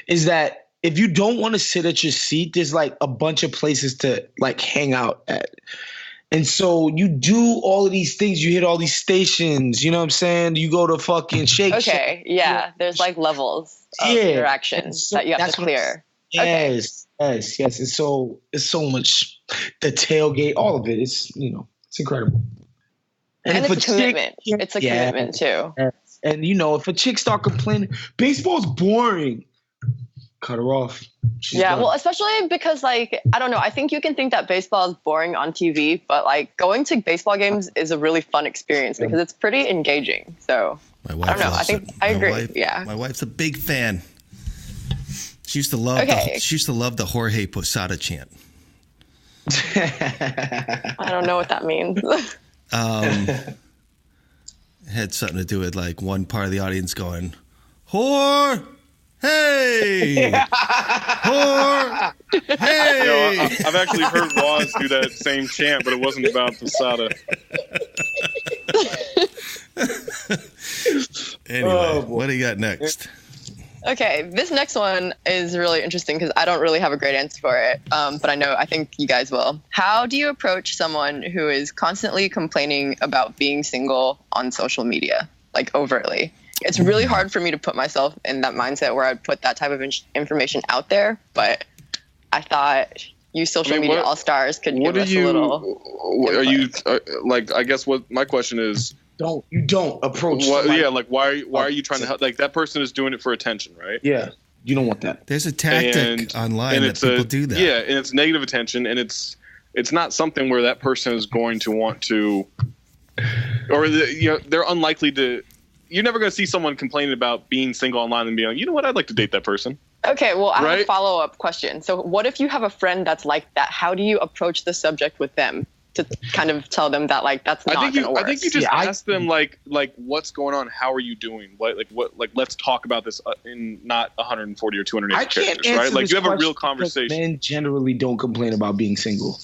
is that if you don't want to sit at your seat, there's like a bunch of places to like hang out at. And so you do all of these things. You hit all these stations. You know what I'm saying? You go to fucking Shake Shack. Okay, yeah. There's like levels of interaction that you have to clear. Yes. It's so much. The tailgate, all of it. It's incredible. And it's a commitment. It's a commitment too. And if a chick start complaining, baseball's boring, cut her off. She's done. Well, especially because I don't know. I think you can think that baseball is boring on TV, but going to baseball games is a really fun experience because it's pretty engaging. So I don't know. I agree. My wife's a big fan. She used to love the Jorge Posada chant. I don't know what that means. It had something to do with one part of the audience going, "Whore, hey, whore, hey." I've actually heard Waz do that same chant, but it wasn't about Posada. Anyway, what do you got next? Okay, this next one is really interesting because I don't really have a great answer for it, but I think you guys will. How do you approach someone who is constantly complaining about being single on social media, overtly? It's really hard for me to put myself in that mindset where I'd put that type of information out there, but I thought you social media all-stars could give us a little input. I guess what my question is, you don't approach why are you trying to help? That person is doing it for attention, right? Yeah, you don't want that. There's a tactic online that people do that. Yeah, and it's negative attention, and it's not something where that person is going to want to, or they're unlikely to. You're never going to see someone complaining about being single online and being like, you know what, I'd like to date that person. Okay, well, I have a follow-up question. So what if you have a friend that's like that? How do you approach the subject with them to kind of tell them that that's not going to work? I think you just ask them what's going on? How are you doing? Let's talk about this in not 140 or 280 characters, right? You have a real conversation. Men generally don't complain about being single.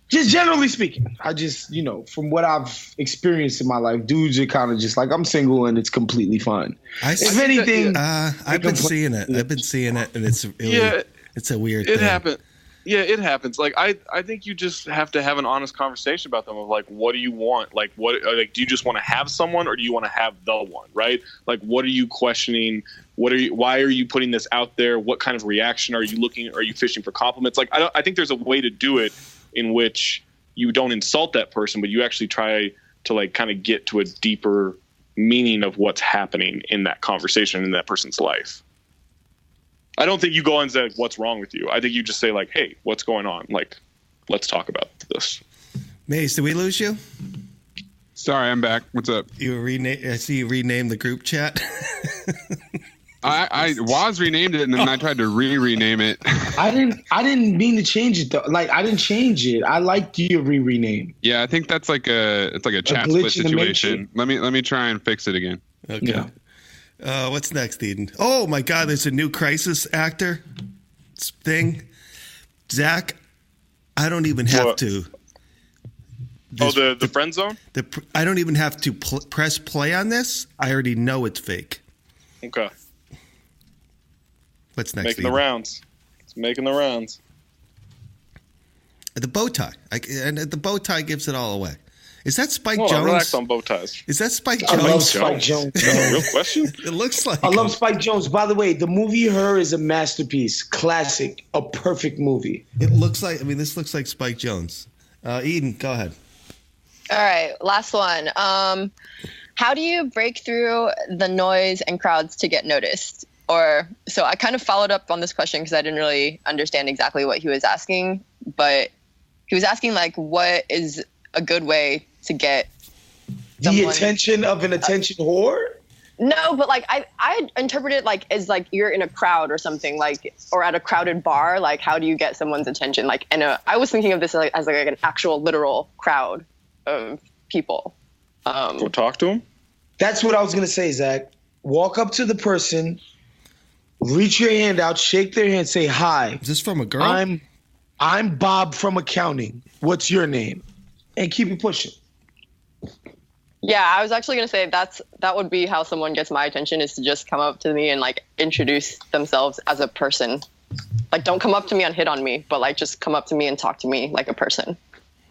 Just generally speaking, I just, from what I've experienced in my life, dudes are kind of just I'm single and it's completely fine. If anything, I've been seeing it. And it's a weird thing. It happened. Yeah, it happens. Like I think you just have to have an honest conversation about them of like, what do you want? Like do you just want to have someone or do you want to have the one, right? Like what are you questioning? Why are you putting this out there? What kind of reaction are you looking? Are you fishing for compliments? Like I think there's a way to do it in which you don't insult that person, but you actually try to like kind of get to a deeper meaning of what's happening in that conversation in that person's life. I don't think you go and say, what's wrong with you? I think you just say like, hey, what's going on? Like, let's talk about this. Mace, did we lose you? Sorry, I'm back. What's up? I see you renamed the group chat. I was renamed it and then I tried to rename it. I didn't mean to change it though. Like I didn't change it. I liked your rename. Yeah, I think that's like a chat split situation. Let me try and fix it again. Okay. Yeah. What's next, Eden? Oh my God, there's a new crisis actor thing. Zach, I don't even have to. The friend zone? I don't even have to press play on this. I already know it's fake. Okay. What's next? Making the rounds. It's making the rounds. The bow tie. And the bow tie gives it all away. Is that Spike Jones? Relax on bow ties. Is that Spike Jones? I love Spike Jones. Real question? It looks like I love Spike Jones. By the way, the movie Her is a masterpiece. Classic. A perfect movie. It looks like, this looks like Spike Jones. Eden, go ahead. All right, last one. How do you break through the noise and crowds to get noticed? So I kind of followed up on this question because I didn't really understand exactly what he was asking, but he was asking like, what is a good way to get the attention of an attention whore? No, but like I interpret it like as like you're in a crowd or something, like, or at a crowded bar. Like, how do you get someone's attention? Like, I was thinking of this as like an actual literal crowd of people. Go talk to them. That's what I was gonna say, Zach. Walk up to the person, reach your hand out, shake their hand, say hi. Is this from a girl? I'm Bob from accounting. What's your name? And keep it pushing. Yeah, I was actually going to say that would be how someone gets my attention, is to just come up to me and like introduce themselves as a person. Like, don't come up to me and hit on me, but like just come up to me and talk to me like a person.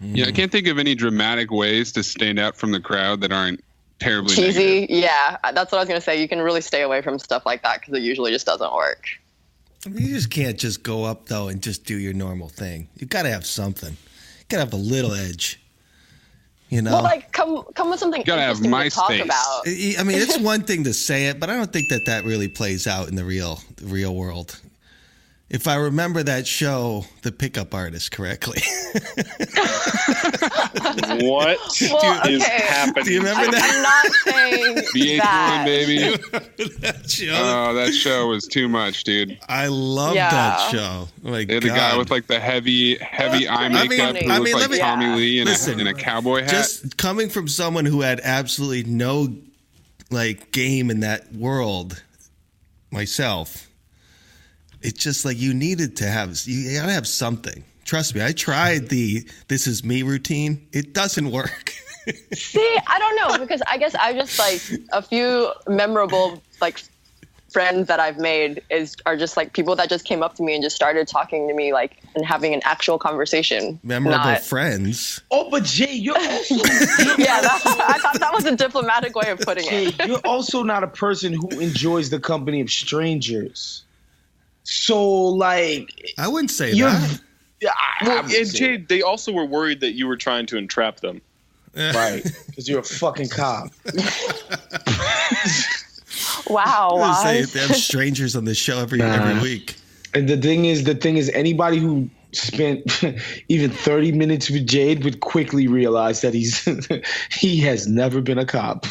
Yeah, I can't think of any dramatic ways to stand out from the crowd that aren't terribly cheesy. negative. Yeah, that's what I was going to say. You can really stay away from stuff like that because it usually just doesn't work. You just can't just go up though and just do your normal thing. You got to have something. You got to have a little edge. You know? Well, like come with something interesting to talk about. I mean, it's one thing to say it, but I don't think that really plays out in the real world. If I remember that show, The Pickup Artist, correctly. What is happening? Do you remember that? I'm not saying VH1, baby. That show? Oh, that show was too much, dude. I loved that show. Oh my God. The guy with like the heavy eye makeup who looked like Tommy Lee in a cowboy hat. Just coming from someone who had absolutely no like game in that world, myself. It's just like you gotta have something. Trust me, I tried the "this is me" routine. It doesn't work. See, I don't know, because I guess I just like a few memorable like friends that I've made are just like people that just came up to me and just started talking to me like and having an actual conversation. Memorable friends. Oh, but Jay, you're also I thought that was a diplomatic way of putting it. Jay, you're also not a person who enjoys the company of strangers. So, like, I wouldn't say that. Well, and Jay, they also were worried that you were trying to entrap them. Right, because you're a fucking cop. Wow. They have strangers on the show every week. And the thing is, anybody who spent even 30 minutes with Jade would quickly realize that he has never been a cop.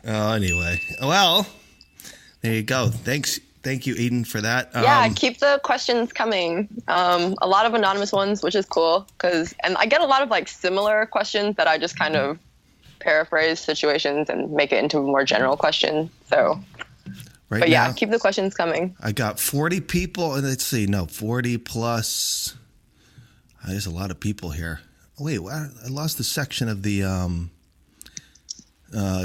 Anyway, well. There you go. Thank you, Eden, for that. Yeah, keep the questions coming. A lot of anonymous ones, which is cool, and I get a lot of like similar questions that I just kind of paraphrase situations and make it into a more general question. So, but yeah, keep the questions coming. I got 40 people, and 40 plus. There's a lot of people here. Oh, wait, I lost the section of the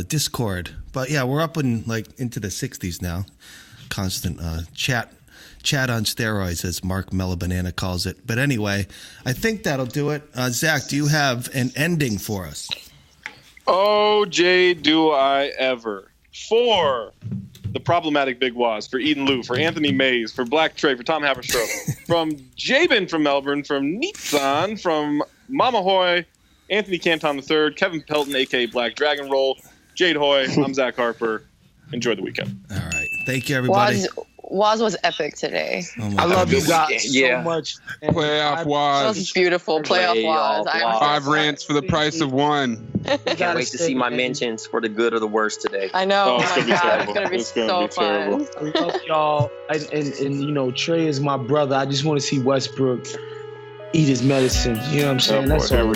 Discord, but yeah, we're up into the 60s now. Constant chat chat on steroids, as Mark Mellabanana calls it. But anyway, I think that'll do it. Zach, do you have an ending for us? Oh, Jay, do I ever. For the problematic Big Waz, for Eden Lou, for Anthony Mays, for Black Trey, for Tom Haverstraw, from Jabin from Melbourne, from Nitzan, from Mama Hoy, Anthony Canton III, Kevin Pelton, a.k.a. Black Dragon Roll, Jade Hoy, I'm Zach Harper. Enjoy the weekend. All right. Thank you, everybody. Waz was epic today. I love you guys so much. Playoff Waz. That was beautiful. Playoff Waz. 5 rants for the price of 1. Can't wait to see my mentions for the good or the worst today. I know. Oh, my God. It's going to be so fun. I love y'all. And, you know, Trey is my brother. I just want to see Westbrook eat his medicine. You know what I'm saying? That's all.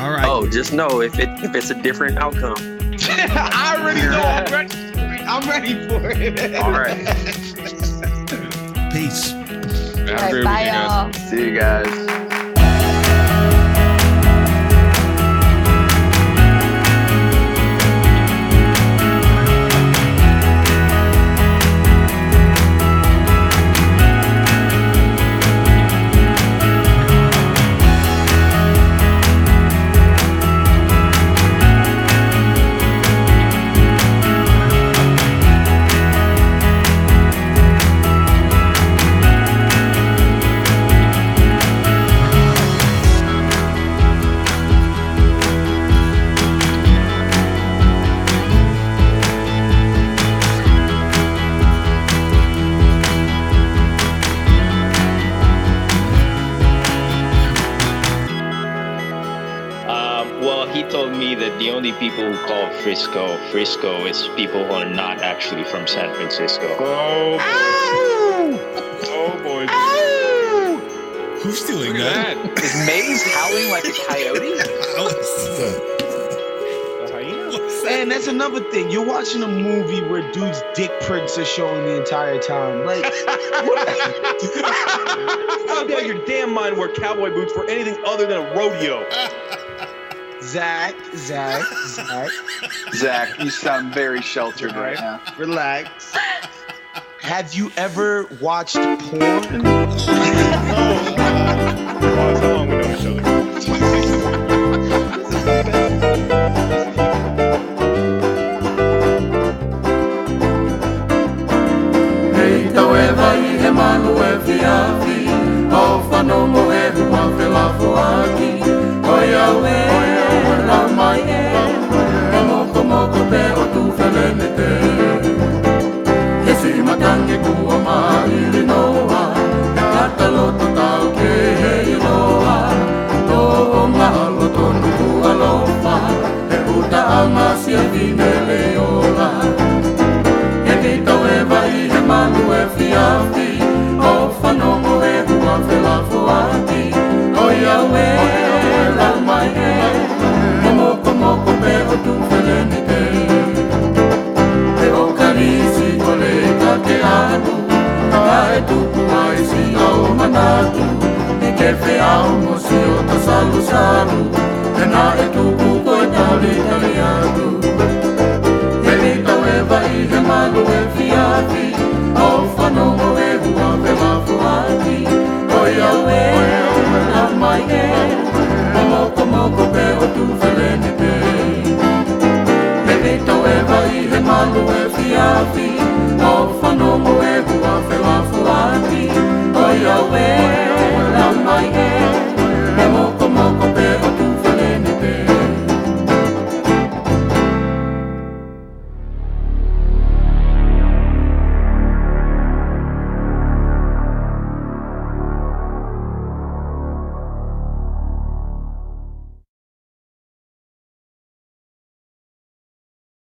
All right. Oh, just know if it's a different outcome. I already know. I'm ready for it. All right. Peace. Have a great Bye, weekend, y'all. guys. See you guys. The only people who call Frisco is people who are not actually from San Francisco. Oh boy. Who's doing that? Is Maze howling like a coyote? And that's another thing. You're watching a movie where dudes' dick prints are showing the entire time. Like, how dare your damn mind wear cowboy boots for anything other than a rodeo? Zach, you sound very sheltered right now. Relax. Have you ever watched porn? Fiafi